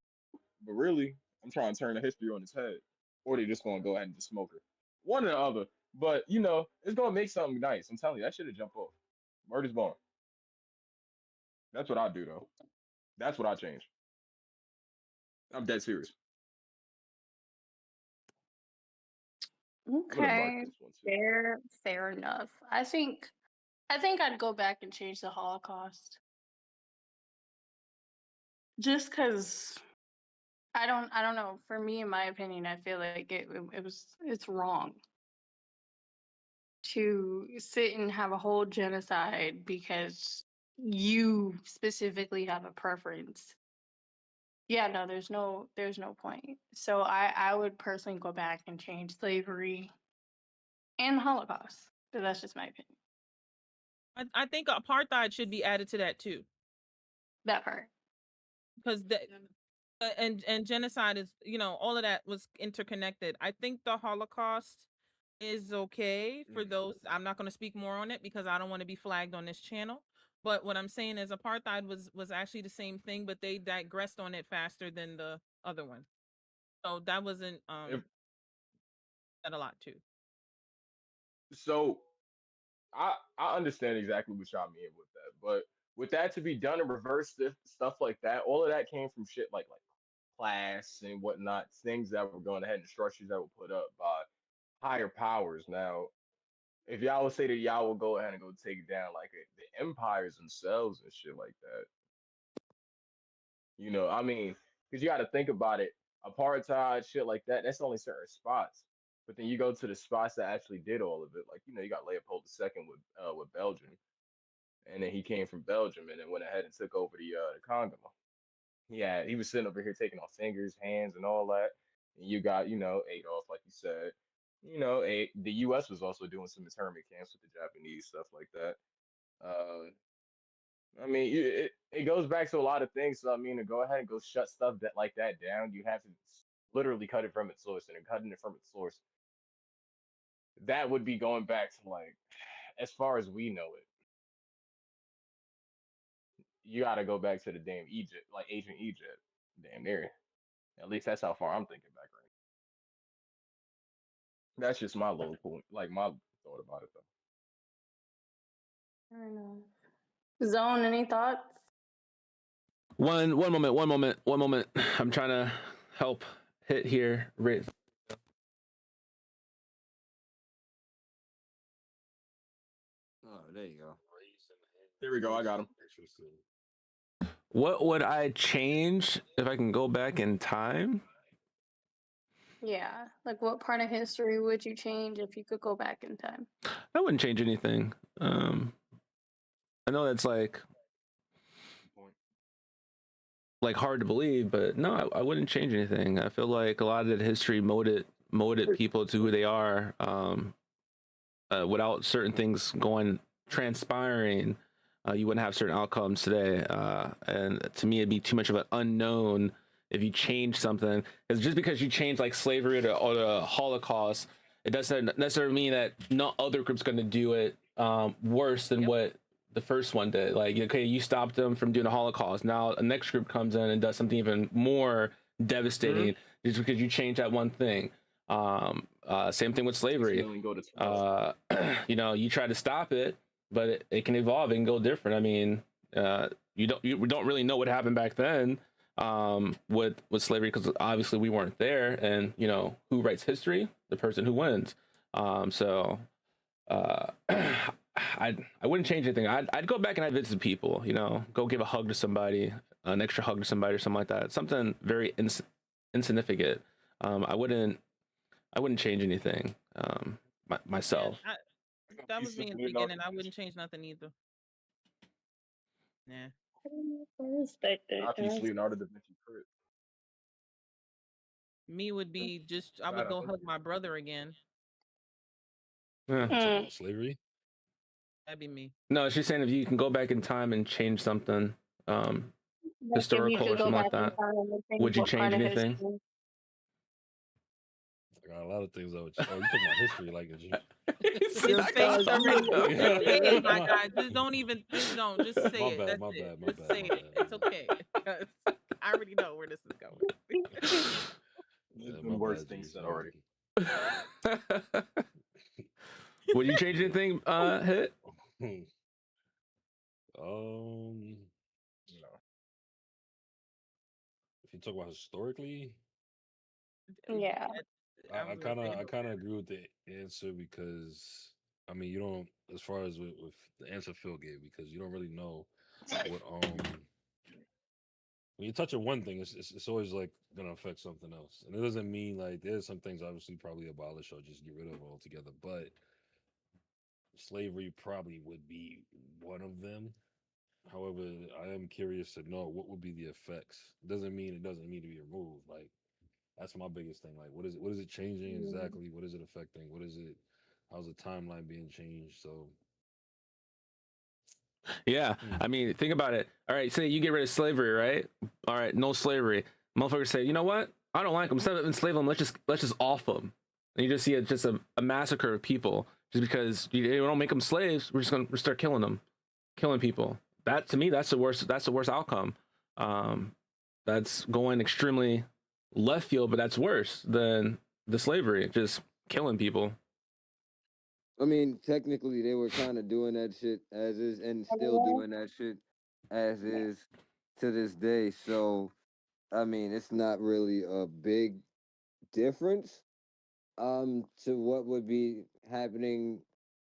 but really, I'm trying to turn the history on its head. Or they just gonna go ahead and just smoke her. One or the other. But you know, it's gonna make something nice. I'm telling you, that should have jumped off. Murder's born. That's what I do though. That's what I change. I'm dead serious. I'm gonna mark Okay, this one too. fair enough. I think I'd go back and change the Holocaust. Just because I don't know. For me, in my opinion, I feel like it's wrong to sit and have a whole genocide because you specifically have a preference. Yeah, no, there's no point. So I would personally go back and change slavery and the Holocaust. But that's just my opinion. I think apartheid should be added to that too, That part. because and genocide is, you know, all of that was interconnected. I think the Holocaust is okay for those. I'm not going to speak more on it because I don't want to be flagged on this channel. But what I'm saying is apartheid was actually the same thing, but they digressed on it faster than the other one. So that wasn't If, that a lot too. so I understand exactly what y'all mean with that, but with that to be done in reverse stuff like that, all of that came from shit like class and whatnot, things that were going ahead and structures that were put up by higher powers. Now, if y'all would say that y'all will go ahead and go take down like the empires themselves and shit like that, you know, I mean, because you got to think about it, apartheid, shit like that, that's only certain spots. But then you go to the spots that actually did all of it, like you know, you got Leopold II with Belgium, and then he came from Belgium and then went ahead and took over the Congo. Yeah, he was sitting over here taking off fingers, hands, and all that. And you got, you know, Adolf, like you said. You know, the U.S. was also doing some internment camps with the Japanese, stuff like that. I mean, it goes back to a lot of things. So I mean, to go ahead and go shut stuff that like that down, you have to literally cut it from its source, and in cutting it from its source, that would be going back to like, as far as we know it, you got to go back to the damn Egypt, like ancient Egypt, damn near. At least that's how far I'm thinking back right. That's just my little point, like my thought about it though. I don't know. Zone, any thoughts? One moment. I'm trying to help hit here. Oh, there you go. Here we go. I got him. What would I change if I can go back in time? Yeah, like what part of history would you change if you could go back in time? I wouldn't change anything. I know that's like hard to believe, but no, I wouldn't change anything. I feel like a lot of the history molded people to who they are. Without certain things transpiring, you wouldn't have certain outcomes today. And to me, it'd be too much of an unknown if you change something. Because just because you change like slavery or the Holocaust, it doesn't necessarily mean that no other group's going to do it worse than what the first one did. Like, okay, you stopped them from doing the Holocaust. Now a next group comes in and does something even more devastating just because you change that one thing. Same thing with slavery. You know, you try to stop it, but it can evolve and go different. I mean, we don't really know what happened back then with slavery, because obviously we weren't there. And you know, who writes history? The person who wins. I wouldn't change anything. I'd go back and I'd visit people. You know, go give a hug to somebody. an extra hug to somebody or something like that. Something very insignificant. I wouldn't change anything. Myself. Yeah, that was me in the beginning. I wouldn't change nothing either. Yeah. I respect it. Not these Leonardo da Vinci crit. Me would be just I would go hug my brother again. Yeah. Slavery. That'd be me. No, she's saying if you can go back in time and change something, historical or something like that, would you change anything? I got a lot of things. Oh, you talking about history, like His face already. Just say it, my guy. Just don't even. Just don't. Just say it. That's it. Just say it. It's okay. Because I already know where this is going. There's been worse things said already. Would you change anything, Hit? No. If you talk about historically, yeah, I kind of agree with the answer because I mean you don't, as far as with the answer Phil gave, because you don't really know what when you touch on one thing, it's always like gonna affect something else, and it doesn't mean like there's some things obviously probably abolish or just get rid of altogether, but slavery probably would be one of them. However, I am curious to know what would be the effects. It doesn't mean to be removed. Like that's my biggest thing. Like what is it changing exactly? What is it affecting? How's the timeline being changed? So yeah, I mean, think about it. All right, say you get rid of slavery, right? All right, no slavery. Motherfuckers say, you know what? I don't like them. Instead of enslaving them, let's just off them. And you just see just a massacre of people just because you don't make them slaves. We're start killing them, killing people. That to me, that's the worst outcome. That's going extremely left field, but that's worse than the slavery, just killing people. I mean, technically, they were kind of doing that shit as is, and still doing that shit as is to this day. So, I mean, it's not really a big difference to what would be happening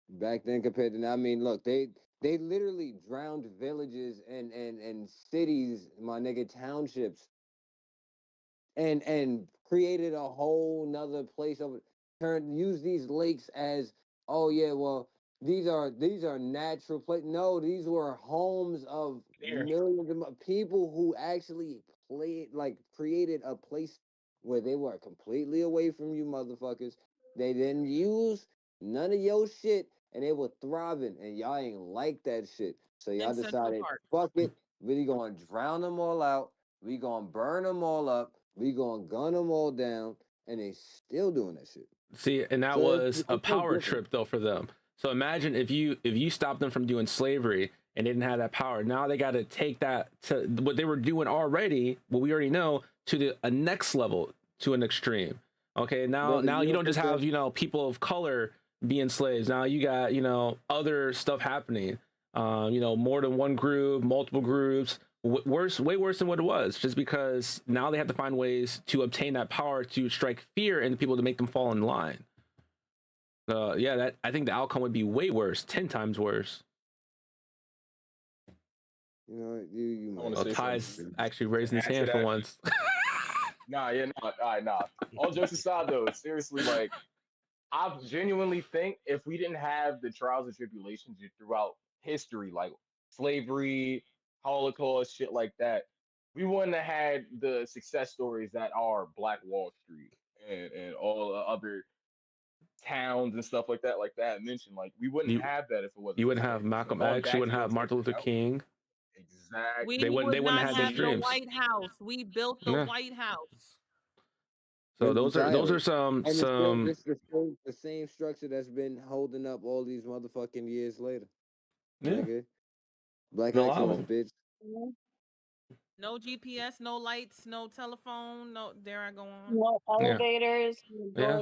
back then compared to now. I mean, look, they literally drowned villages and cities, my nigga, townships, and created a whole nother place of use these lakes as, oh yeah, well, these are natural places. No, these were homes of millions of people who actually created a place where they were completely away from you motherfuckers. They didn't use none of your shit, and they were thriving, and y'all ain't like that shit. So y'all decided, fuck it, we gonna drown them all out. We gonna burn them all up. We gonna gun them all down, and they still doing that shit. See, and that was a power trip though for them. So imagine if you stopped them from doing slavery and they didn't have that power. Now they got to take that to what they were doing already, what we already know, to a next level, to an extreme. Okay, now you don't just have people of color being slaves. Now you got other stuff happening. More than one group, multiple groups. Way worse than what it was, just because now they have to find ways to obtain that power to strike fear into people to make them fall in line. I think the outcome would be way worse, 10 times worse. Ty's actually raising his hand for once. Nah. All jokes aside, though, seriously, like, I genuinely think if we didn't have the trials and tribulations throughout history, like slavery, Holocaust, shit like that, we wouldn't have had the success stories that are Black Wall Street and all the other towns and stuff like that I mentioned. Like, we wouldn't have that if it wasn't. You wouldn't have Malcolm X. You wouldn't have Martin Luther King. Exactly. They wouldn't have those dreams. The White House. We built the White House. So those are some it's the same structure that's been holding up all these motherfucking years later. Yeah. Nigga. Black excellence, bitch. No GPS, no lights, no telephone, no. There I go on. No elevators. Yeah.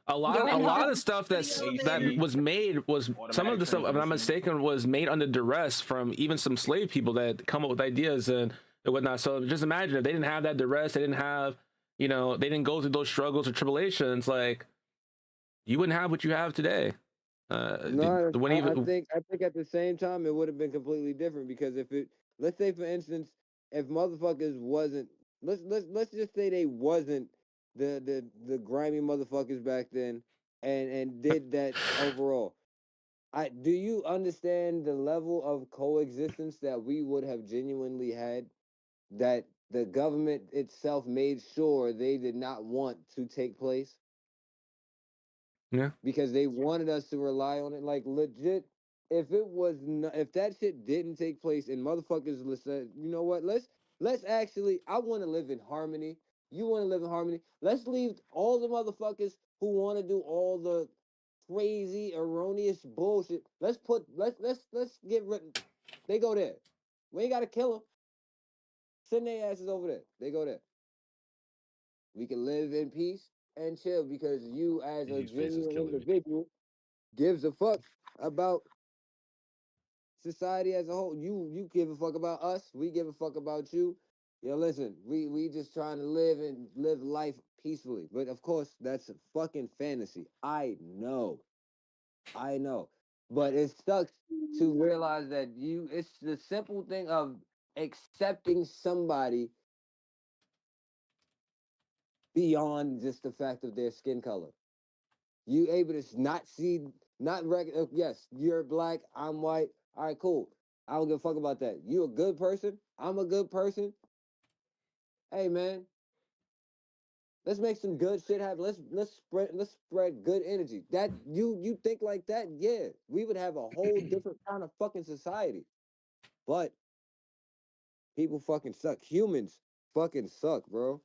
A lot of stuff that was made was some of the stuff, if I'm not mistaken, was made under duress from even some slave people that come up with ideas and whatnot. So just imagine if they didn't have that duress, they didn't have, they didn't go through those struggles or tribulations, like you wouldn't have what you have today. I think at the same time it would have been completely different, because let's say for instance if motherfuckers wasn't, let's just say they wasn't the grimy motherfuckers back then, and did that overall. Do you understand the level of coexistence that we would have genuinely had, that the government itself made sure they did not want to take place? Yeah. Because they wanted us to rely on it. Like, legit, if it was if that shit didn't take place and motherfuckers said, you know what, let's actually, I want to live in harmony, you want to live in harmony, let's leave all the motherfuckers who want to do all the crazy erroneous bullshit, let's get rid, they go there, we ain't gotta kill them, send their asses over there, they go there, we can live in peace and chill, because you as a These faces genuine killing me. individual gives a fuck about society as a whole. You give a fuck about us. We give a fuck about you. Yo, listen, we just trying to live life peacefully. But of course, that's a fucking fantasy. I know. But it sucks to realize that it's the simple thing of accepting somebody beyond just the fact of their skin color. You able to not see, not recognize, yes, you're black, I'm white. All right, cool. I don't give a fuck about that. You a good person, I'm a good person. Hey man, let's make some good shit happen. Let's spread good energy. That you think like that, yeah, we would have a whole different kind of fucking society. But people fucking suck. Humans fucking suck, bro.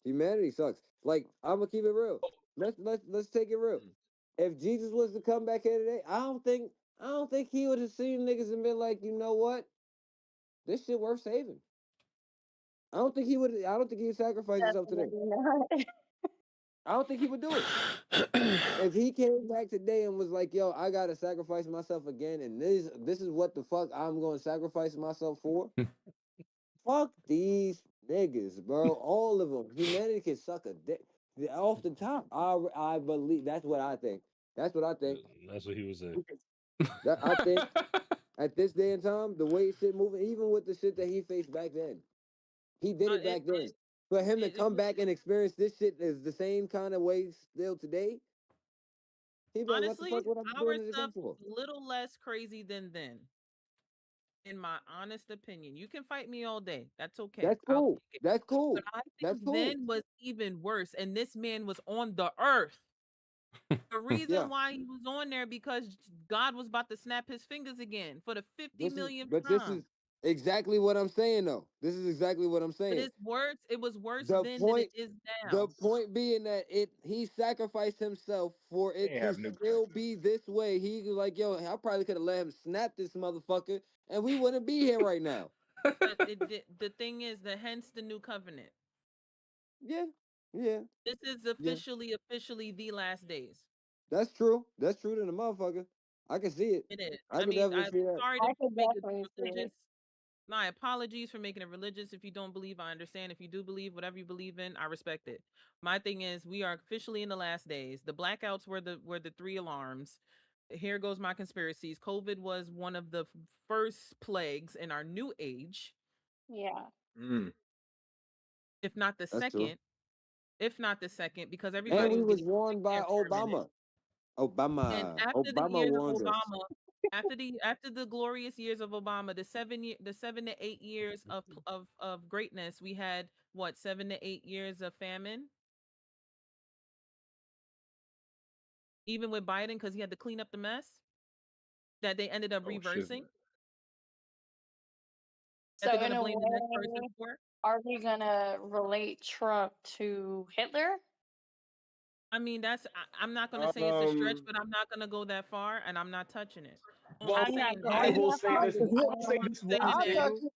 Humanity sucks. Like, I'm gonna keep it real. Let's take it real. If Jesus was to come back here today, I don't think he would have seen niggas and been like, you know what? This shit worth saving. I don't think he would. I don't think he would sacrifice himself today. Definitely not. I don't think he would do it. If he came back today and was like, yo, I gotta sacrifice myself again, and this is what the fuck I'm gonna sacrifice myself for. Fuck these niggas, bro. All of them. Humanity can suck a dick. Off the top, I believe that's what I think. That's what I think. That's what he was saying. I think at this day and time, the way shit moving, even with the shit that he faced back then, he did it back then. For him to come back and experience this shit is the same kind of way still today. He be like, what the Honestly, fuck would I be our doing this stuff for? is a little less crazy than then. In my honest opinion, you can fight me all day. That's okay. That's I'll cool. take it. That's cool. But I That's think cool. then was even worse, and this man was on the earth. The reason Yeah. why he was on there because God was about to snap his fingers again for the 50 This is, millionth but this time. is exactly what I'm saying, though. This is exactly what I'm But saying. it's worse. It was worse The then than it point, is the now. point being that he sacrificed himself for it Can't to have nuclear. still be this way. He was like, yo, I probably could have let him snap this motherfucker, and we wouldn't be here right now. But the thing is that hence the new covenant. Yeah. This is officially the last days. That's true. That's true to the motherfucker. I can see it. It is. I I can mean, definitely I'm see that. sorry I to could make it definitely see it. religious. My apologies for making it religious. If you don't believe, I understand. If you do believe, whatever you believe in, I respect it. My thing is, we are officially in the last days. The blackouts were the 3 alarms. Here goes my conspiracies. COVID was one of the first plagues in our new age, Yeah. if not the That's true. second. If not the second, because And everybody we was was getting warned by there for a minute. Obama. And after the Obama years of warned us. Obama, after the glorious years of Obama, the 7 to 8 years of greatness, we had what, 7 to 8 years of famine. Even with Biden, because he had to clean up the mess that they ended up reversing. That So they're in gonna a blame the next person way, for. are we gonna relate Trump to Hitler? I mean, I'm not gonna say it's a stretch, but I'm not gonna go that far, and I'm not touching it. All Well, I'm saying I is, will say this. I will say all I'm this one saying is, thing.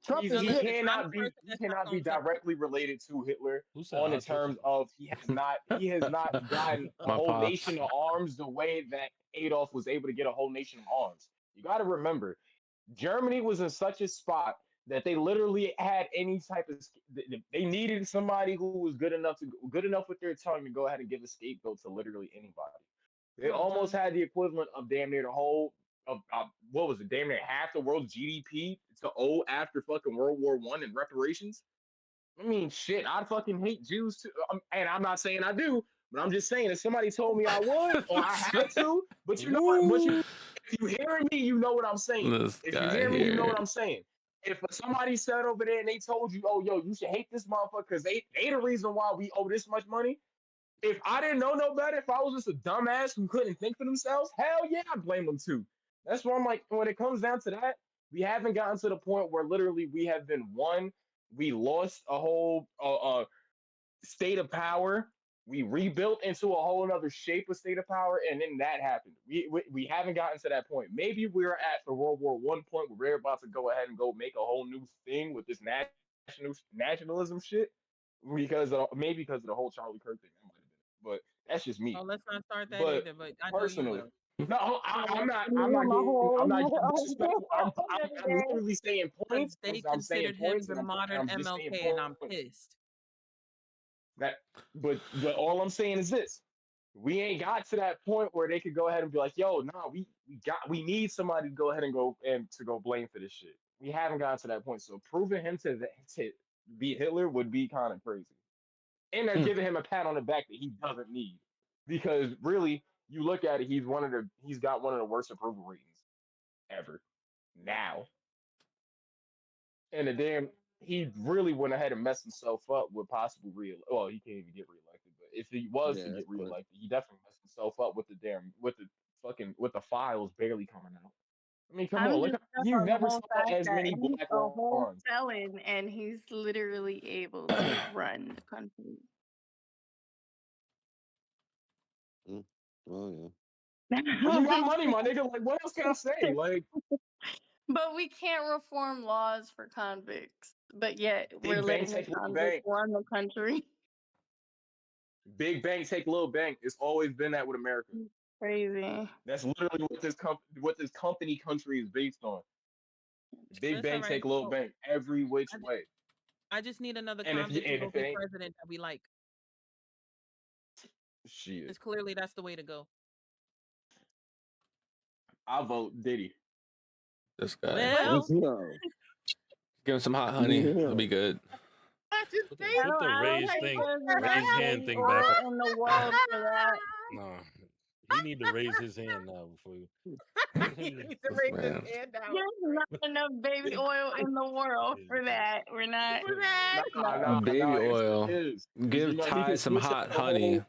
Trump is He listen, Hitler. I'm the cannot be person he that's not cannot be gonna touch it. directly related to Hitler Who said on the I'll touch terms it? of he has not gotten a My whole pops. nation of arms the way that Adolf was able to get a whole nation of arms. You got to remember, Germany was in such a spot that they literally had any type of they needed somebody who was good enough with their tongue to go ahead and give a scapegoat to literally anybody. They almost had the equivalent of damn near the whole what was it? Damn near half the world's GDP to owe after fucking World War I in reparations. I mean, shit, I fucking hate Jews too. And I'm not saying I do, but I'm just saying if somebody told me I would or I had to, but you know what? If you hearing me, you know what I'm saying. This If you guy hear me, you know here. what I'm saying. If somebody said over there and they told you, oh, yo, you should hate this motherfucker because they the reason why we owe this much money. If I didn't know no better, if I was just a dumbass who couldn't think for themselves, hell yeah, I blame them too. That's why I'm like, when it comes down to that, we haven't gotten to the point where literally we have been won. We lost a whole state of power. We rebuilt into a whole other shape of state of power, and then that happened. We haven't gotten to that point. Maybe we're at the World War I point where we're about to go ahead and go make a whole new thing with this nationalism shit, because maybe because of the whole Charlie Kirk thing. That might have been it. But that's just me. Oh, let's not start that But either. But I know you personally, will. no, I'm not I'm literally saying Because points. they I'm saying considered him points, the and modern I'm just saying MLK, and I'm points. pissed. But all I'm saying is this: we ain't got to that point where they could go ahead and be like, "Yo, nah, we need somebody to go ahead and go blame for this shit." We haven't gotten to that point, so proving him to be Hitler would be kind of crazy, and they're giving him a pat on the back that he doesn't need, because really, you look at it, he's got one of the worst approval ratings ever now, and he really went ahead and messed himself up with possible well, he can't even get reelected, but if he was to get reelected, he definitely messed himself up with with the files barely coming out. I mean, come on, look, you never saw as many black lawns. Felon, and he's literally able to run the country. Oh yeah. You got money, my nigga. Like, what else can I say? Like, but we can't reform laws for convicts, but yet we're letting the convicts run the country. Big bank take little bank. It's always been that with America. Crazy. That's literally what this company country is based on. Big bank take little bank every which way. I just need another convict to go be president that we like. Shit. Because clearly that's the way to go. I'll vote Diddy. This guy. Well, give him some hot honey. It'll be good. Put the raise hand thing back up. In the world for that. No, he need to raise his hand now before you. He needs to raise his hand down. There's not enough baby oil in the world for that. We're not. Baby oil. Give Ty some hot honey.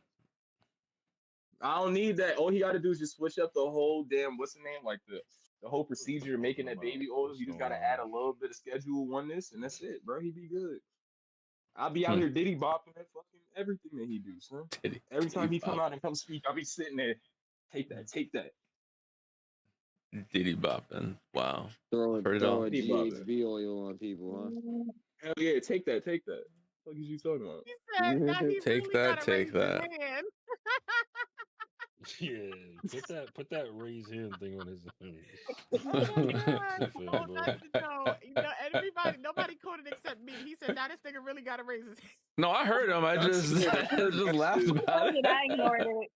I don't need that. All he got to do is just switch up the whole damn, what's the name? Like the whole procedure of making that baby oil. You just got to add a little bit of schedule oneness, and that's it, bro. He'd be good. I'll be out here Diddy bopping at fucking everything that he do, son. Every time he come out and come speak, I'll be sitting there. Take that. Diddy bopping. Wow. Throwing GHB oil on people, huh? Hell yeah, take that. What is you talking about? He said, he take that. Yeah, put that raise hand thing on his hand. Nobody coded except me. He said, "Now this nigga really gotta raise his hand." No, I heard him. I just laughed about it. I ignored it.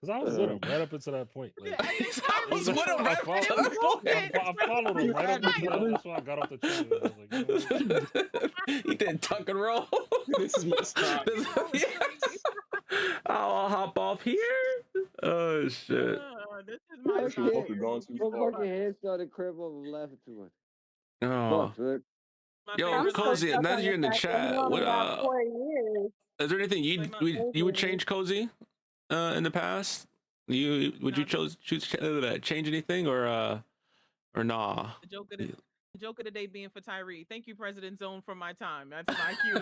Because I was with him right up until that point. Like, I was with him right up to that point. I followed him right up until that. That's why I got off the train. I was like, you know, he did tuck and roll. This is my spot. I'll hop off here. Oh shit. This is my spot. Your head started crib over laughing too much. Oh. Yo, Cozy, now that you're in the chat, what is there anything you would change, Cozy, in the past? Would you change anything or nah? The joke of the day being for Tyree. Thank you, President Zone, for my time. That's my cue.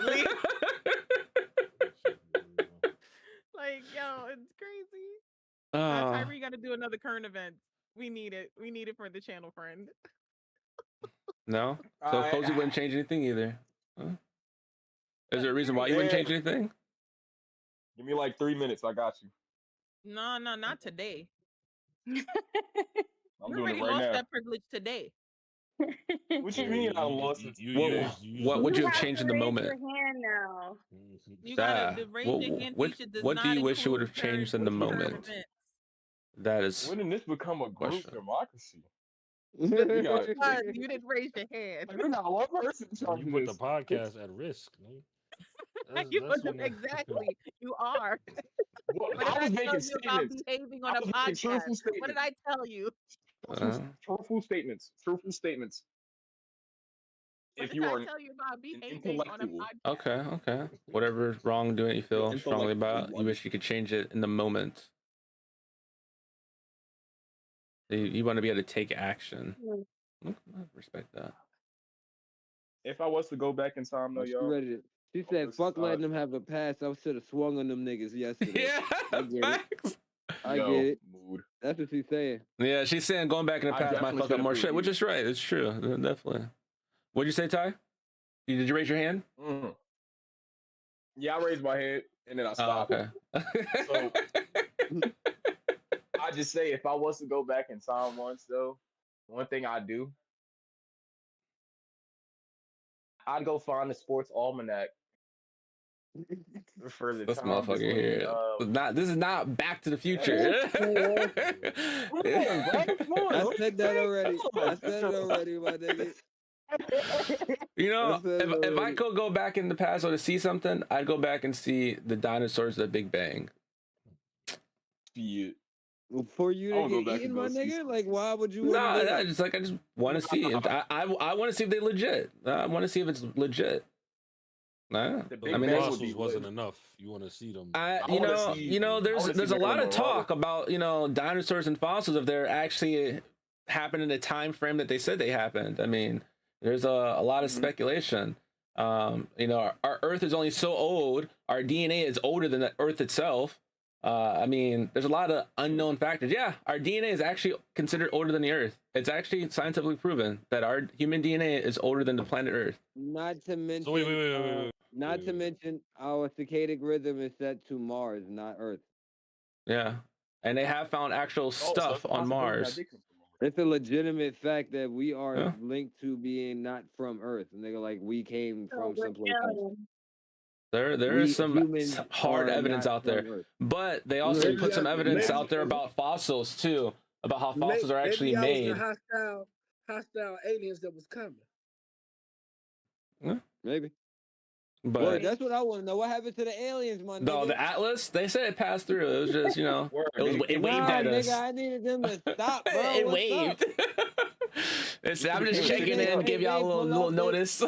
Like, yo, it's crazy. Tyree got to do another current event. We need it. We need it for the channel, friend. No? So Cozy wouldn't change anything either. Huh? Is there a reason why you wouldn't change anything? Give me like 3 minutes. I got you. No, not today. I'm You doing already it right lost now. that privilege today. What you mean I lost it? What would you have changed in the moment? Your hand now. You gotta raise your hand feature does what not do you wish you would have include changed in the current moment? events. That is When did this become a group question. democracy? You got- Because you didn't raise your hand. We got one person When talking you put the this. podcast at risk, man. You That's put them when exactly. You are. Well, What did I I was tell making you about statements. behaving I on a was making podcast? truthful What did statements. I tell you? Truthful statements. Truthful statements. What If did you I are tell you about an behaving on a intellectual, podcast? Okay. Whatever wrongdoing you feel You're strongly intellectual, about, you wish you could change it in the moment. You want to be able to take action. Okay, I respect that. if I was to go back in time, though, She y'all, ready to. She said, this, "Fuck letting them have a pass." I should have swung on them niggas yesterday. Yeah, I get it. facts. I yo, get it. mood. That's what she's saying. Yeah, she's saying going back in the I past might definitely fuck up should more agree shit, with which you. is right. It's true, definitely. What'd you say, Ty? Did you raise your hand? Yeah, I raised my head and then I Oh, stopped. okay. So I just say if I was to go back in time once, though, one thing I'd do, I'd go find the sports almanac for the This time motherfucker between. here. This is not Back to the Future. I said that already. I said it already, my nigga. You know, That's it if I already. could go back in the past or to see something, I'd go back and see the dinosaurs of the Big Bang. Yeah. For you I to wanna go get back eaten, and my go see nigga? some Like, why would you No, want to do I that? just want to see. I want to see if they legit. I want to see if it's legit. Nah. The I Big mean, Bang there's- would be fossils wasn't lit. enough. You want to see them. I wanna see- I there's wanna see a lot of Megalodon. talk about dinosaurs and fossils if they're actually happened in the time frame that they said they happened. I mean, there's a lot of speculation. Our Earth is only so old. Our DNA is older than the Earth itself. I mean, there's a lot of unknown factors. Yeah, our DNA is actually considered older than the Earth. It's actually scientifically proven that our human DNA is older than the planet Earth. Not to mention, So wait. not to mention, our circadian rhythm is set to Mars, not Earth. Yeah, and they have found actual So stuff it's a on possibility Mars. that they come from Mars. It's a legitimate fact that we are Yeah. linked to being not from Earth, and they're like, we came from someplace else. There We is some humans hard are evidence not out there, from Earth. but they also Maybe put some I- evidence maybe- out there about fossils too, about how fossils are Maybe actually I was made. the hostile aliens that was coming. Maybe. But Word, that's what I want to know. What happened to the aliens, my no, nigga? the Atlas, they said it passed through. It was just, Word, it waved Nah, at us. nigga, I needed them to stop, bro. It What's waved. up? I'm just checking in, give y'all a little notice.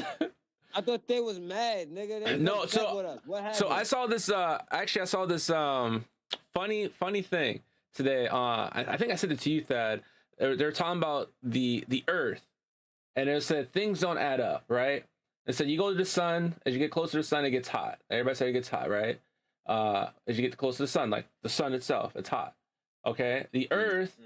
I thought they was mad, nigga. They No, was so- upset with us. What happened? So I saw this. Actually, I saw this funny thing today. I think I said it to you, Thad. They're talking about the Earth, and it said things don't add up, right? It said you go to the sun. As you get closer to the sun, it gets hot. Everybody said it gets hot, right? As you get closer to the sun, like the sun itself, it's hot. Okay, the Earth,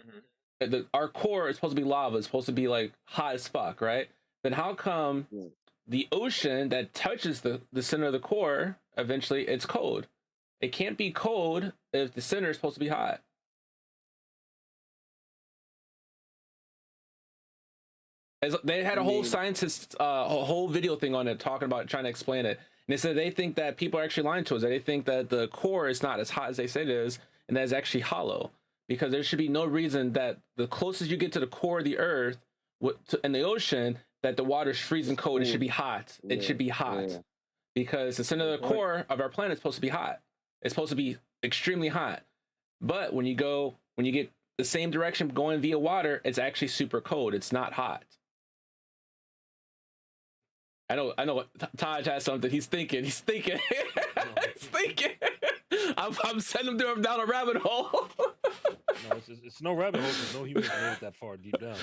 our core is supposed to be lava. It's supposed to be like hot as fuck, right? Then how come Yeah. the ocean that touches the center of the core, eventually it's cold? It can't be cold if the center is supposed to be hot. They had a whole scientist, a whole video thing on it talking about trying to explain it. And they said they think that people are actually lying to us. That they think that the core is not as hot as they say it is, and that it's actually hollow. Because there should be no reason that the closest you get to the core of the Earth in the ocean, that the water's freezing cold. It should be hot. It should be hot. Yeah. Because the center of the core of our planet is supposed to be hot. It's supposed to be extremely hot. But when you get the same direction going via water, it's actually super cold. It's not hot. I know. Taj has something. He's thinking. He's thinking. I'm sending him down a rabbit hole. No, it's no rabbit hole because no human made it that far deep down.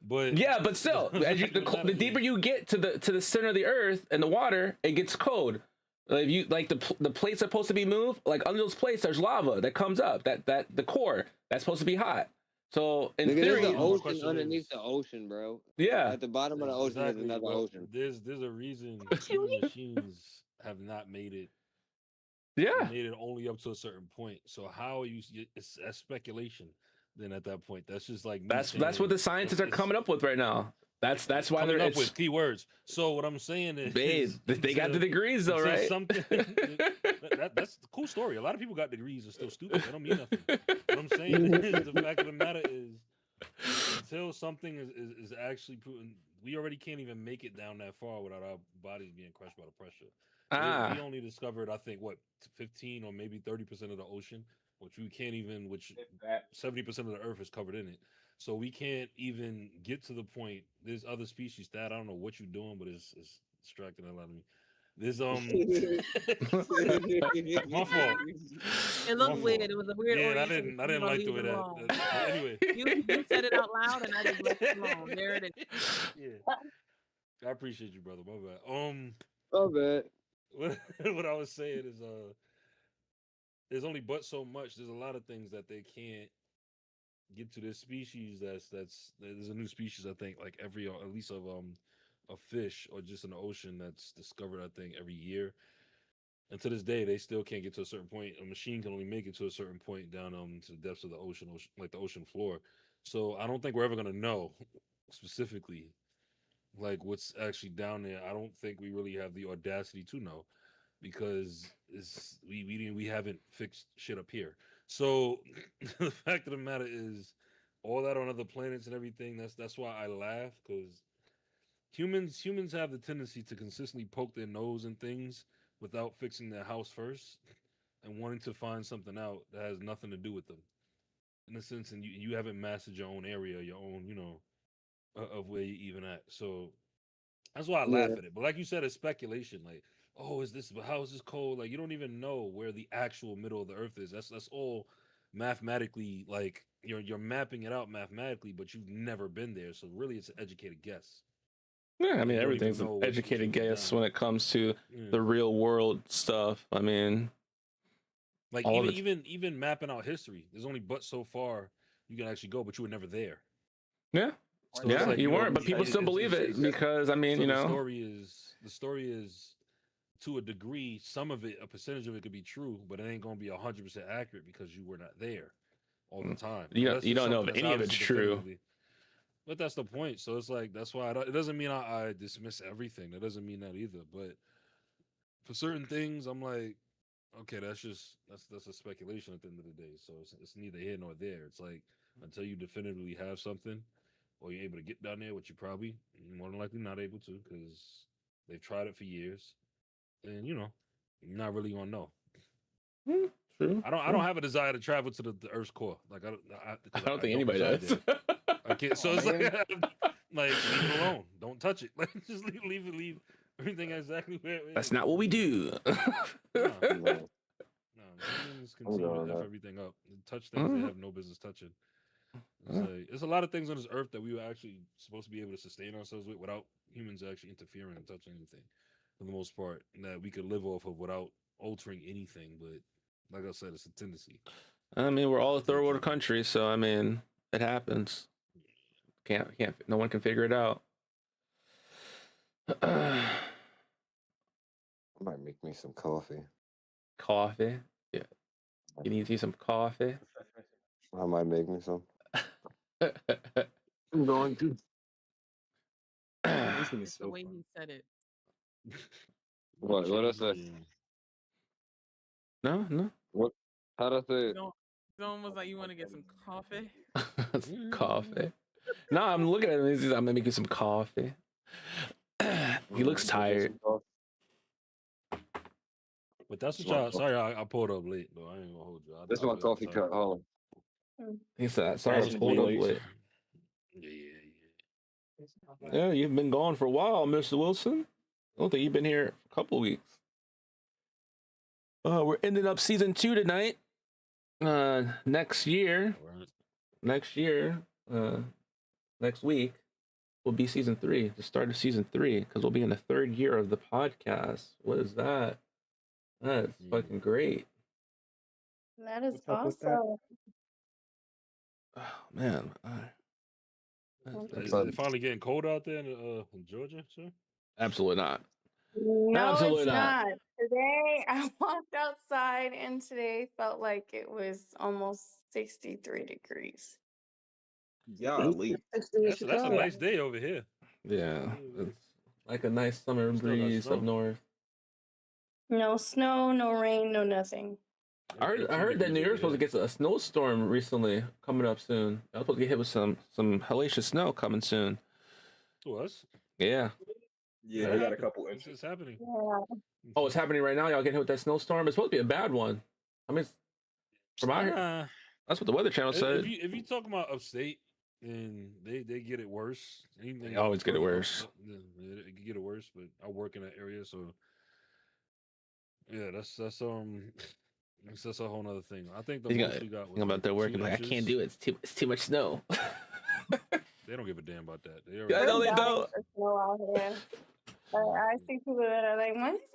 But Yeah, but still, as the deeper you get to the center of the Earth and the water, it gets cold. Like the plates are supposed to be moved. Like under those plates, there's lava that comes up. That the core that's supposed to be hot. So in Nigga, theory, there's an my ocean question underneath is- the ocean, bro. yeah. At the bottom of the ocean, there's another but ocean. There's a reason human machines have not made it. Yeah. Made it only up to a certain point. So how it's speculation. Then at that point, that's just like me That's saying what the scientists are it's- coming up with right now. That's why coming they're up with keywords. So what I'm saying is, babe, they got the degrees though, until right? something that's the cool story. A lot of people got degrees and still stupid. They don't mean nothing. What I'm saying is, the fact of the matter is, until something is actually proven, we already can't even make it down that far without our bodies being crushed by the pressure. We only discovered, I think, what 15 or maybe 30% of the ocean, which we can't even, which 70% of the Earth is covered in it. So we can't even get to the point. There's other species that I don't know what you're doing, but it's distracting a lot of me. There's my fault. It looked weird. It was a weird Yeah, I orientation. didn't like the way that. Anyway, you said it out loud, and I just left it alone. There it is. Yeah, I appreciate you, brother. My bad. Oh, bad. What I was saying is, there's only but so much. There's a lot of things that they can't get to. This species there's a new species, I think, like every, or at least of a fish or just in the ocean that's discovered, I think, every year. And to this day, they still can't get to a certain point. A machine can only make it to a certain point down to the depths of the ocean, like the ocean floor. So I don't think we're ever gonna know specifically like what's actually down there. I don't think we really have the audacity to know, because we haven't fixed shit up here. So the fact of the matter is, all that on other planets and everything. That's why I laugh, because humans have the tendency to consistently poke their nose in things without fixing their house first, and wanting to find something out that has nothing to do with them, in a sense. And you haven't mastered your own area, your own, of where you even at. So that's why I laugh at it. But like you said, it's speculation. Like, oh, how is this cold? Like, you don't even know where the actual middle of the earth is. That's all mathematically, like you're mapping it out mathematically, but you've never been there. So really, it's an educated guess. Yeah, I mean, You don't everything's even an know what's educated really guess down. when it comes to Yeah. the real world stuff. I mean, Like all of it. even mapping out history, there's only but so far you can actually go, but you were never there. Yeah, So it's yeah, like, you weren't, know, but people still believe it because, I mean, so you the know, story is to a degree, some of it, a percentage of it could be true, but it ain't gonna be 100% accurate because you were not there all the time. you Unless you it's don't know something if that's any of it's obviously true. definitively- But that's the point. So it's like, that's why it doesn't mean I dismiss everything. That doesn't mean that either. But for certain things, I'm like, okay, that's a speculation at the end of the day. So it's neither here nor there. It's like, until you definitively have something, or you're able to get down there, which you probably more than likely not able to, because they've tried it for years, and you're not really gonna know. True. I don't have a desire to travel to the Earth's core. Like I don't think anybody reside does. there. I can't. So it's like, like, leave it alone. Don't touch it. Like, just leave everything exactly where it is. That's not what we do. No, humans continue to F everything up. Touch things they have no business touching. There's a lot of things on this earth that we were actually supposed to be able to sustain ourselves with without humans actually interfering and touching anything, for the most part, and that we could live off of without altering anything. But like I said, it's a tendency. I mean, we're all a third world country, so I mean, it happens. Can't. No one can figure it out. I might make me some coffee. Coffee. Yeah. You need to see some coffee. I might make me some. I'm going to. It's the way he said it. What I say? No. What? How'd I say it? Someone was like, "You want to get some coffee?" Coffee. No, I'm looking at him. I'm gonna make you some coffee. He looks tired. But that's what y'all. Sorry, I pulled up late though. I ain't gonna hold you. This is my coffee cup. Hold on. He said, "Sorry, I pulled up late." Yeah, you've been gone for a while, Mr. Wilson. I don't think you've been here for a couple weeks. We're ending up season 2 tonight. Next week will be season 3, the start of season 3, because we'll be in the 3rd year of the podcast. What is that? That's fucking great. That is awesome. Oh man. Is it finally getting cold out there in Georgia, sir? Absolutely not. No, Absolutely it's not. not. Today I walked outside and today felt like it was almost 63 degrees. Golly. That's a nice day over here. Yeah, it's like a nice summer We still got breeze up snow. north. No snow, no rain, no nothing. I heard that New York's supposed to get a snowstorm recently coming up soon. I was supposed to get hit with some hellacious snow coming soon. To us? Yeah. Yeah, they got a couple It's inches. happening. Yeah. Oh, it's happening right now. Y'all getting hit with that snowstorm? It's supposed to be a bad one. I mean, from my Nah. that's what the Weather Channel said. If you talking about upstate, and they get it worse. Anything They always get it further worse. up, it can get it worse. But I work in that area, so yeah, that's that's a whole nother thing. I think the most we got was Think about like their work 2 and like I inches. can't do it. It's too much snow. They don't give a damn about that. They Yeah, I know already they We're dying don't. for snow out here. I see people that are like, when is it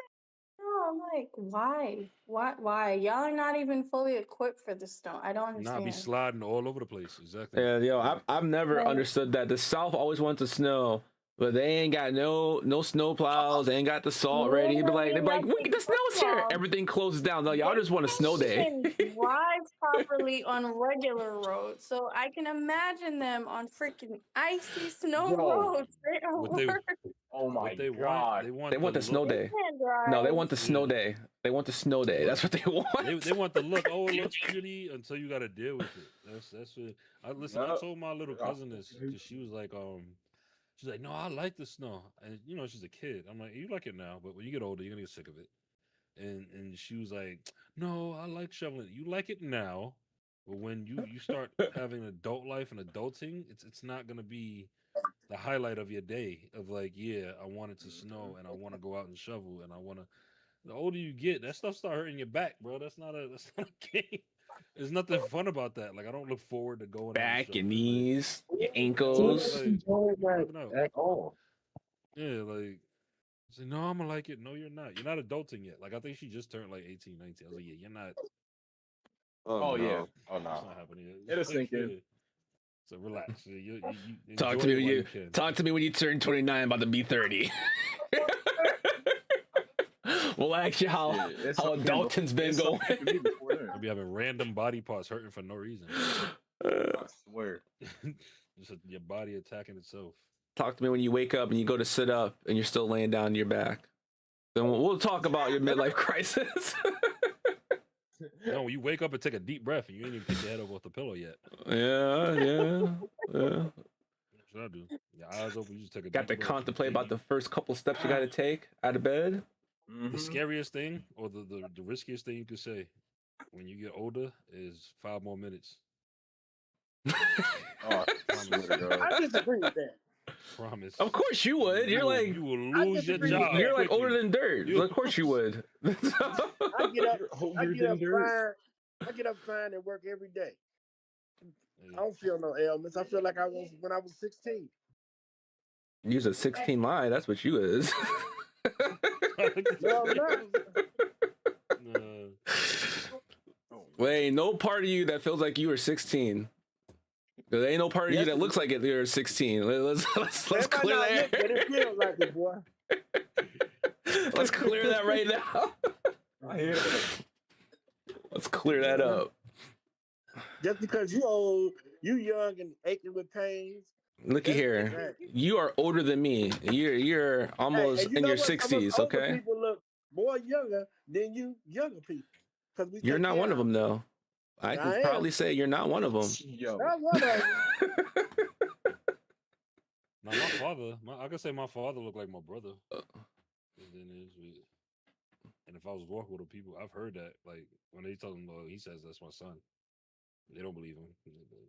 snow? I'm like, why? Why? Y'all are not even fully equipped for the snow. I don't not be understand. sliding all over the place. Exactly. Yeah, yo, I've never Right. understood that. The South always wants to snow, but they ain't got no snow plows. They ain't got the salt ready. They be like, the snow's here. Well, Everything closes down. No, y'all they just want a snow can't day. even drive properly on regular roads, so I can imagine them on freaking icy snow Yo, roads. They don't What they work. oh my what they god. want They want the snow look. day. Can't drive. No, they want the snow Yeah. day. They want the snow day. That's what they want. They want the look. Oh, it looks pretty until you got to deal with it. That's what. I listen. I Yup. told my little cousin this because she was like, she's like, no, I like the snow, and you know, she's a kid. I'm like, you like it now, but when you get older, you're gonna get sick of it. And she was like, no, I like shoveling it. You like it now, but when you start having an adult life and adulting, it's not gonna be the highlight of your day of like, yeah, I want it to snow and I want to go out and shovel and I want to. The older you get, that stuff start hurting your back, bro. That's not a game. There's nothing fun about that. Like I don't look forward to going out and Back, your shoveling. knees, your Like, ankles. like, fucking out. At all. Yeah, like say, no, I'm gonna like it. No, you're not. You're not adulting yet. Like I think she just turned like 18, 19. I was like, yeah, you're not. Oh no. yeah. Oh It's no. not happening yet. It'll Like, sink in. yeah. So relax. You Talk enjoy to me it when while you can. talk to me when you turn 29, about to be 30. We'll ask you how Yeah, it's how something adulting's been it's going. something for me before then. You'll be having random body parts hurting for no reason. I swear. Just your body attacking itself. Talk to me when you wake up and you go to sit up and you're still laying down on your back. Then we'll talk about your midlife crisis. No, when you wake up and take a deep breath and you ain't even take your head up off the pillow yet. yeah. That's what I do. Your eyes open, you just take a Got to deep breath. contemplate about the first couple steps you got to take out of bed. The scariest thing or the riskiest thing you could say when you get older is 5 more minutes. Oh, I swear to God. I disagree with that. Promise. Of course you would. You're like you will I lose your disagree with job. that. you're like quickly. older than dirt. You- Of course you would. I get up. I You're get up than dirt. fine. I get up fine and work every day. Yeah. I don't feel no ailments. I feel like I was when I was 16. Use a 16 line. That's what you is. No, no. Wait, ain't no part of you that feels like you were 16. There ain't no part of you Yes, that it looks like it. You're 16. Let's That might clear not that. look, but it feels like it, boy. Let's clear that right now. I hear that. Let's clear that up. Just because you old, you young and aching with pains. Looky that's here. exactly. You are older than me. You're almost and you in know your what? Some of 60s, older okay? People look more younger than you younger people. Because we You're take not care one of them, though. I I can am. probably say you're not one of them. Yo. I'm one of them. Now my father, I can say my father looked like my brother. And if I was walking with people, I've heard that. Like when they tell him, "Oh, he says that's my son," they don't believe him.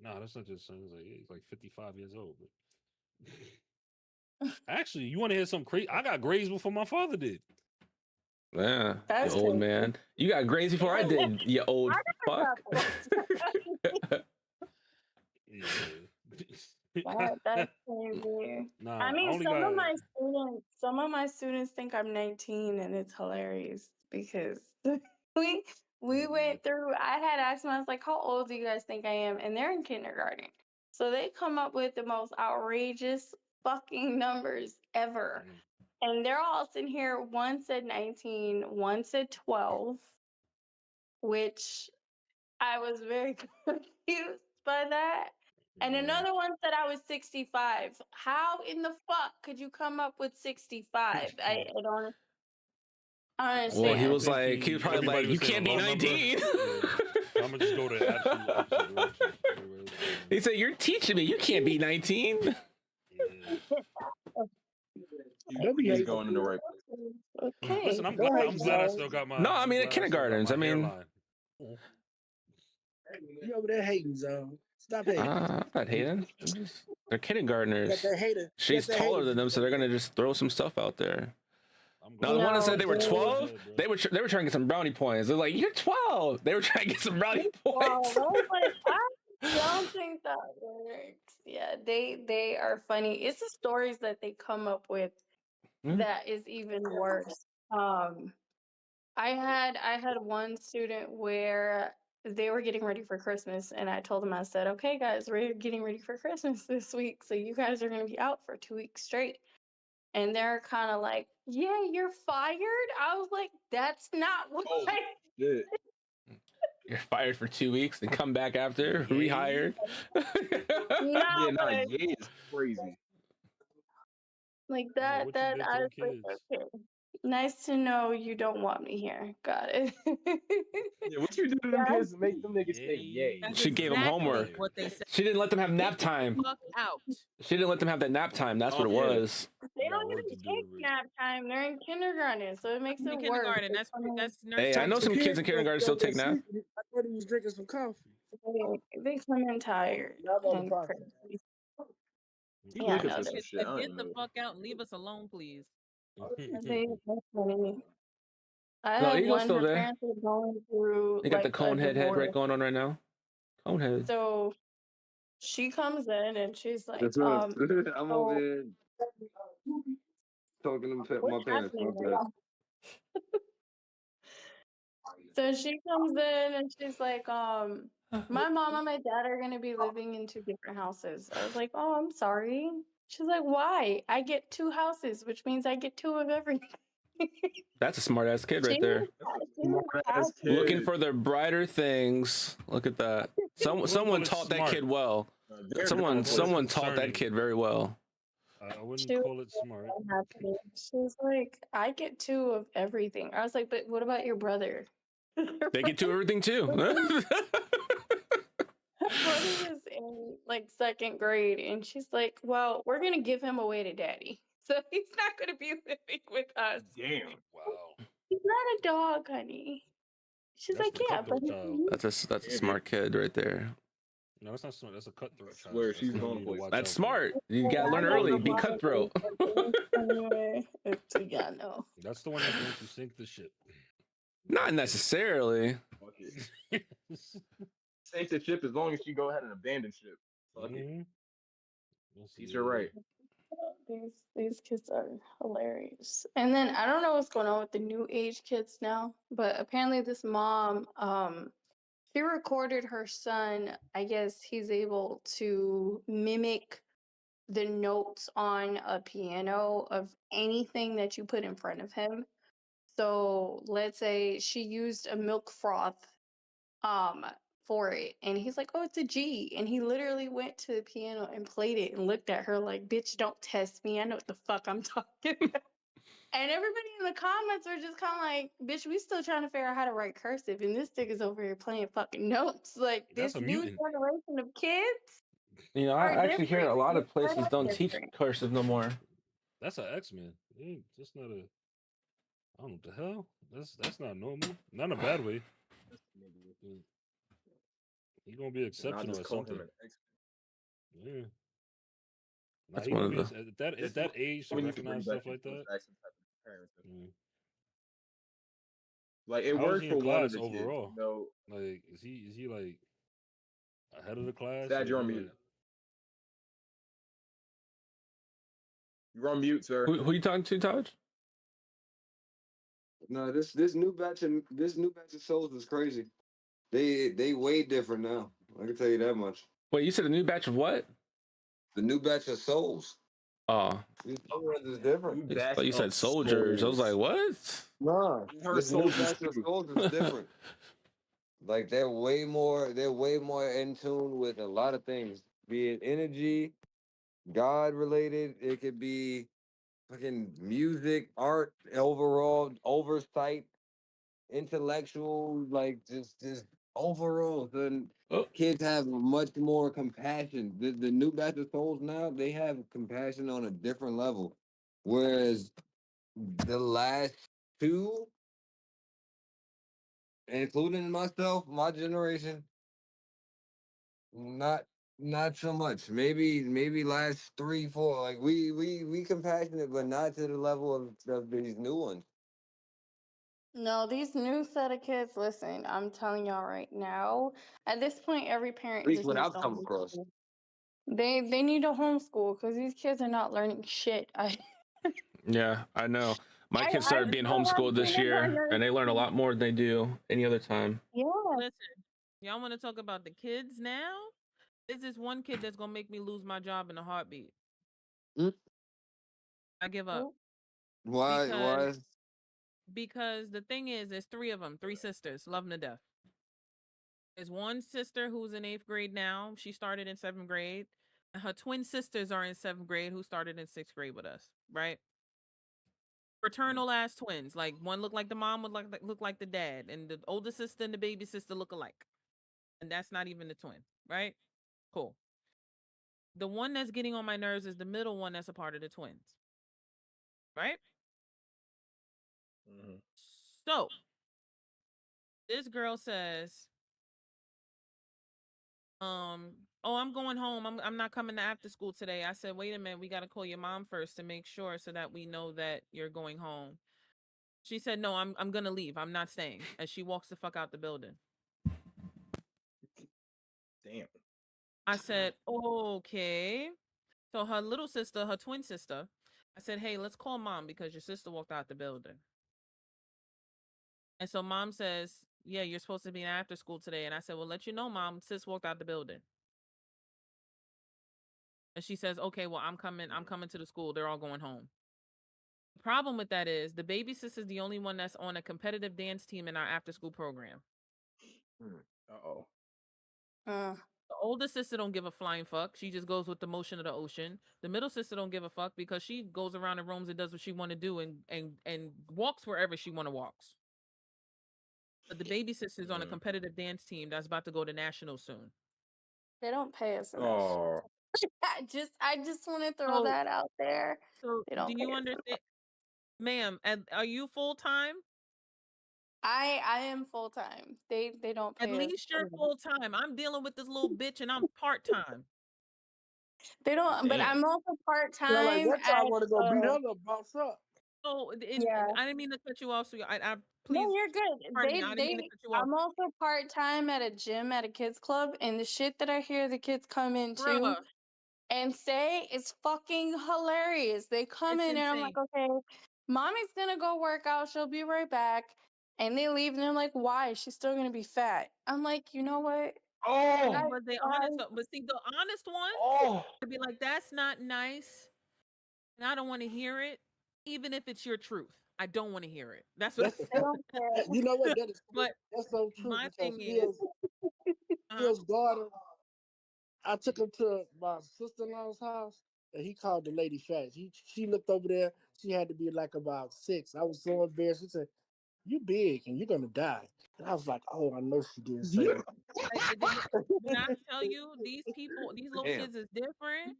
Nah, that's not your son. He's like 55 years old. But actually, you want to hear something crazy? I got grades before my father did. Yeah, That's you old crazy. man. You got grades before I did, you old fuck. Yeah. That's crazy. Nah, I mean, only some got. of my students think I'm 19, and it's hilarious because we went through. I had asked them, I was like, "How old do you guys think I am?" And they're in kindergarten, so they come up with the most outrageous fucking numbers ever. And they're all sitting here. One said 19, one said 12, which I was very confused by that. And Yeah. another one said I was 65. How in the fuck could you come up with 65? I don't Well, he understand. was think like, he was probably everybody like, was you saying can't a be low number. 19. I'm gonna just go the absolute opposite direction. Everybody was saying, He said, you're teaching me. You can't be 19. yeah. Don't be He's hating. going in the right place. Okay. Listen, I'm Don't glad, hate, I'm glad I Zone. still got my. No, I I'm mean, at glad I still got kindergartens. my I mean, hairline. You over there hating, Zone. Stop hating. I'm not hating. They're You got kindergartners. that hater. She's that taller hater. than them, so they're gonna just throw some stuff out there. I'm No, the one that No, said they were dude. 12, they were trying to get some brownie points. They're like, you're 12. They were trying to get some brownie Well, points. I was like, I don't think that works. Yeah, they are funny. It's the stories that they come up with Hmm. that is even worse. I had one student where they were getting ready for Christmas, and I told them, I said, okay, guys, we're getting ready for Christmas this week, so you guys are gonna be out for 2 weeks straight. And they're kind of like, yeah, you're fired. I was like, that's not what Oh, I shit. You're fired for 2 weeks and come back after, rehired. no, Yeah, nah, but yeah, it's crazy. like I don't know that what you did to I them was like, kids. okay. Nice to know you don't want me here. Got it. Yeah, what you do to them Yeah. kids to make them niggas say yay? That's She gave 'em exactly homework. what they said. She didn't let them have nap Get the time. fuck out. She didn't let them have that nap time. That's what it Oh, yeah. was. They I got don't work even to take do. nap time. They're in kindergarten, so it makes In it worse. kindergarten, They that's come in- that's Hey, I know nursery. some kids in kindergarten still take nap. I thought he was drinking some coffee. they come in tired Not on the and podcast. crazy. He Yeah, looking no, for some Kids shit. I said, don't get even the know. fuck out and leave us alone, please. they're funny. I No, had Eagle's one. still Her there. parents were going through You got like the a cone head right divorce. going on right now. Cone head. So she comes in and she's like, That's right. I'm over so here talking to my what's parents. happening My right bad. now? So she comes in and she's like, my mom and my dad are gonna be living in 2 different houses. I was like, oh, I'm sorry. She's like, why? I get 2 houses, which means I get 2 of everything. That's a smart ass kid right She there. was she was Smart-ass happy. Looking kid. for the brighter things. Look at that. wouldn't Someone call it taught that smart. kid well. They're Someone going for it. someone taught that concerning. kid very well. I wouldn't She was call it smart. so happy. She's like, I get 2 of everything. I was like, but what about your brother? They get to everything too. Her brother is in like 2nd grade, and she's like, well, we're gonna give him away to daddy. So he's not gonna be living with us. Damn. Wow. He's not a dog, honey. She's That's like, the yeah, but cutthroat child. That's a smart kid right there. No, that's not smart. That's a cutthroat I child. swear, That's she's something going you for need to it. watch That's out for. smart. You gotta learn early. Be cutthroat. Anyway, yeah, no. That's the one that's going to sink the ship. Not necessarily. Fuck it. Sink the ship as long as you go ahead and abandon ship. Fuck it. Mhm. We'll see Teach her later. right. These kids are hilarious. And then I don't know what's going on with the new age kids now, but apparently this mom, she recorded her son. I guess he's able to mimic the notes on a piano of anything that you put in front of him. So let's say she used a milk froth for it, and he's like, oh, it's a G, and he literally went to the piano and played it and looked at her like, bitch, don't test me, I know what the fuck I'm talking about. And everybody in the comments are just kind of like, bitch, we still trying to figure out how to write cursive, and this nigga's over here playing fucking notes. Like, That's this a new mutant. generation of kids You know, are I actually hear a different. lot of They're places straight up don't teach different. cursive no more. That's an X-Men. That's not a. I don't know what the hell. That's not normal. Not in a bad way. He's gonna be And I exceptional just at call him something. an X. Yeah. Nah, That's he one gonna of be the. at that age to We need to bring recognize back stuff like those that. accent type of parents. Mm. Like it How is worked he for in one of class the kids. overall? You know, Like, is he like ahead of the class? Sad, or you're on is he mute. like- You're on mute, sir. Who you talking to, Taj? No, this new batch of souls is crazy. They way different now. I can tell you that much. Wait, you said a new batch of what? The new batch of souls. Oh, These ones is different. New I batch thought you said of soldiers. I was like, souls. what? Nah, I heard this new soldiers batch of too. souls is different. Like they're way more in tune with a lot of things. be it energy, God related. It could be fucking music, art, overall oversight, intellectual, like just overall. Then Oh, kids have much more compassion. The new batch of souls now, they have compassion on a different level, whereas the last two, including myself, my generation, not not so much. Maybe last 3, 4. Like we compassionate, but not to the level of these new ones. No, these new set of kids, listen, I'm telling y'all right now, at this point, every At parent least just what needs I've to come across. homeschool. They need to homeschool because these kids are not learning shit. yeah, I know. My kids I started being still have homeschooled this year, and they learn a kindergartners. lot more than they do any other time. Yeah. Listen, y'all want to talk about the kids now? There's this one kid that's gonna make me lose my job in a heartbeat. Mm. I give up Why? because Why? because the thing is, there's three of them, three sisters, love them to death. There's one sister who's in 8th grade now. She started in 7th grade. And her twin sisters are in 7th grade who started in 6th grade with us, right? Fraternal ass twins. Like one looked like the mom, would look like the dad, and the older sister and the baby sister look alike. And that's not even the twin, right? Cool. The one that's getting on my nerves is the middle one that's a part of the twins, right? Mhm. So this girl says, oh, I'm going home. I'm not coming to after school today. I said, wait a minute, we got to call your mom first to make sure so that we know that you're going home. She said, no, I'm gonna leave. I'm not staying. And she walks the fuck out the building. Damn. I said, okay. So her little sister, her twin sister, I said, hey, let's call mom because your sister walked out the building. And so mom says, yeah, you're supposed to be in after school today. And I said, well, let you know, mom, sis walked out the building. And she says, okay, well, I'm coming to the school. They're all going home. The problem with that is the baby sister's the only one that's on a competitive dance team in our after school program. Uh-oh. Uh, The older sister don't give a flying fuck. She just goes with the motion of the ocean. The middle sister don't give a fuck because she goes around and roams and does what she want to do and walks wherever she want to walk. But the baby sister's on a competitive dance team that's about to go to national soon. they don't pay us enough. Oh. I just want to throw So, that out there. so They don't do pay you us understand, enough. ma'am? And are you full time? I am full time. They don't At pay us least you're enough. full time. I'm dealing with this little bitch and I'm part time. They don't, but Damn. I'm also part Sound like time that y'all want to go beat her uh, up, boss up. So yeah. I didn't mean to cut you off. So I No, please you're good. pardon me. I didn't mean to cut you off. I'm also part time at a gym at a kids club, and the shit that I hear the kids come into Bruh, and say is fucking hilarious. They come it's in and I'm like, insane. okay, mommy's gonna go work out. She'll be right back. And they leave and they're like, why? She's still gonna be fat. I'm like, you know what? Oh. But they honest, but see, the honest ones Oh. would be like, "That's not nice," and I don't want to hear it, even if it's your truth. I don't want to hear it. That's what. That's They don't care. you know what? But That's so true my because thing is, Phil's daughter. I took him to my sister-in-law's house, and he called the lady fat. She looked over there. She had to be like about 6. I was so embarrassed. She said, "You big and you're gonna die." And I was like, "Oh, I know she didn't say that." when I tell you, these people, these little Damn. kids is different.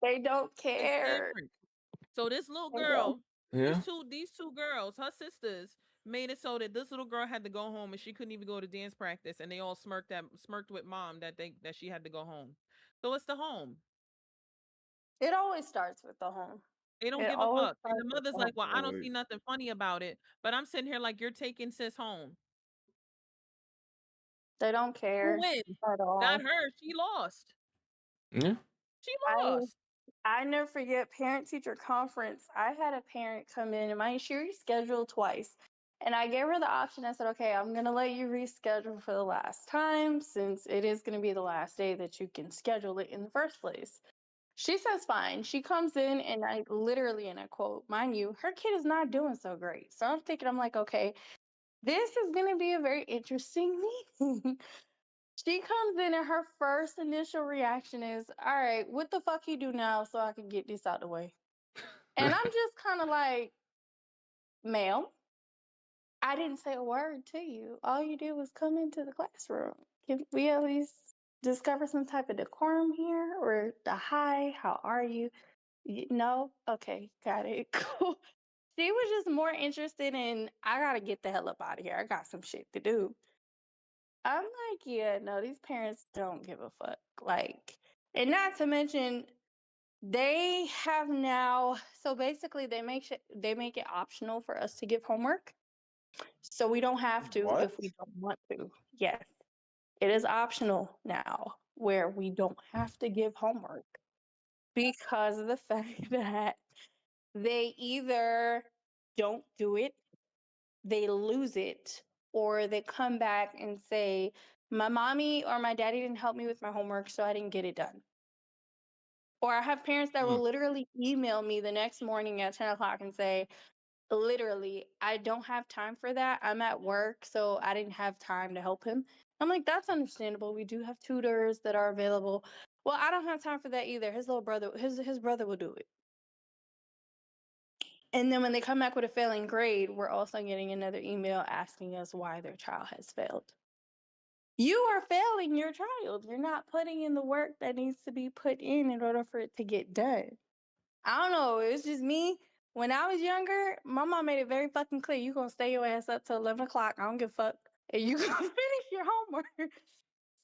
They don't It's care. different. So this little They don't. girl, Yeah. these two girls, her sisters, made it so that this little girl had to go home and she couldn't even go to dance practice, and they all smirked with mom that she had to go home. So it's the home. It always starts with the home. They don't It give a always fuck. And starts the with mother's the like, home. well, I don't see nothing funny about it. But I'm sitting here like, you're taking sis home. They don't Who care wins? at all. Not her. She lost. Yeah. She I lost. I never forget parent teacher conference. I had a parent come in and she rescheduled twice. And I gave her the option. I said, okay, I'm going to let you reschedule for the last time since it is going to be the last day that you can schedule it in the first place. She says, fine. She comes in and I literally, and I quote, mind you, her kid is not doing so great. So I'm thinking, I'm like, okay, this is going to be a very interesting meeting. She comes in and her first initial reaction is, all right, what the fuck you do now so I can get this out the way? And I'm just kind of like, ma'am, I didn't say a word to you. All you did was come into the classroom. Can we at least discover some type of decorum here? Or the hi, how are you? No? Okay, got it. Cool. She was just more interested in, I gotta get the hell up out of here. I got some shit to do. I'm like, yeah, no, these parents don't give a fuck. Like, and not to mention, they have now. So basically, they make it optional for us to give homework, so we don't have to What? if we don't want to. Yes, it is optional now, where we don't have to give homework because of the fact that they either don't do it, they lose it, or they come back and say, my mommy or my daddy didn't help me with my homework, so I didn't get it done. Or I have parents that will literally email me the next morning at 10 o'clock and say, literally, I don't have time for that. I'm at work, so I didn't have time to help him. I'm like, that's understandable. We do have tutors that are available. Well, I don't have time for that either. His little brother, his brother will do it. And then when they come back with a failing grade, we're also getting another email asking us why their child has failed. You are failing your child. You're not putting in the work that needs to be put in order for it to get done. I don't know. It's just me. When I was younger, my mom made it very fucking clear. You gonna stay your ass up till 11 o'clock. I don't give a fuck. And you gonna finish your homework.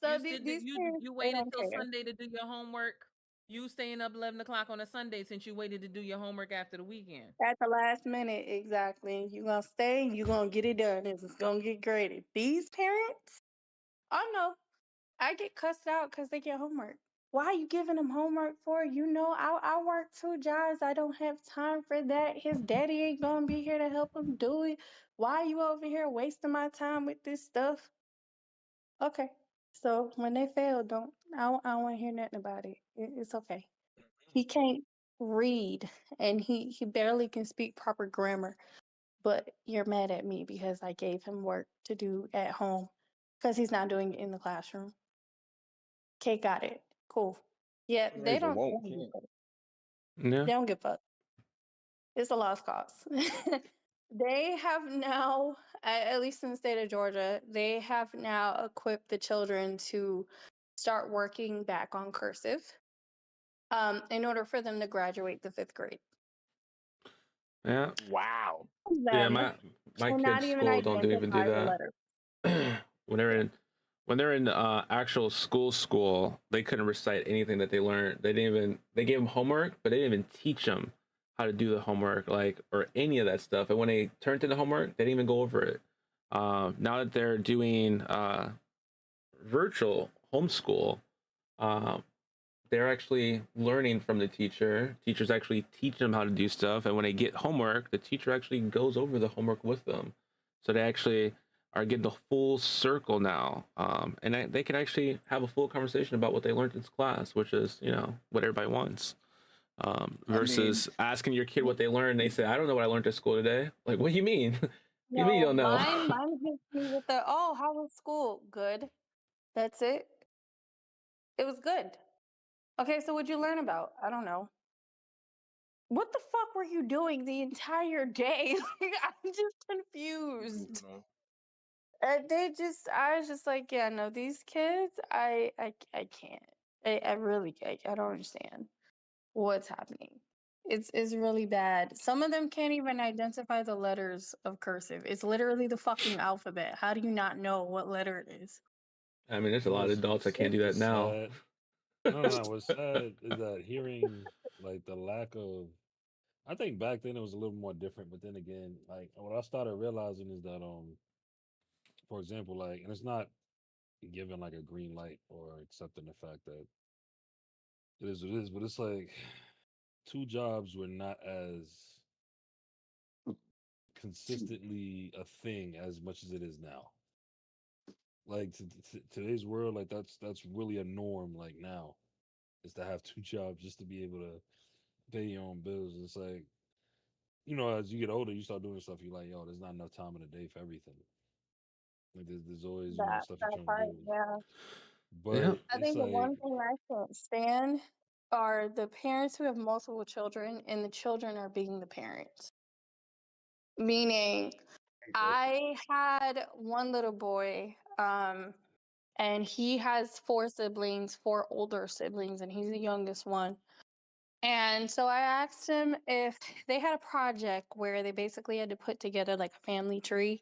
So these parents, you they waited don't till care. Sunday to do your homework. You staying up 11 o'clock on a Sunday since you waited to do your homework after the weekend. At the last minute, exactly. You gonna stay, you gonna get it done. It's gonna get graded. These parents, oh no, I get cussed out because they get homework. Why are you giving them homework for? You know, I work 2 jobs. I don't have time for that. His daddy ain't gonna be here to help him do it. Why are you over here wasting my time with this stuff? Okay. So when they fail, I don't want to hear nothing about it. It's okay. He can't read and he barely can speak proper grammar. But you're mad at me because I gave him work to do at home because he's not doing it in the classroom. Okay, got it. Cool. Yeah, Not even they won't, don't give can't. a fuck. Yeah. They don't give a fuck. It's a lost cause. They have now, at least in the state of Georgia, they have now equipped the children to start working back on cursive in order for them to graduate the 5th grade. Yeah. Wow. Yeah, Them my cannot kids' even school don't even do identify the letter. that. when they're Yeah. in when they're in actual school, they couldn't recite anything that they learned. They gave them homework, but they didn't even teach them how to do the homework, like, or any of that stuff. And when they turned in the homework, they didn't even go over it. Now that they're doing virtual homeschool, um, they're actually learning from the teacher. Teachers actually teach them how to do stuff, and when they get homework, the teacher actually goes over the homework with them. So they actually are getting the full circle now, and they can actually have a full conversation about what they learned in class, which is, what everybody wants. I mean, Versus asking your kid what they learned, they say, "I don't know what I learned at school today." Like, what do you mean? You mean you No, don't know? mine hits me with the, oh, how was school? Good. That's it. It was good. Okay, so what'd you learn about? I don't know. What the fuck were you doing the entire day? Like, I'm just confused. I was just like, yeah, no, these kids, I can't. I really, I don't understand what's happening. It's really bad. Some of them can't even identify the letters of cursive. It's literally the fucking alphabet. How do you not know what letter it is? I mean, there's a lot of adults that can't do that What's now. sad? No. What's sad is that hearing like the lack of. I think back then it was a little more different, but then again, like what I started realizing is that for example, like, and it's not giving like a green light or accepting the fact that it is what it is, but it's like 2 jobs were not as consistently a thing as much as it is now. Like today's world, like that's really a norm. Like now, is to have 2 jobs just to be able to pay your own bills. It's like, as you get older, you start doing stuff. You're like, yo, there's not enough time in the day for everything. Like there's always That stuff you're that trying to part, do. yeah. But I it's think the like, one thing I can't stand are the parents who have multiple children and the children are being the parents. Meaning, I had one little boy, and he has four siblings, four older siblings, and he's the youngest one. And so I asked him if they had a project where they basically had to put together like a family tree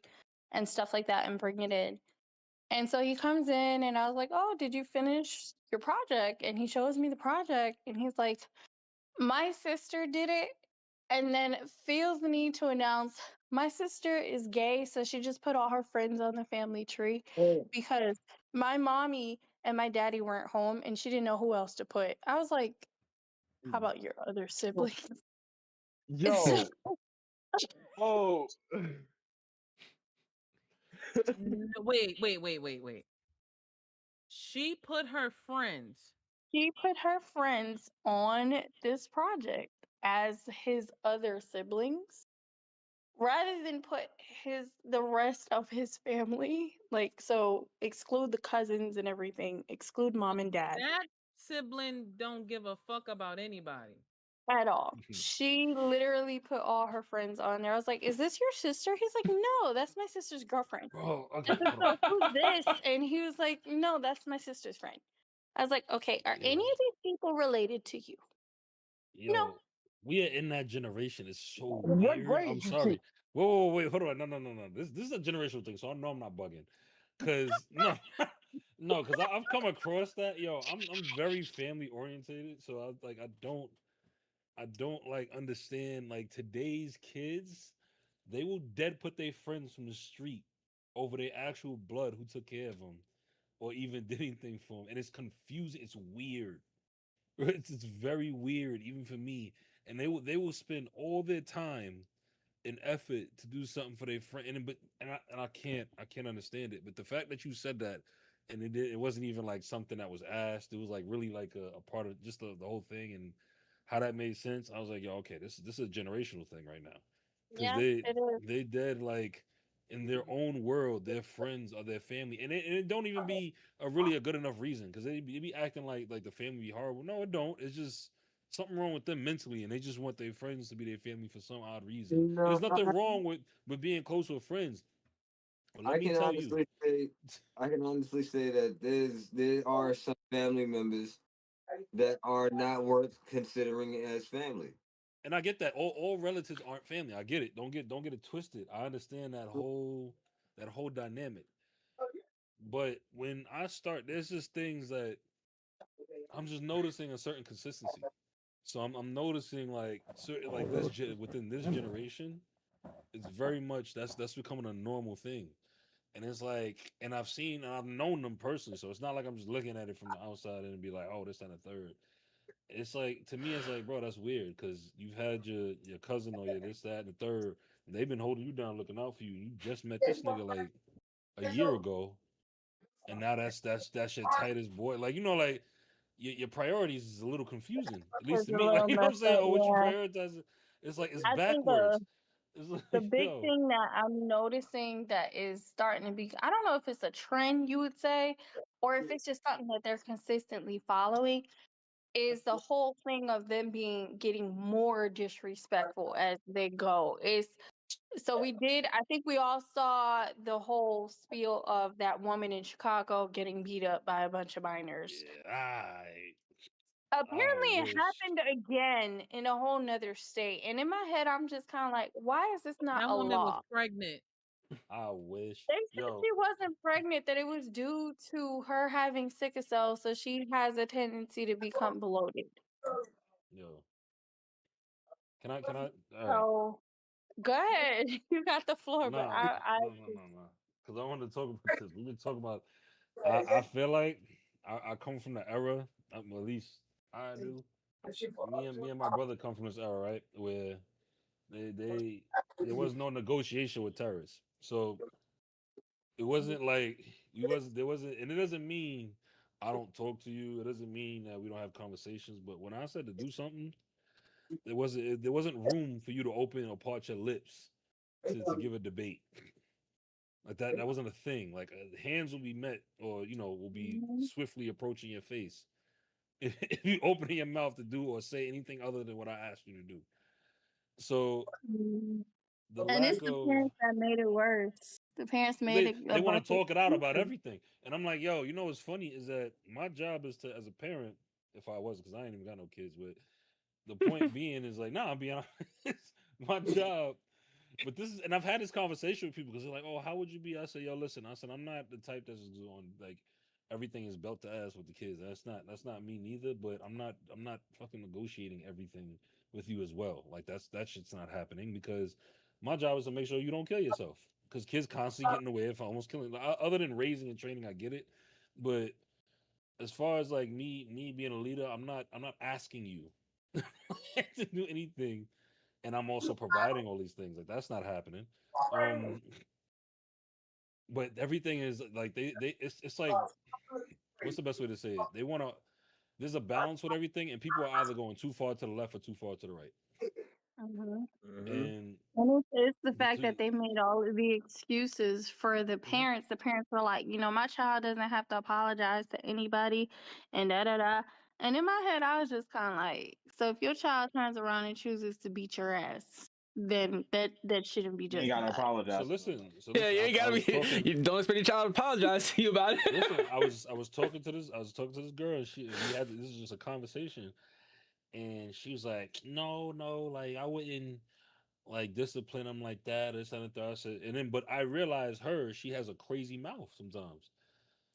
and stuff like that and bring it in. And so he comes in and I was like, "Oh, did you finish your project?" And he shows me the project and he's like, "My sister did it." And then feels the need to announce, "My sister is gay, so she just put all her friends on the family tree Oh, because my mommy and my daddy weren't home and she didn't know who else to put." I was like, "How about your other siblings?" So Yo, oh, Wait. She put her friends. he put her friends on this project as his other siblings rather than put the rest of his family, like, so exclude the cousins and everything, exclude mom and dad That sibling don't give a fuck about anybody. at all. She literally put all her friends on there. I was like, "Is this your sister?" He's like, "No, that's my sister's girlfriend." bro, I okay, said, hold on. "So who's this?" And he was like, "No, that's my sister's friend." I was like, "Okay, are any Yo, of these people related to you?" No. yo, we are in that generation. It's so what weird. grade I'm you teach? sorry. Whoa, wait, hold on. No. This is a generational thing, so I know I'm not bugging. Cause no, no, because I've come across that. Yo, I'm very family orientated, so I don't like understand like today's kids. They will dead put their friends from the street over their actual blood who took care of them or even did anything for them, and it's confusing. It's weird. It's very weird, even for me. And they will spend all their time and effort to do something for their friend, and I can't understand it. But the fact that you said that, and it wasn't even like something that was asked. It was like really like a part of just the whole thing and how that made sense. I was like, yo, okay, this is a generational thing right now, because Yeah, they it is. they dead like in their own world, their friends are their family, and it don't even be a good enough reason because they be acting like the family be horrible. No, it don't. It's just something wrong with them mentally, and they just want their friends to be their family for some odd reason. And No, there's nothing wrong with being close with friends. But let I me can tell you, honestly say, I can honestly say that there are some family members that are not worth considering as family. and I get that all relatives aren't family. I get it. Don't get it twisted. I understand that whole dynamic. But when I start, there's just things that I'm just noticing a certain consistency. So I'm noticing like certain like within this generation, it's very much that's becoming a normal thing. And it's like, and I've known them personally, so it's not like I'm just looking at it from the outside and be like, oh, this and a third. It's like to me, it's like, bro, that's weird because you've had your cousin or your this, that, and the third, and they've been holding you down, looking out for you. You just met this nigga like a year ago, and now that's your tightest boy. Like like your priorities is a little confusing, at least It's to a me. Like little you know what I'm messed saying? up, Oh, what you yeah. prioritize? It's like it's I think backwards. It's the like big yo, thing that I'm noticing that is starting to be, I don't know if it's a trend you would say, or if it's just something that they're consistently following, is the whole thing of them getting more disrespectful as they go. Is so we did, I think we all saw the whole spiel of that woman in Chicago getting beat up by a bunch of minors. yeah, I Apparently it wish. happened again in a whole nother state. And in my head, I'm just kind of like, why is this not That a woman was law? pregnant. I wish. They said Yo, she wasn't pregnant, that it was due to her having sickle cell, so she has a tendency to become bloated. yo. Can I? All right. So go ahead. You got the floor, but Nah, no. Because I want to talk about this. We've been talking about. I feel like I come from the era. At least I do. Me and my brother come from this era, right? Where they there was no negotiation with terrorists. So it wasn't like we wasn't there wasn't, and it doesn't mean I don't talk to you. It doesn't mean that we don't have conversations. But when I said to do something, there wasn't room for you to open or part your lips to give a debate. Like that wasn't a thing. Like hands will be met, or will be swiftly approaching your face if you open your mouth to do or say anything other than what I asked you to do. So the And lack it's the of parents that made it worse. The parents made it they a want bunch to talk it out of about excuses. everything, and I'm like, yo, what's funny is that my job is to, as a parent, if I was, because I ain't even got no kids, but the point being is like, nah, I'm being honest, my job. But this is, and I've had this conversation with people because they're like, "Oh, how would you be?" I said, "Yo, listen." I said, "I'm not the type that's just on like everything is belt to ass with the kids. That's not me neither. But I'm not fucking negotiating everything with you as well. Like that shit's not happening because my job is to make sure you don't kill yourself because kids constantly get in the way of almost killing. Other than raising and training, I get it, but as far as like me being a leader, I'm not asking you to do anything, and I'm also providing all these things. Like that's not happening. Um, but everything is like it's like what's the best way to say it? They want to. There's a balance with everything, and people are either going too far to the left or too far to the right. And And it's the the fact that two, they made all of the excuses for the parents. The parents were like, my child doesn't have to apologize to anybody, and da da da. And in my head, I was just kind of like, so if your child turns around and chooses to beat your ass, then that shouldn't be You ain't gotta justified. apologize. so Yeah, listen. you ain't I gotta was be. talking. You don't expect your child to apologize to you about it. Listen, I was talking to this girl, and we had this is just a conversation, and she was like, no, like I wouldn't like discipline them like that or something. I said, and then but I realized she has a crazy mouth sometimes.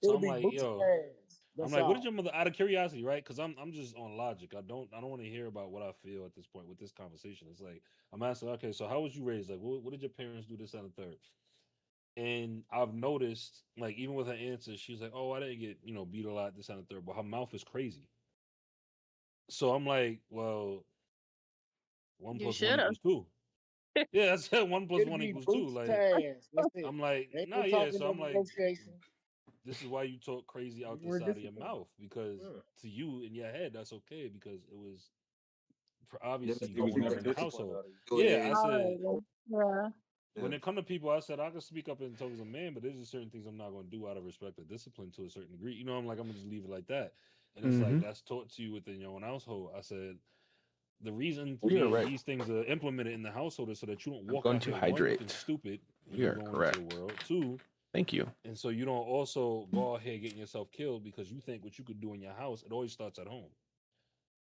So It'll I'm be like, booty yo, ass. I'm That's like, what did all. your mother? Out of curiosity, right? Because I'm just on logic. I don't want to hear about what I feel at this point with this conversation. It's like I'm asking, okay, so how was you raised? Like, what did your parents do? This and the third. And I've noticed, like, even with her answers, she's like, "Oh, I didn't get beat a lot, this and the third, but her mouth is crazy." So I'm like, "Well, one You plus one should have. equals two." Yeah, I said one plus It'll one be equals two. boots Like, ass. That's it. I'm like, Ain't nah, no yeah. talking, So no I'm like, negotiation. this is why you talk crazy out the More side of your discipline. mouth because to you in your head that's okay because it was Never obviously It was going on never in the disciplined household. out of you. do it Yeah, I is. said Alrighty. Yeah. when Yeah. it come to people, I said I can speak up in terms of man, but there's just certain things I'm not going to do out of respect or discipline to a certain degree. I'm like I'm gonna just leave it like that, and it's like Mm-hmm. that's taught to you within your own household. I said the reason You're right. these things are implemented in the household is so that you don't I'm walk going out to here one looking hydrate. stupid when you You're go into the correct. world. Two, Thank you. and so you don't also go out here getting yourself killed because you think what you could do in your house. It always starts at home.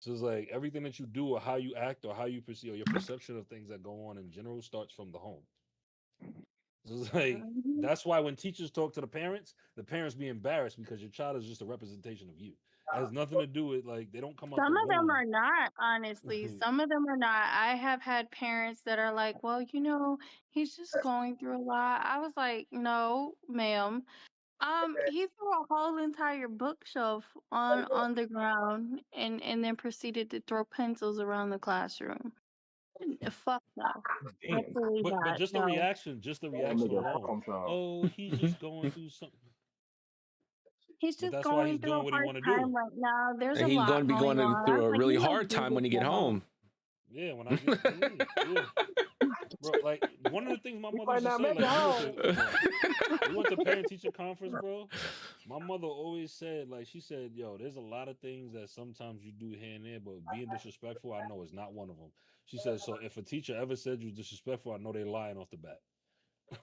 So it's like everything that you do or how you act or how you perceive or your perception of things that go on in general starts from the home. So it's like Mhm. that's why when teachers talk to the parents be embarrassed because your child is just a representation of you. It has nothing to do with like they don't come out the Some of them womb. are not, honestly. Some of them are not. I have had parents that are like, well, he's just going through a lot. I was like, no, ma'am. He threw a whole entire bookshelf on the ground and then proceeded to throw pencils around the classroom. Fuck no. Damn. Absolutely But not. just the No. reaction, That nigga a alone. problem child. Oh, he's just going through something. He's But just that's why he's going through doing a what he hard want to time do. right now. There's And a he's going lot to be going going on. I through was a like, really you know, hard do time this when you at get home. home. Yeah, when I get yeah. Bro, like one of the things my You mother might used to not say, make it like home. we went to parent teacher conference, bro. My mother always said, like, she said, yo, there's a lot of things that sometimes you do here and there, but being disrespectful, I know is not one of them. She said, so if a teacher ever said you disrespectful, I know they lying off the bat.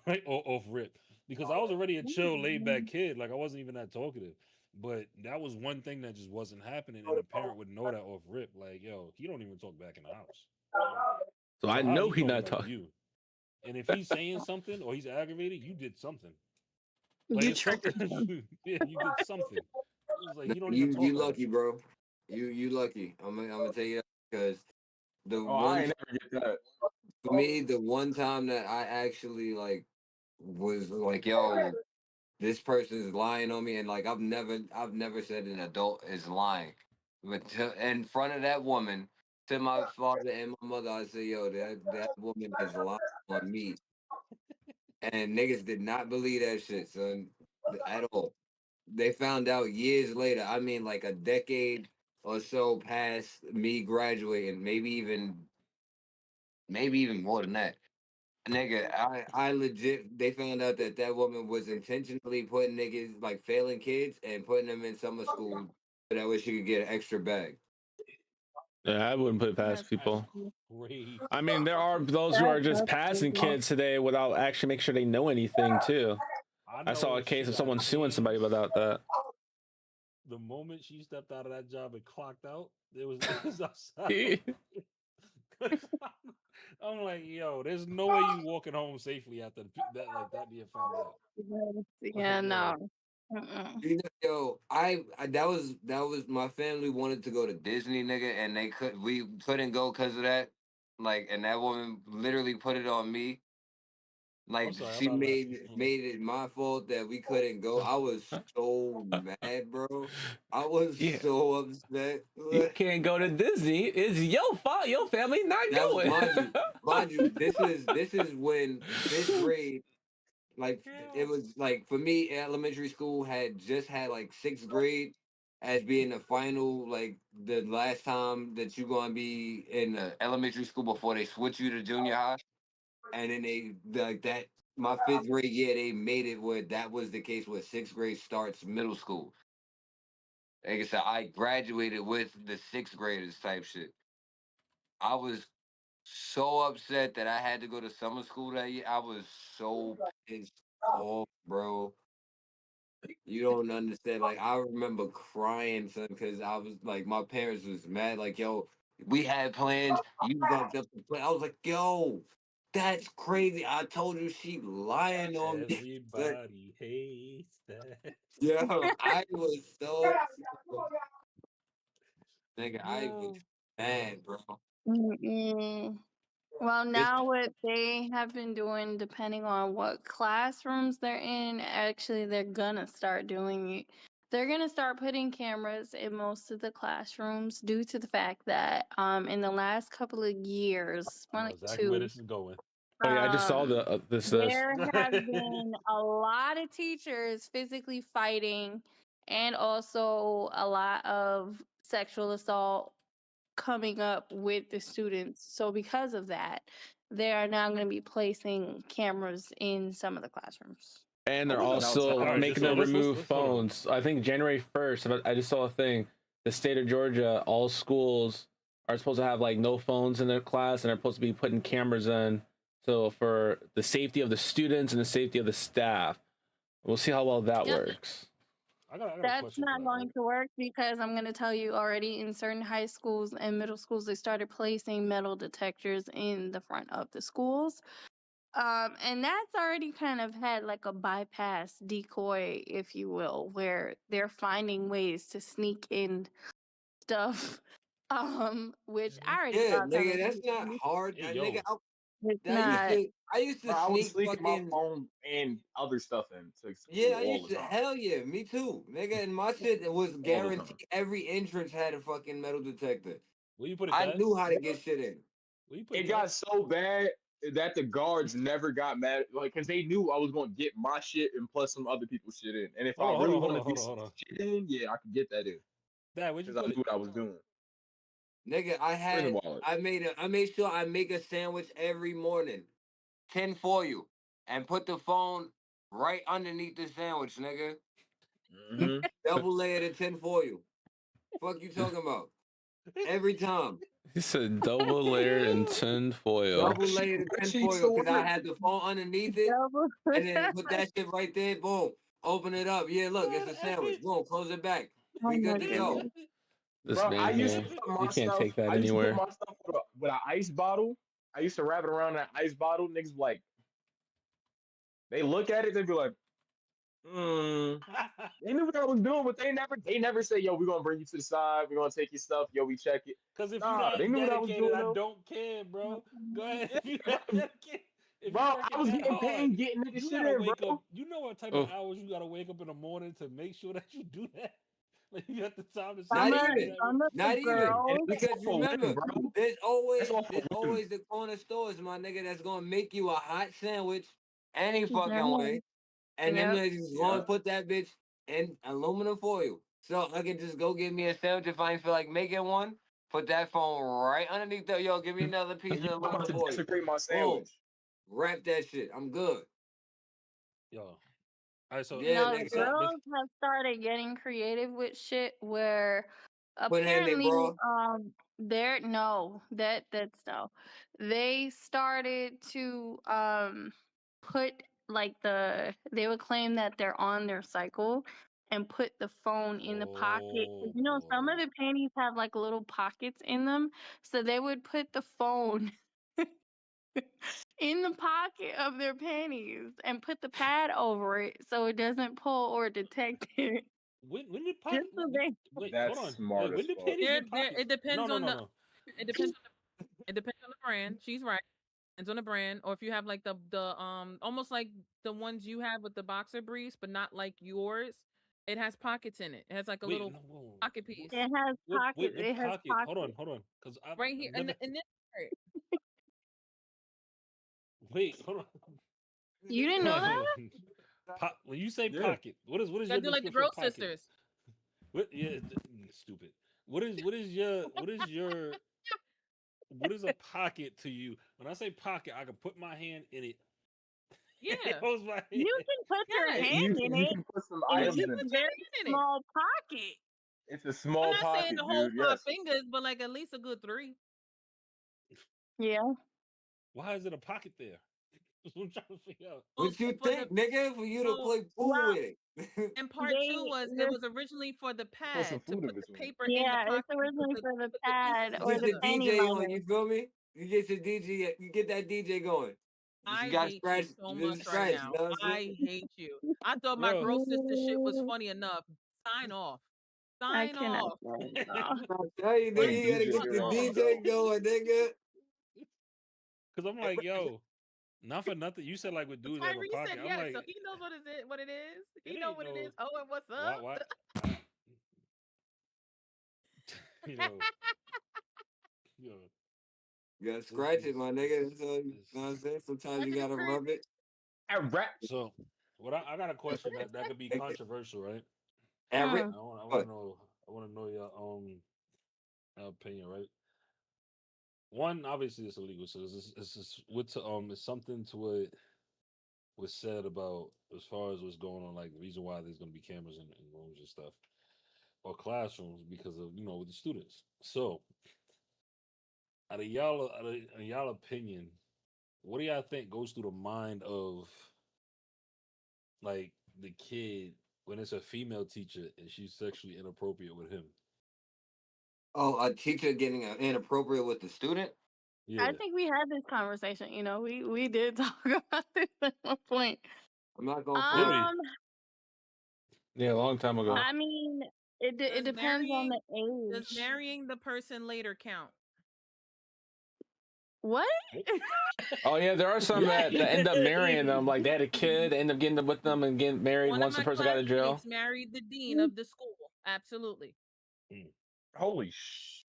Right? Or off rip. Because I was already a chill, laid back kid. Like I wasn't even that talkative. But that was one thing that just wasn't happening, and a parent would know that off rip. Like, yo, he don't even talk back in the house. So I So how know he he's talking not back to talking. you? And if he's saying something or he's aggravated, you did something. Like You it's something. triggered him. Yeah, you did something. It was like No, he don't even you talk like that. lucky, bro. You lucky. I'm gonna tell you that because the Oh, I one ain't never get that. for me, the one time that I actually like was like, yo, this person is lying on me, and like I've never said an adult is lying, but in front of that woman, to my father and my mother, I say, yo, that woman is lying on me, and niggas did not believe that shit, son, at all. They found out years later. I mean, like a decade or so past me graduating, maybe even more than that. Nigga, I legit. They found out that that woman was intentionally putting niggas like failing kids and putting them in summer school so that way she could get an extra bag. Yeah, I wouldn't put it past That's people. Crazy. I mean, there are those who are just passing kids today without actually make sure they know anything too. I saw know a case she of got someone suing somebody changed. without that. The moment she stepped out of that job and clocked out, it was outside. I'm like, yo, there's no way you walking home safely after that, like that being found out. Yeah, no. Mm-mm. You know, yo, I that was my family wanted to go to Disney, nigga, and we couldn't go because of that. Like, and that woman literally put it on me. Like, sorry, I'm she not laughing. made it my fault that we couldn't go. I was so mad, bro. I was Yeah. so upset. You can't go to Disney. It's your fault. Your family not That was going. mind you. This is when fifth grade. Like it was like for me, elementary school had just had like sixth grade as being the final, like the last time that you're gonna be in elementary school before they switch you to junior high. And then they like that my fifth grade year, they made it where that was the case where sixth grade starts middle school. Like I said, I graduated with the sixth graders type shit. I was so upset that I had to go to summer school that year. I was so pissed off, bro. You don't understand. Like I remember crying, son, because I was like, my parents was mad. Like, yo, we had plans. You fucked up the plan. I was like, yo, that's crazy. I told you she lying on me. Everybody hates that. Yo, I was so nigga. I was Yo. mad, bro. Mm-mm. Well, now what they have been doing, depending on what classrooms they're in, actually they're gonna start doing it. They're gonna start putting cameras in most of the classrooms due to the fact that in the last couple of years, I one know like exactly where two, this is going. Oh yeah, I just saw the this. there have been a lot of teachers physically fighting and also a lot of sexual assault coming up with the students. So because of that, they are now going to be placing cameras in some of the classrooms. And I they're wish that outside. also All right, making so them let's- remove let's- hold on. phones. I think January 1st, I just saw a thing. The state of Georgia, all schools are supposed to have like no phones in their class, and they're supposed to be putting cameras in. So for the safety of the students and the safety of the staff, we'll see how well that Yep. works. I got a That's question for not that, going right? to work because I'm going to tell you already in certain high schools and middle schools, they started placing metal detectors in the front of the schools. And that's already kind of had like a bypass decoy, if you will, where they're finding ways to sneak in stuff. Which I already Yeah, thought that nigga, was that's not hard. Hey, Nigga, yo. it's I used not. to Bro, I was sneak sneaking my fucking phone and other stuff into school yeah, I all used the to time. hell yeah, me too. Nigga, and my shit was All the time. guaranteed every entrance had a fucking metal detector. Where you put it, I Taz? knew how to get shit in. Where you put It it, got Taz? so bad that the guards never got mad, like, because they knew I was going to get my shit and plus some other people's shit in. And if I really wanted to get some shit in, yeah, I could get that in. Dad, where'd you Because I put knew it? what I was doing. Nigga, Prison wallet. I made sure I make a sandwich every morning. Tin foil. And put the phone right underneath the sandwich, nigga. Mm-hmm. Double layered of tin foil. Fuck you talking about? Every time. He said double layer and tin foil. Double layered of tin foil because I had the phone underneath it. And then put that shit right there. Boom. Open it up. Yeah, look, it's a sandwich. Boom. Close it back. We good to go. This Bro, man I used to here, put my you can't stuff. take that I used to anywhere. put my stuff with an ice bottle. I used to wrap it around that ice bottle. Niggas be like, they look at it, they be like, They knew what I was doing, but they never say, yo, we're gonna bring you to the side, we're gonna take your stuff, yo, we check it. Because if Nah, you're not they knew what I was dedicated, doing I though. don't care, bro. Go ahead. Yeah, If you're not dedicated, if bro, you're I working was that getting hard, paid getting niggas you shit gotta in, wake bro. up. You know what type Oh. of hours you gotta wake up in the morning to make sure that you do that? Like you got the time to sit Not there and do even. that. Not even. And that's Because off a whim, remember, bro. there's That's off a whim. always the corner stores, my nigga, that's gonna make you a hot sandwich any fucking way. And then Yep. they just Yeah. gonna put that bitch in aluminum foil. So I can just go get me a sandwich if I ain't feel like making one. Put that phone right underneath the yo, give me another piece You of about aluminum to foil. desecrate my Boom. sandwich. Wrap that shit. I'm good. Yo. All right, so Yeah, No, the nigga. girls have started getting creative with shit where Put it in there, apparently bro. they're no that's no. They started to put like they would claim that they're on their cycle and put the phone in the pocket. 'Cause, you know, some of boy. the panties have like little pockets in them. So they would put the phone in the pocket of their panties and put the pad over it so it doesn't pull or detect it. When did Just pocket? so they Wait, That's hold on. smart Wait, as when did fuck. panties get There. pockets? It depends No, on the. no. It depends on the. It depends on the brand. She's right. Depends on the brand, or if you have like the almost like the ones you have with the boxer briefs, but not like yours. It has pockets in it. It has like a Wait, little no, whoa. pocket piece it has pockets. What It has pocket? Hold pockets. on. Because I've right here never. in this part. Wait, hold on. You didn't know that? When you say Yeah. pocket, what is You your gotta do like the description of Bro pocket? Sisters. What? Yeah, stupid. What is a pocket to you? When I say pocket, I can put my hand in it. Yeah. Holds my hand. You can put your Yes. hand in You it. can put some You It's items can just in put it. a your very hand in it. small pocket. It's a I'm small not saying pocket, the whole dude. 5 Yes. fingers, but like at least a good 3. Yeah. Why is it a pocket there? That's what I'm trying to figure out. What you For the think, nigga? For you to so play pool Well, with it. and part 2 was it there's was originally for the Put some pad to food in put the between. paper in the yeah, it's pocket and originally for the put the pieces pad You or get the your together. panty DJ on, liner. you feel me? You get your DJ, you get that DJ going. You I got hate scratch, you so you much right scratch, you now. know what I'm saying? I hate you. I thought my Yo. bro sister shit was funny enough. Sign off. I Sign cannot off. say it, bro. I'm telling you, Or nigga, you you gotta DJing get Fuck it the on the off. DJ show. going, nigga. Because I'm like, yo, not for nothing. You said like with dudes that have a Tyree pocket. said I'm yes, so like, he knows what it is. it He know ain't what it no. is. Oh, and what's Why? up? Yo, yo. You gotta This scratch it, my nigga. That's all, you know what I'm is saying? Sometimes Scratch you it is gotta rub crazy. it. so. What I got a question that could be controversial, right? Every Hmm. I want what? to know. I want to know your opinion, right? One, obviously it's illegal, so it's something to what was said about as far as what's going on, like the reason why there's going to be cameras in rooms and stuff or classrooms because of with the students. So, in y'all opinion, what do y'all think goes through the mind of like the kid when it's a female teacher and she's sexually inappropriate with him? Oh, a teacher getting inappropriate with the student? Yeah. I think we had this conversation. You know, we did talk about this at one point. I'm not gonna Did front. we? Yeah, a long time ago. I mean, it Does depends on the does age. marrying the person later count? What? Oh yeah, there are some that end up marrying them. Like they had a kid, they end up getting with them and getting married One of once the my person got out of jail. classmates married the dean of the school. Absolutely. Holy sh!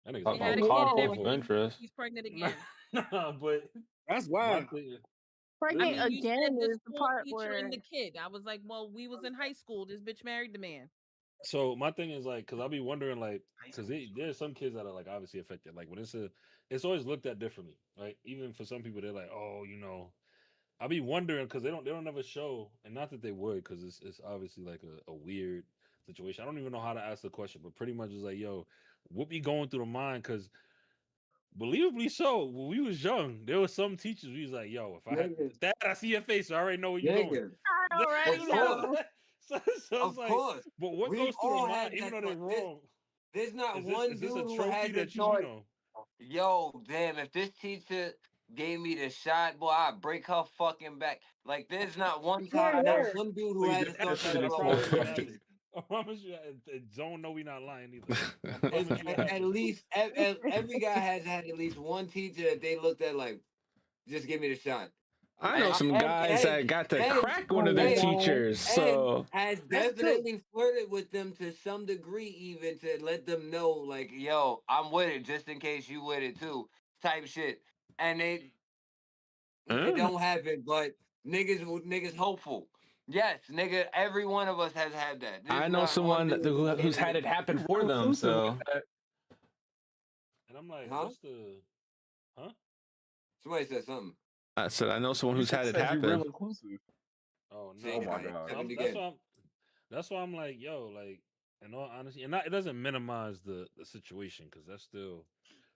That nigga's Talk They a had a about kid wild and Whoa. conflict of everything. interest. She's pregnant Nah, again. nah, but That's my wild. thing. I Pregnant mean, you again said the is the school part teacher where and the kid. I was like, well, we was in high school. This bitch married the man. So my thing is like, cause I'll be wondering like, cause there's some kids that are like obviously affected. Like when it's always looked at differently, right? Even for some people, they're like, oh, I'll be wondering because they don't ever show, and not that they would, because it's obviously like a weird situation. I don't even know how to ask the question, but pretty much it's like, yo, what be going through the mind? Because believably so, when we was young, there was some teachers we was like, yo, if I had Nigga, that, I see your face, so I already know where you're going. nigga. I already Of course. know. So Of it's like, course. but what We've goes through the all mind, had even that. though they're wrong? There's not Is one this dude a who has trophy the that thought, yo, damn, if this teacher gave me the shot, boy, I'd break her fucking back. Like, there's not one time, not one dude who Please, has this the is thought gonna that be I about promise one of you his it close. teachers. happened. I promise you, Zone know we not lying either. I It's promise you it at happened. least, every guy has had at least one teacher that they looked at like, just give me the shot. I know some guys that got to And, crack one of their and, teachers. So has That's true. definitely flirted with them to some degree, even to let them know, like, yo, I'm with it, just in case you with it too, type shit. And it don't happen, but niggas hopeful. Yes, nigga, every one of us has had that. There's I know not one someone dude who's had it happen for I'm them. inclusive So with that. And I'm like, Huh? what's the huh? Somebody said something. I said I know someone You who's had just it said you real happen. inclusive. Oh See, Oh no, my it god. happened that's again. why that's why I'm like, yo, like, in all honesty, and not, it doesn't minimize the situation because that's still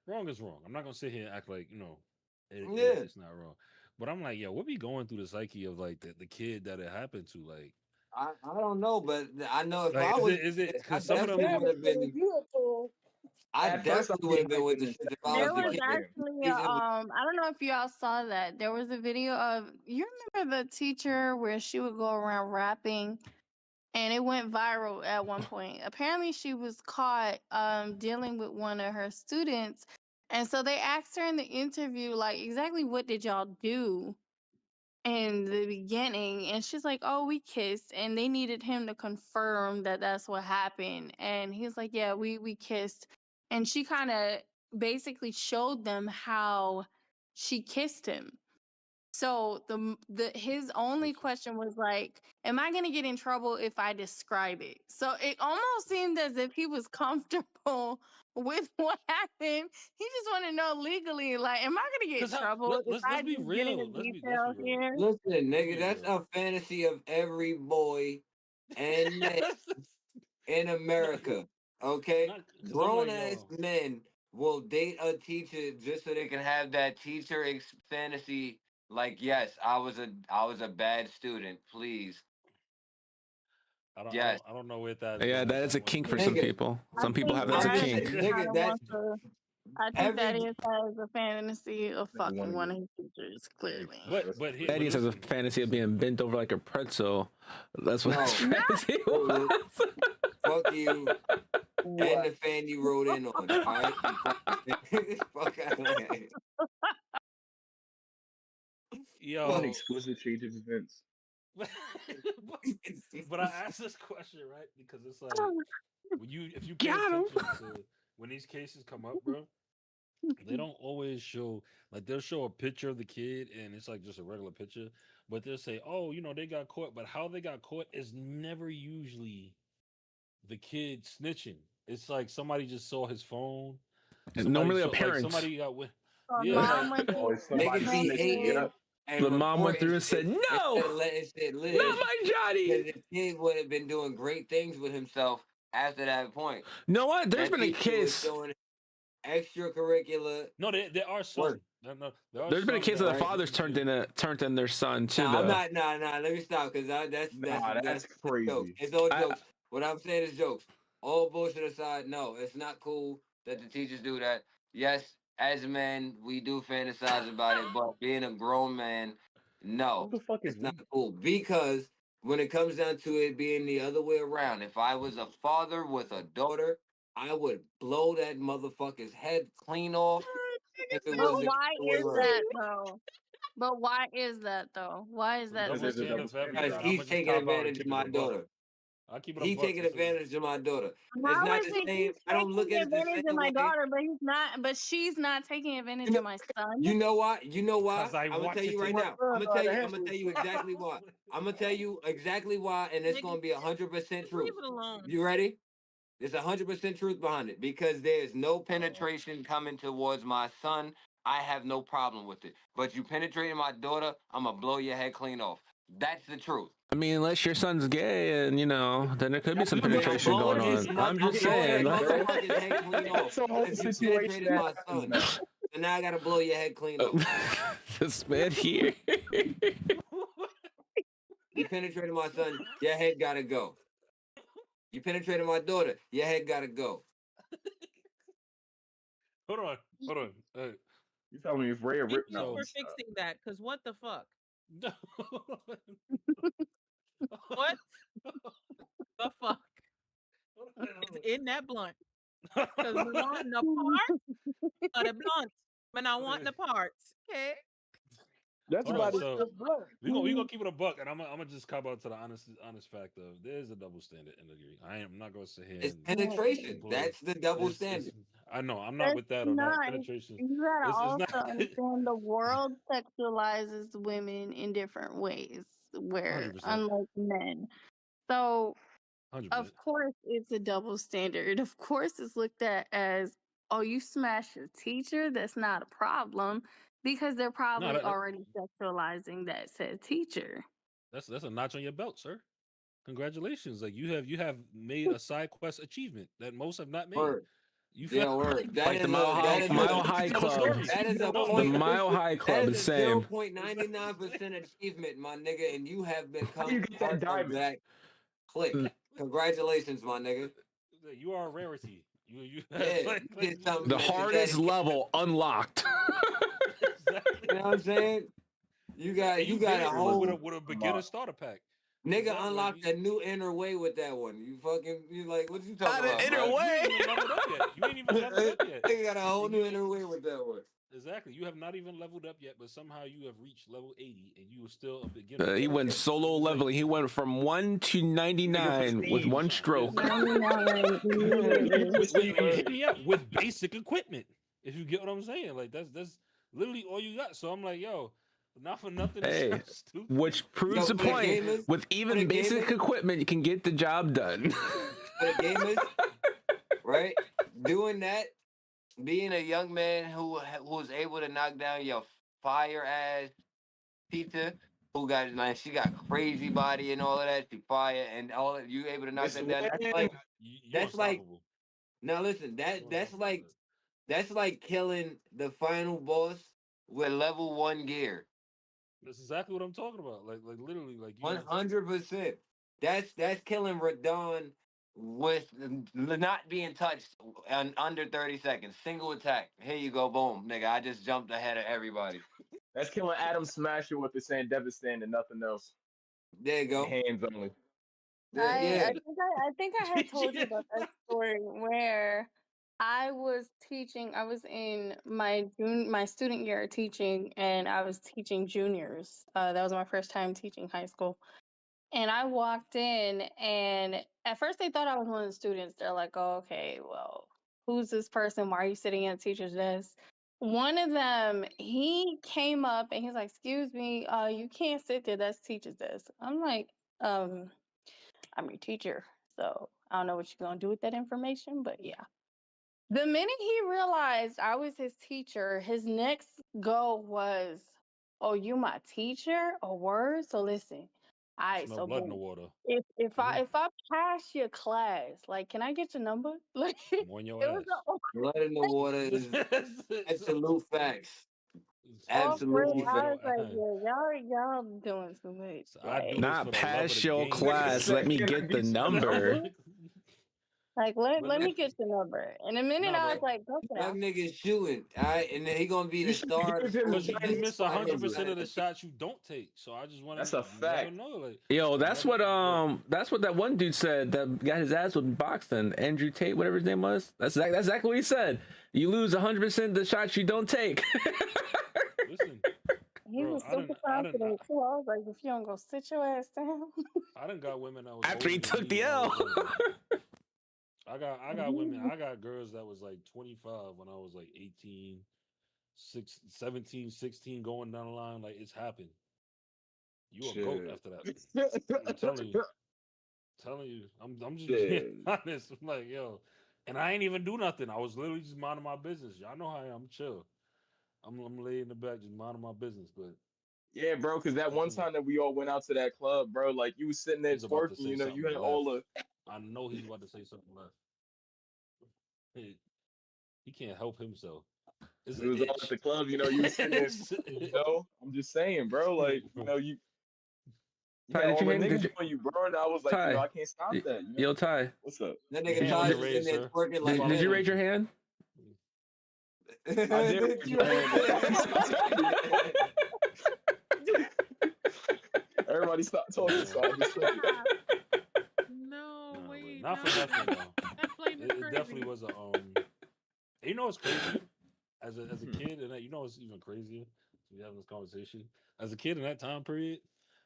wrong is wrong. I'm not gonna sit here and act like Yeah. it's not wrong, but I'm like, yo, what be going through the psyche of like the kid that it happened to, I don't know, but I know if like I was, is it I because some of His them, definitely would parents have couldn't been. give it to him. I At first, I'm definitely would getting have been hyped with in the the shit if I second was There the I'm was like, kid. damn. actually Reason was- I don't know if y'all saw that. There was a video of, you remember the teacher where she would go around rapping, and it went viral at one point. Apparently she was caught dealing with one of her students, and so they asked her in the interview, like, exactly what did y'all do in the beginning? And she's like, oh, we kissed, and they needed him to confirm that that's what happened. And he's like, yeah, we kissed. And she kind of basically showed them how she kissed him. So the his only question was like, am I going to get in trouble if I describe it? So it almost seemed as if he was comfortable with what happened. He just want to know legally, like, am I going to get because in trouble if I let's be just get into real, let's be details real, here? Listen, let's nigga, be that's real. a fantasy of every boy and man in America. Okay, Not because I'm grown like, ass yo, men will date a teacher just so they can have that teacher fantasy. Like, yes, I was a bad student. Please, yes, I don't know where that's Yeah, going that is a that much kink for some further. nigga. people. I Some people think have it as a I'm that just kink. saying, kind nigga. of That's wants to. I think that every is has a fantasy of Nigga fucking wanna one get of his teachers, hey, clearly. that's But Thaddeus has a listen, fantasy of being bent over like a pretzel. That's what his no. fantasy Ooh, was. fuck you and What? the fan you wrote in on. All right, you fuck out of here. what an yo, exquisite change of events. but, but I asked this question right because it's like if you pay Got him. attention to when these cases come up, bro, they don't always show, like, they'll show a picture of the kid and it's like just a regular picture, but they'll say, oh, they got caught, but how they got caught is never usually the kid snitching. It's like somebody just saw his phone, And somebody normally a saw, like, parent. somebody got with, So yeah, like, mom went Oh, through it's somebody Niggas be snitching, investigation. yeah. hating and The mom went reporting through and shit said, instead of "No, letting shit not live. my Johnny." Because the kid would have been doing great things with himself after that point. You know what? There's That been a teacher was case. doing extracurricular no, there are some. work, No, there are There's been a some case that of the are right? fathers snitching. turned in their son too, Nah, I'm though. not. Nah. Let me stop because Nah, that's that's jokes. crazy. It's all I jokes. What I'm saying is jokes. All bullshit aside, no, it's not cool that the teachers do that. Yes, as men, we do fantasize about it, but being a grown man, no, What the fuck is it's not we? cool because when it comes down to it being the other way around, if I was a father with a daughter, I would blow that motherfucker's head clean off if it was But the why other way is around. that though? But why is that though? Why is that Because Double there's a such a double standard for standard, Because everything. bro. I'm he's gonna just taking cop out and advantage of keep it my a buck. daughter. I'll keep it a He buck taking since it's advantage of my daughter. It's How not is the he same. he's I don't look taking at it the advantage of same my way. daughter, but she's not taking advantage You of know, my son? you know why? You know why? because I I'm gonna want tell to you right take. My now. son ought to I'm gonna handle tell it. you exactly why. I'm gonna tell you exactly why, and it's Nigga, gonna be 100% just leave truth. it alone. You ready? There's 100% truth behind it because there's no penetration coming towards my son. I have no problem with it. But you penetrating my daughter, I'm gonna blow your head clean off. That's the truth. mean, unless your son's gay, and then there could be That's some a whole Then I'm penetration going blowing situation. his on. mother. I'm I'm just blowing saying, that Situation, like, bro. motherfucker's head clean off. That's a whole If you situation penetrated that my happens son, now. so now I gotta blow your head clean off. this man here. You penetrated my son, your head gotta go. You penetrated my daughter, your head gotta go. Hold on. You telling me if Ray a Thank rip? you No, for I'm sorry. fixing that, because what the fuck? Hold What the fuck is on. in that blunt? Because we want the part of the blunt. But I want the parts. Okay. That's Hold about on. his So fifth blood. we gonna keep it a buck, and I'm gonna just cop out to the honest fact of there's a double standard in the degree. I'm not gonna sit here It's and penetration. employ. That's the double It's standard. I know I'm not That's with that on that not. penetration. You gotta It's not also understand the world sexualizes women in different ways, where 100%, unlike men. So 100%. of course it's a double standard. Of course it's looked at as, oh, you smashed your teacher, that's not a problem. Because they're probably that- already sexualizing that said teacher. That's a notch on your belt, sir. Congratulations! Like you have made a side quest achievement that most have not made. Word. You Yeah, found word. That Like is the Mile High, that is Mile a, High Tell a Club. story. that is a No, The point. Mile High That Club is is a same. 0.99% achievement, my nigga, and you have How you become get that part of diamond? that clique. Congratulations, my nigga. You are a rarity. You Yeah, like, you did something The that hardest that- level unlocked. exactly. You know what I'm saying? You got And you did got it a whole with a beginner starter pack. nigga Exactly. unlocked a new inner way with that one. You like what you Not talking an about? inner bro? way. You ain't even leveled up yet. You ain't even leveled up yet. Nigga got a whole And new you- inner way with that one. Exactly. You have not even leveled up yet, but somehow you have reached level 80 and you are still a beginner. He went solo It's like- leveling. He went from 1 to 99 with prestige. one stroke. 99 immediately. Hit me up with basic equipment. If you get what I'm saying, like that's literally all you got. So I'm like, yo, not for nothing. It Hey, sounds stupid. which proves Yo, the for the point. gamers- With for the even basic gamers- equipment, you can get the job done. For the gamers, right? Doing that, being a young man who was able to knock down your fire ass pizza, who got like she got crazy body and all of that, she fire and all that, you able to knock Miss that down. That's Wynn. like You're that's like- unstoppable. now listen, You're that's like unstoppable. that's like killing the final boss with level 1 gear. That's exactly what I'm talking about. Like literally, like you. 100%. That's killing Radon with not being touched in under 30 seconds. Single attack. Here you go, boom, nigga. I just jumped ahead of everybody. That's killing Adam Smasher with the same Devastating and nothing else. There you go. Hands only. Yeah. I think I had told you about that story where I was teaching. I was in my student year teaching, and I was teaching juniors. That was my first time teaching high school. And I walked in, and at first they thought I was one of the students. They're like, "Oh, okay, well, who's this person? Why are you sitting at the teacher's desk?" One of them, he came up and he's like, "Excuse me, you can't sit there. That's teacher's desk." I'm like, I'm your teacher, so I don't know what you're gonna do with that information, but yeah." The minute he realized I was his teacher, his next goal was, "Oh, you my teacher? A word? So listen, all right, Smell so blood in the boom. water. If I pass your class, like, can I get your number?" Like, it I'm on your was ass. Blood in the water is absolute facts. Absolutely I was facts. like, yeah, y'all doing too much. So I do Like, this Not for the love of pass the your game. class. Let me get the number. let But me get your number. And the minute Nah, I was but- like, okay, Young nigga's shooting, all right, and then he gonna be the You should star. give him Because you Nice miss spot 100% of the everybody. shots you don't take. So I just want That's to a fact. know, like, Yo, that's what that one dude said that got his ass with boxing. Andrew Tate, whatever his name was. That's exactly what he said. You lose 100% of the shots you don't take. listen, he Bro, was I done- super I done- confident too. I was like, if you don't go sit your ass down. I done got women that was After he older than took me the when I L. was younger. I got women, I got girls that was like 25 when I was like 18, 17, 16 going down the line. Like, it's happened. You a goat Shit. after that. I'm telling you. I'm just being Shit. honest. I'm like, yo, and I ain't even do nothing. I was literally just minding my business. Y'all know how I am. I'm chill. I'm laying in the back just minding my business. But Yeah, bro, because that one time that we all went out to that club, bro, like you was sitting there he's about to twerking, say you know, you something had all the left. I know he's about to say something left. He can't help himself. It's it was all at the club, you know, you was sitting there, you know. I'm just saying, bro, like, you know, you Ty, had did all you the hang- did niggas you- on you, bro, and I was like, Ty, you know, I can't stop that. You know? Yo, Ty, What's up? That Hand nigga on Ty's the sitting raise, there sir. twerking like did you raise your hand? I did raise my hand. Everybody stop talking, so I just took it. No, Nah, but wait. not no. for nothing though. That flame is It crazy. definitely was a You know what's crazy? As a kid, and you know what's even crazier? So we having this conversation. As a kid in that time period,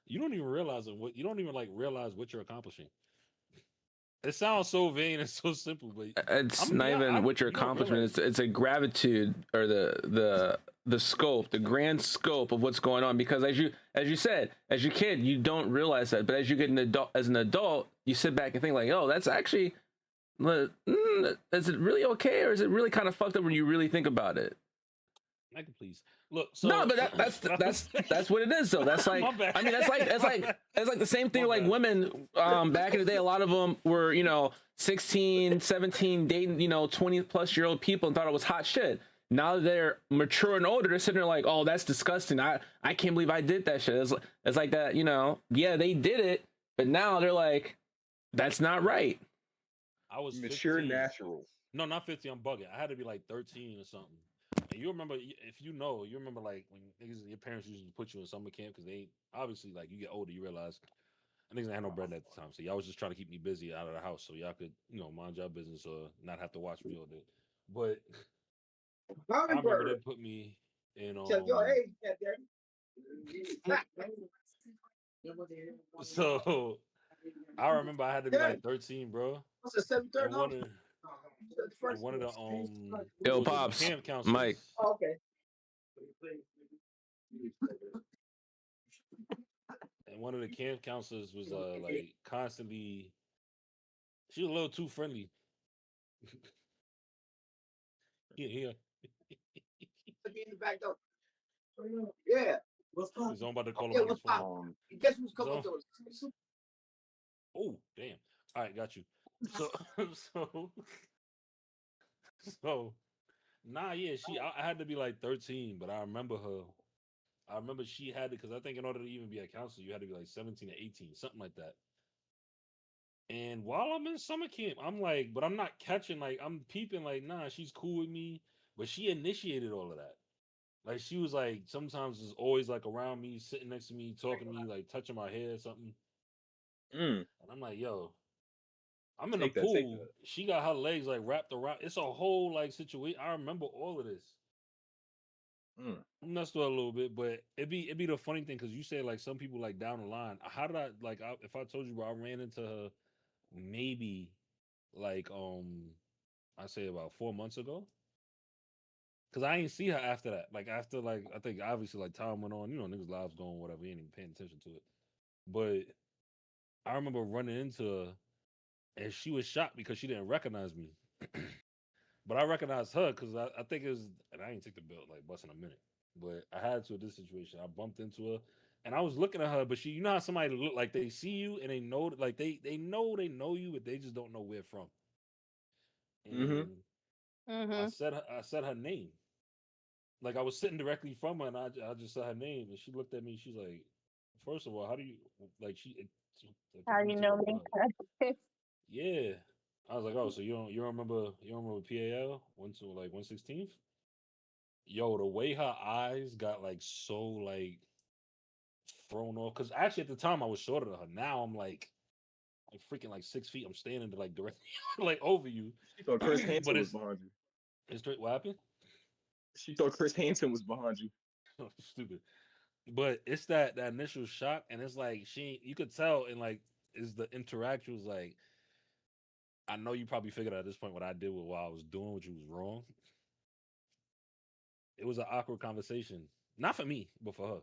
you don't even realize you don't even like realize what you're accomplishing. It sounds so vain and so simple, but It's I'm not not- even what your you don't accomplishment realize- is. It's a gratitude or the scope, the grand scope of what's going on. Because as you said, as your kid, you don't realize that. But as you get as an adult, you sit back and think like, oh, that's actually, is it really okay, or is it really kind of fucked up when you really think about it? I can please. Look, so No, but that's what it is though. That's like, My bad. I mean, that's like the same thing. My Like bad. women, back in the day, a lot of them were 16, 17, dating 20+ year old people and thought it was hot shit. Now that they're mature and older, they're sitting there like, oh, that's disgusting. I can't believe I did that shit. It's like that, yeah, they did it, but now they're like, that's not right. I was Mature 15. natural. No, not 15. I'm bugging. I had to be like 13 or something. And you remember, if you remember like when your parents used to put you in summer camp because they obviously like you get older, you realize niggas didn't have no bread at the time, so y'all was just trying to keep me busy out of the house so y'all could mind your business or not have to watch me all day. But I remember they put me in so I remember I had to be like 13, bro. And one of the Yo, it was Pops, camp counselors. Mike. And one of the camp counselors was like constantly. She was a little too friendly. Yeah. In the back door. Yeah. What's up? He's on about to call him on his phone. Guess who's coming to us? Oh, damn. All right, got you. So nah, yeah, I had to be like 13, but I remember her. I remember she had it because I think in order to even be a counselor, you had to be like 17 or 18, something like that. And while I'm in summer camp, I'm like, but I'm not catching, like, I'm peeping, like, nah, she's cool with me. But she initiated all of that. Like, she was like, sometimes is always like around me, sitting next to me, talking to me, like touching my hair or something. And I'm like, yo, I'm in the pool. She got her legs like wrapped around. It's a whole like situation. I remember all of this. I messed with her a little bit, but it'd be the funny thing because you said like some people like down the line. How did I like? If I told you, bro, I ran into her maybe like I say about 4 months ago. Cause I ain't see her after that. Like after like I think obviously like time went on, niggas' lives going whatever. You ain't even paying attention to it. But I remember running into her, and she was shocked because she didn't recognize me. But I recognized her because I think it was, and I ain't take the belt like busting a minute, but I had to in this situation. I bumped into her, and I was looking at her, but she, how somebody look like they see you and they know, like they know you, but they just don't know where from. And I said her name, like I was sitting directly from her, and I just said her name, and she looked at me. She's like, first of all, how do you like she? How you know me? Yeah. I was like, oh, so you don't remember PAL went to like 116th? Yo, the way her eyes got like so like thrown off. Cause actually at the time I was shorter than her. Now I'm like freaking like 6 feet. I'm standing like directly like over you. She thought Chris Hansen was behind you. It's straight. What happened? She thought Chris Hansen was behind you. Stupid. But it's that initial shock, and it's like you could tell, and like is the interaction was like, I know you probably figured out at this point what I did with what I was doing, which was wrong. It was an awkward conversation. Not for me, but for her.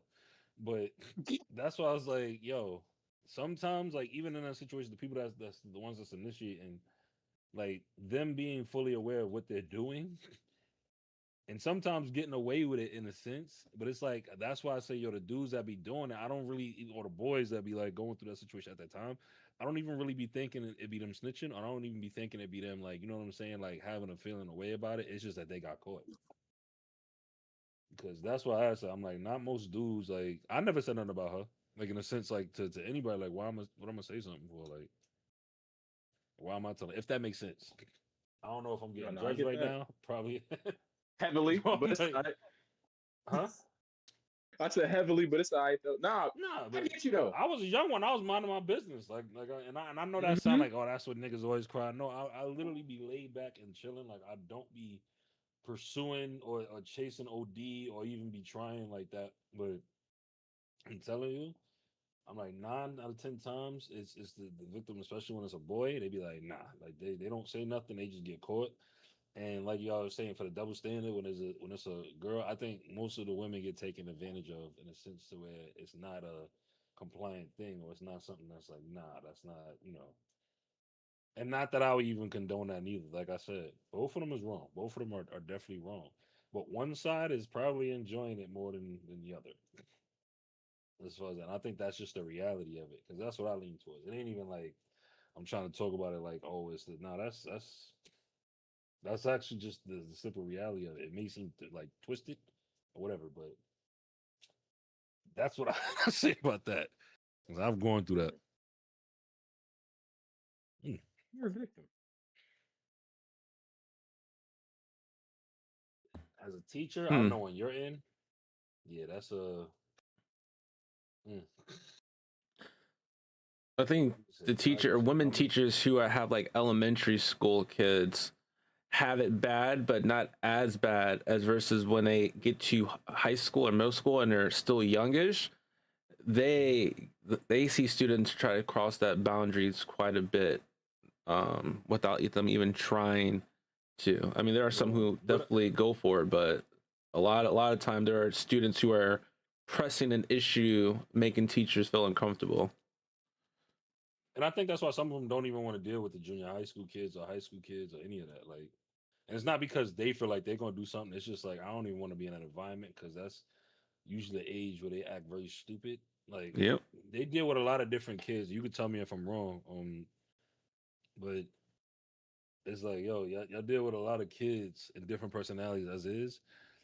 But that's why I was like, yo, sometimes like even in that situation, the people that's the ones that's initiating, like them being fully aware of what they're doing and sometimes getting away with it in a sense. But it's like that's why I say, yo, the dudes that be doing it, I don't really, or the boys that be like going through that situation at that time, I don't even really be thinking it be them snitching. I don't even be thinking it be them like, you know what I'm saying, like having a feeling a way about it. It's just that they got caught. Because that's why I said, I'm like, not most dudes, like, I never said nothing about her. Like, in a sense, like, to anybody, like, what I'm going to say something for? Like, why am I telling? If that makes sense. I don't know if I'm getting judged right now. Probably. Heavily, but it's all right. Huh? I said heavily, but it's all right, though. Nah, but I get you, though. I was a young one. I was minding my business. And I know that sound like, oh, that's what niggas always cry. No, I literally be laid back and chilling. Like, I don't be pursuing or chasing OD or even be trying like that. But I'm telling you, I'm like 9 out of 10 times it's the victim, especially when it's a boy. They be like, nah, like they don't say nothing. They just get caught. And like y'all was saying, for the double standard, when it's a girl, I think most of the women get taken advantage of in a sense to where it's not a compliant thing or it's not something that's like, nah, that's not, And not that I would even condone that neither. Like I said, both of them is wrong. Both of them are definitely wrong. but one side is probably enjoying it more than the other. As far as that, I think that's just the reality of it, because that's what I lean towards. It ain't even like I'm trying to talk about it like, oh, it's the no. That's actually just the simple reality of it. It may seem like twisted or whatever, but that's what I say about that. 'Cause I'm going through that. You're a victim. As a teacher, I know when you're in, yeah, that's a. I think the teacher or women teachers who have like elementary school kids have it bad, but not as bad as versus when they get to high school or middle school and they're still youngish. They see students try to cross that boundaries quite a bit without them even trying to. I mean, there are some who definitely go for it, but a lot of time there are students who are pressing an issue, making teachers feel uncomfortable. And I think that's why some of them don't even want to deal with the junior high school kids or high school kids or any of that. Like, and it's not because they feel like they're going to do something. It's just like, I don't even want to be in that environment, because that's usually the age where they act very stupid. Like, Yep. They deal with a lot of different kids. You could tell me if I'm wrong. But it's like, yo, y'all deal with a lot of kids and different personalities as is.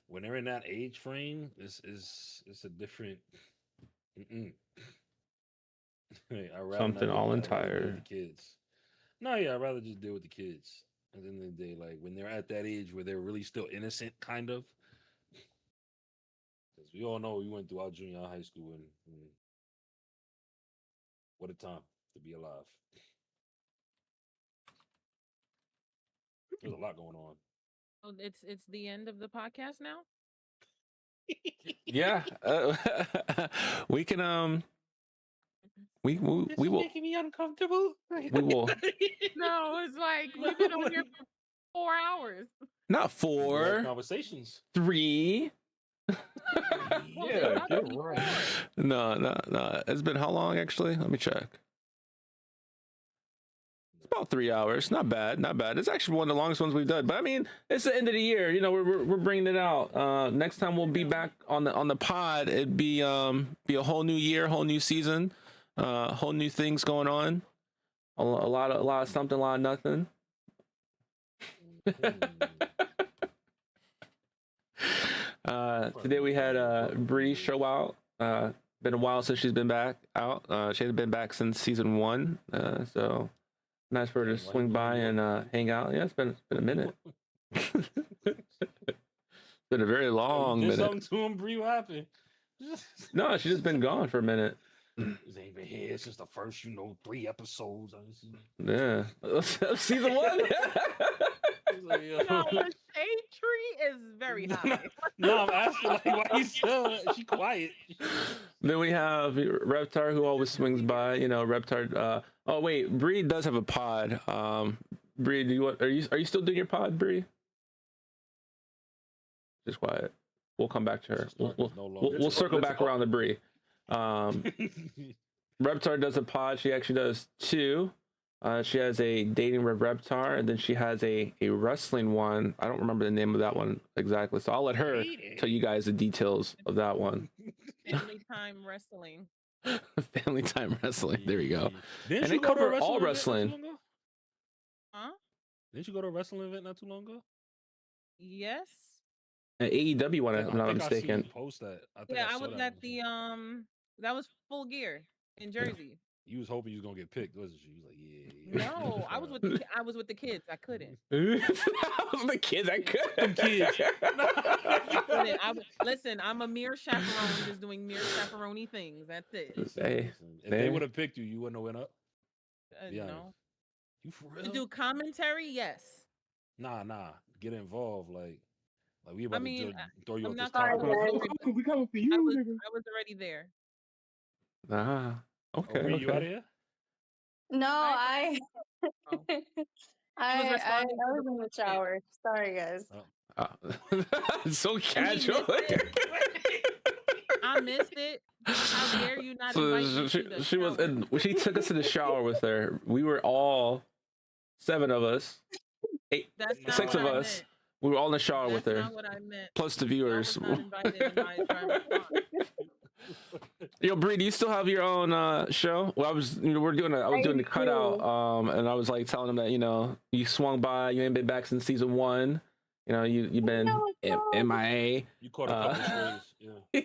When they're in that age frame, it's a different. I'd rather Something not all deal with entire. the kids. No, yeah, I'd rather just deal with the kids. At the end of the day, like when they're at that age where they're really still innocent, kind of. Because we all know we went through our junior high school, and what a time to be alive. There's a lot going on. Oh, it's the end of the podcast now. Yeah, we can we will making me uncomfortable. we will No, it's like we've been on here for 4 hours. not We had 4, conversations. 3. Yeah, get right. No. It's been how long actually? Let me check. It's about 3 hours. Not bad. It's actually one of the longest ones we've done. But I mean, it's the end of the year. You know, we're bringing it out. Next time we'll be back on the pod. It'd be a whole new year, whole new season, whole new things going on. A lot of something, a lot of nothing. Today we had Bree show out. Been a while since she's been back out. She hasn't been back since season 1. So nice for her to swing by and hang out. Yeah, it's been a minute. It's been a very long Did minute. something to him, Bree? What happened? No, she's just been gone for a minute. This ain't been here since the first, 3 episodes. Yeah, season 1. Like, yo. No, the shade tree is very high. No, I'm asking like why you still she quiet. Then we have Reptar, who always swings by. You know, Reptar. Oh wait, Bree does have a pod. Bree, are you still doing your pod, Bree? Just quiet. We'll come back to her. We'll circle back around to Bree. Reptar does a pod. She actually does 2. She has a dating with Reptar, and then she has a wrestling one. I don't remember the name of that one exactly, so I'll let her tell you guys the details of that one. Family Time Wrestling. Family Time Wrestling. There you go. Didn't And you they go to a cover all wrestling event wrestling. Huh? Didn't you go to a wrestling event not too long ago? Yes. An AEW one, if I'm not I seen mistaken. you post that. I was at the that was Full Gear in Jersey. You was hoping you was gonna get picked, wasn't you? You was like, yeah. No, I was with the kids. I couldn't. The kids, I couldn't. Kids. Listen, I'm a mere chaperone, just doing mere chaperone things. That's it. Hey, If they would have picked you, you wouldn't have went up. Yeah. No. You for real? To do commentary, yes. Nah. Get involved, like we about to throw you I'm off not this top. gonna- We coming for you, I nigga. was already there. Okay. Oh, you out Okay. here? No, I- I Oh. I responding to was the in the shower. Sorry, guys. So casual. I missed it. How dare you not So invite me to the she was shower? she took us to the shower with her. We were all 7 of us, 8, That's not 6 what of I us. meant. We were all in the shower with That's her, not what I meant. plus the I viewers. was not invited in my response. Yo, Bree, do you still have your own show? Well, I was doing the cutout, and I was like telling them that you swung by, you ain't been back since season 1. You've been MIA. You caught a couple strays. Yeah.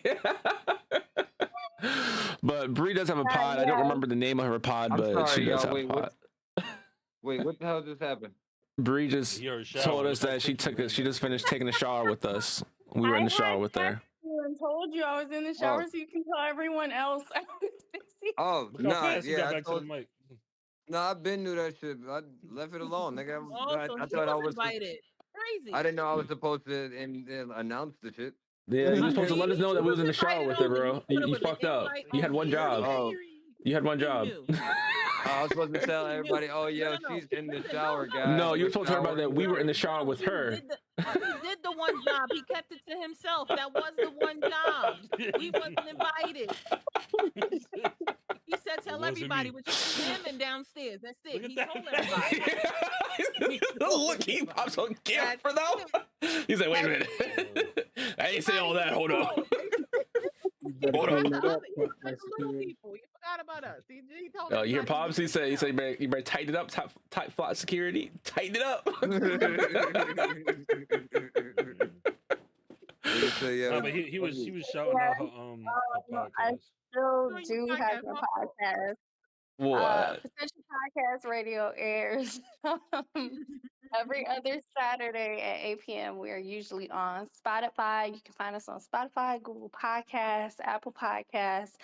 But Bree does have a pod. I don't remember the name of her pod, I'm but sorry, she does y'all. have a pod. Wait, what the hell just happened? Bree just told us that she just finished taking a shower with us. We were in the shower with her. And told you I was in the shower so you can tell everyone else. I was busy. Oh, Look how fast you got I back to the mic. No, I've been knew that shit. I left it alone, nigga. I He thought I was was. invited. Crazy. I didn't know I was supposed to announce the shit. Yeah, you were supposed to let us know that we was in the shower with her, bro. You fucked up. You had one job. Oh. You had one job. I was supposed to tell everybody, oh yeah, she's in the shower, guys. No, you were supposed to tell everybody that we were in the shower with her. He did the one job. He kept it to himself. That was the one job. We wasn't invited. He said, "Tell everybody," which is him and downstairs. That's it. He told everybody. Look, he pops on camera for that. He's like, "Wait a minute, I ain't say all that. Hold on." Hold on. Little people. You forgot about us. He told You hear Pops? He said you better tighten it up. Tight flat security. Tighten it up. No, but he was shouting out her podcast. I still do have a podcast. What? Potential Podcast Radio airs every other Saturday at 8 p.m. We are usually on Spotify. You can find us on Spotify, Google Podcasts, Apple Podcasts,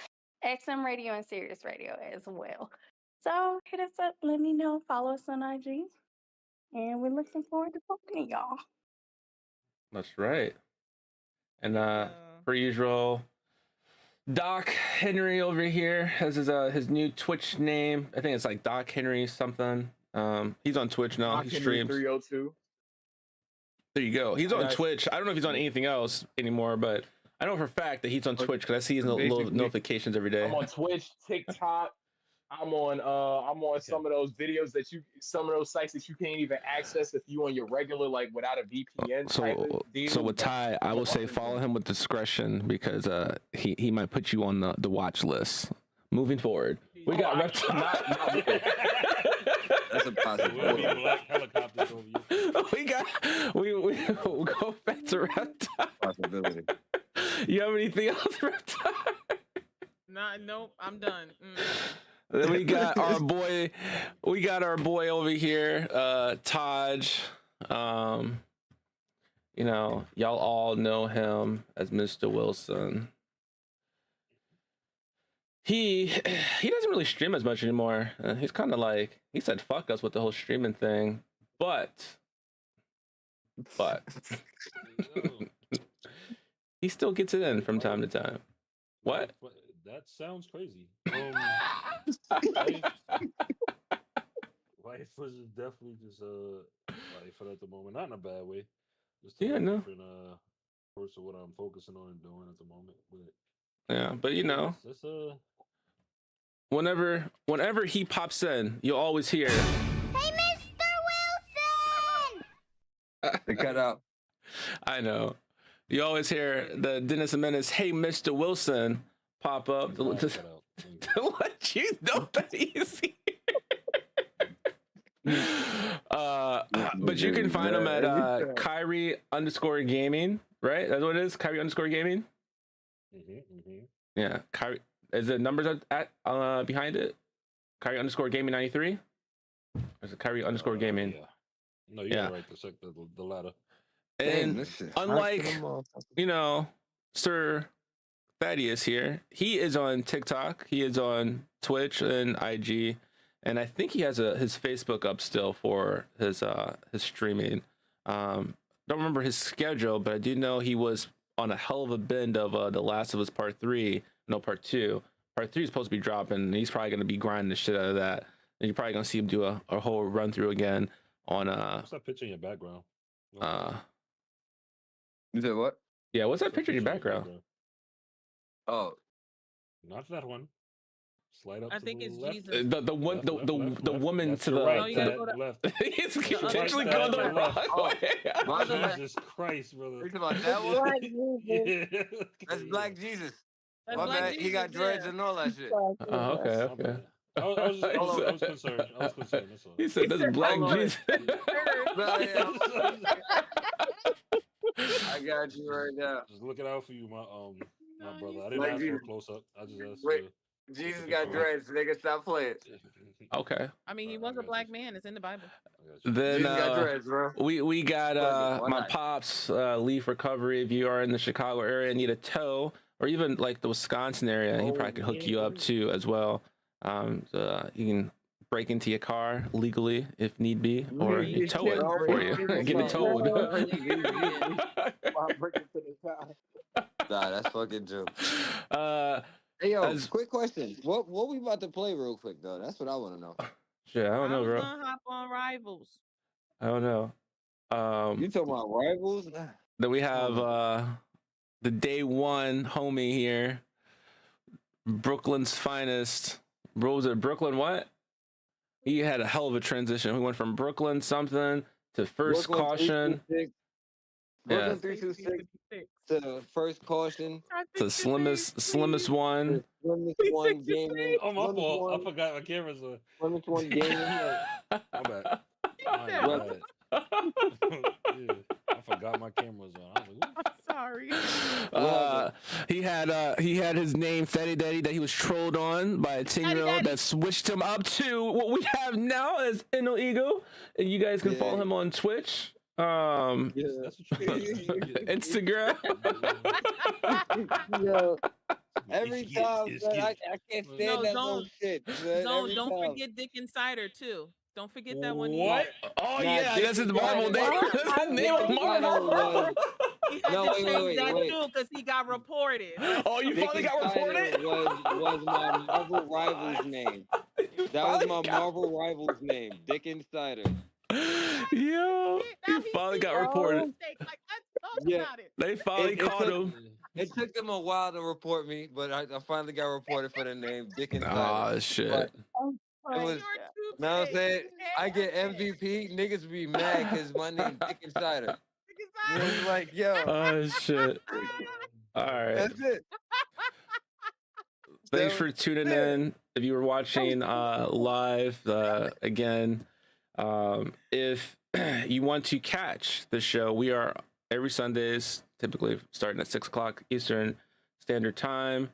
XM Radio, and Sirius Radio as well. So hit us up, let me know, follow us on IG, and we're looking forward to talking to y'all. That's right. And per usual, Doc Henry over here has his new Twitch name. I think it's like Doc Henry something. He's on Twitch now. Doc He Henry streams. 302. There you go. He's on Twitch. I don't know if he's on anything else anymore, but I know for a fact that he's on Twitch because I see his little notifications every day. I'm on Twitch, TikTok. I'm on some of those videos some of those sites that you can't even access if you on your regular, like without a VPN. So with Ty, I will say follow him with discretion because he might put you on the watch list moving forward. We got Reptile. That's a possibility. We'll go back to Reptile. Possibility. You have anything else, Reptile? Nope, I'm done. Then we got our boy over here, Taj. Y'all all know him as Mr. Wilson. He doesn't really stream as much anymore. He's kind of like, he said fuck us with the whole streaming thing, but he still gets it in from time to time. What? That sounds crazy. Life was definitely just life at the moment, not in a bad way. Just different course of what I'm focusing on and doing at the moment. But it's whenever he pops in, you'll always hear, "Hey, Mr. Wilson!" They cut out. I know. You always hear the Dennis and Menace, "Hey, Mr. Wilson," pop up to let you know that he's here. But you can find him at Kyrie_gaming, right? That's what it is? Kyrie_gaming? Yeah. Kyrie. Is the numbers at behind it? Kyrie_gaming 93? Or is it Kyrie_gaming? Yeah. No, you're right. The latter. And unlike, Sir Thaddeus here, he is on TikTok, he is on Twitch and IG, and I think he has his Facebook up still for his streaming. Don't remember his schedule, but I do know he was on a hell of a bend of The Last of Us Part 2. Part 3 is supposed to be dropping, and he's probably going to be grinding the shit out of that. And you're probably going to see him do a whole run through again on What's that picture in your background? You said what? Yeah, what's that picture in your background? Oh, not that one. Slide up I to think the it's left. Jesus. The one Left, the left, the, left, the left. woman That's to your the right, No, you gotta Tat, go to left. he's the other intentionally side, going the the left. wrong Oh, way. my bad. Jesus Christ, brother. You talking about that one? Black Jesus. Yeah. That's Okay, Black Jesus. That's My Black bad. He Jesus. got dreads Yeah. and all that shit. Black Oh, okay, Jesus. My okay. bad. I was just, Hold I on. was concerned. I was concerned. That's all. He said He that's said, Black Hold on. Jesus. Nah, yeah, I got you right now. Just looking out for you, my No, brother. he's I didn't Black ask for a Jesus. close up. I just asked Wait, to take Jesus a got picture. dreads. Nigga, stop playing. Okay. I mean, he I was a got you. black man. It's in the Bible. I got you. Then Jesus got dreads, bro. we got Fuck it, why my not? pops Leaf Recovery. If you are in the Chicago area and need a tow, or even like the Wisconsin area, he probably can hook you up too as well. So you can break into your car legally if need be, or You tow it can't for break you, into get my it towed. car. While breaking to the car. Nah, that's fucking joke. uh, Hey yo, As- quick question. What we about to play real quick though? That's what I want to know. shit, I don't know, was bro. gonna hop on Rivals. I don't know. You talking about rivals? Then we have the day one homie here, Brooklyn's finest. Bro, was it Brooklyn what? He had a hell of a transition. We went from Brooklyn something to first Brooklyn caution. 326. Yeah. Brooklyn 326 to first caution. The slimmest one. The slimmest one gaming. Oh, my Slimmest fault. I one, forgot my camera's on. slimmest one gaming. My bad. My Brother. bad. Yeah, I forgot my camera was on. I was like, I'm sorry. He had his name Fetty Daddy that he was trolled on by a 10-year-old Daddy. that switched him up to what we have now as Inno Ego. And you guys can follow him on Twitch. Yeah. that's what you Instagram. Yo, every It's get- time it's man, I get- can't No, stand that don't- little shit. Man. Don't Every don't time. forget Dick Insider too. Don't forget that one. What? Oh Nah, yeah, Dick that's his Insider- Marvel name. What? That's his name Dick of Insider Marvel. was- He had No, to wait, change wait, that wait. too because he got reported. Oh, you Dick finally got Insider reported? was my Marvel Rivals name. That was my Marvel Rivals name, Dick Insider. Yo, he Now finally sees got the reported. mistake. Like, let's talk Yeah. about it. They finally It caught took- him. It took them a while to report me, but I finally got reported for the name Dick Insider. Oh shit. It was, You're too know what I'm fake. saying? I get Okay. MVP, niggas be mad because my name Dick Insider. Dick Insider. It's like, yo, Oh shit. All right. that's it. Thanks So, for tuning yeah. in. If you were watching live, again, if you want to catch the show, we are every Sundays, typically starting at 6 o'clock Eastern Standard Time,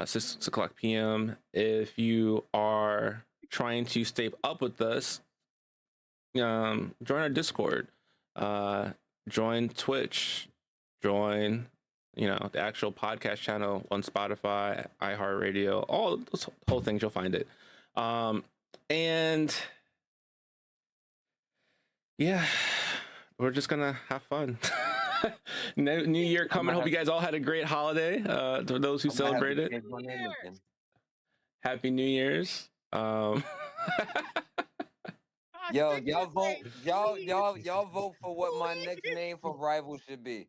6 o'clock p.m. If you are trying to stay up with us, join our Discord, join Twitch, join the actual podcast channel on Spotify, iHeartRadio, all those whole things, you'll find it. And yeah, we're just gonna have fun. New Year coming. Hope you guys all had a great holiday. To those who celebrated, Happy New Year's. Yo, y'all vote, y'all vote for what my next name for rival should be.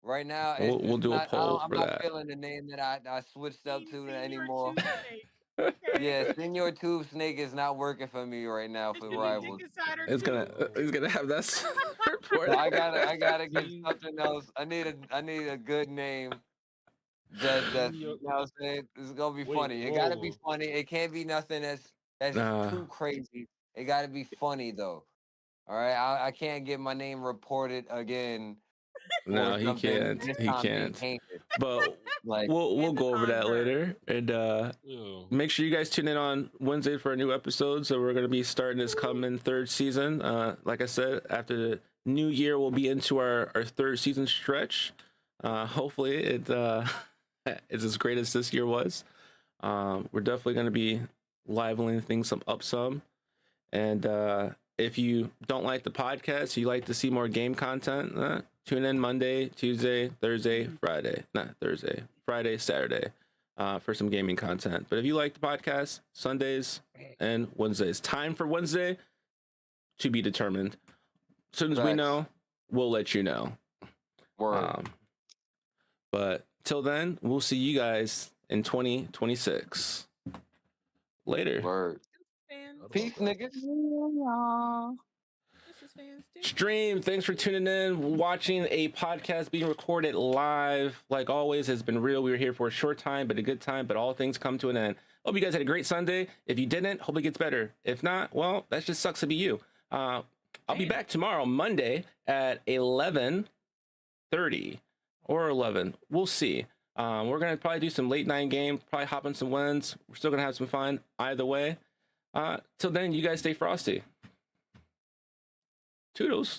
Right now, We'll do a poll I'm for not that. feeling the name that I switched up to Senior anymore. Tuesday. Yeah, Senior Tube Snake is not working for me right now for rivals. Dick Insider It's too. he's gonna have that report. So I gotta get something else. I need a good name. That you know what I'm saying? It's gonna be Wait, funny. It gotta be whoa. funny. It can't be nothing that's Nah. too crazy. It gotta be funny though. All right, I can't get my name reported again. No, or he something can't. this He time being can't. tainted. But Like, we'll go over that later. And Yo. make sure you guys tune in on Wednesday for a new episode. So we're gonna be starting this coming third season. Like I said, after the new year, we'll be into our third season stretch. Hopefully it is as great as this year was. We're definitely gonna be liveling things up some. And if you don't like the podcast, you like to see more game content, tune in Monday, Tuesday, Thursday, Friday. Not Thursday, Friday, Saturday for some gaming content. But if you like the podcast, Sundays and Wednesdays. Time for Wednesday to be determined. As soon as we Facts. know, we'll let you know. word. But till then, we'll see you guys in 2026. Later. Word. Fans. Peace, niggas. Y'all. This is fans too. Stream, thanks for tuning in, watching a podcast being recorded live. Like always, has been real. We were here for a short time, but a good time, but all things come to an end. Hope you guys had a great Sunday. If you didn't, hope it gets better. If not, well, that just sucks to be you. I'll be back tomorrow, Monday at 11:30 or 11. We'll see. We're going to probably do some late night game, probably hop on some wins. We're still going to have some fun either way. Till then, you guys stay frosty. Toodles.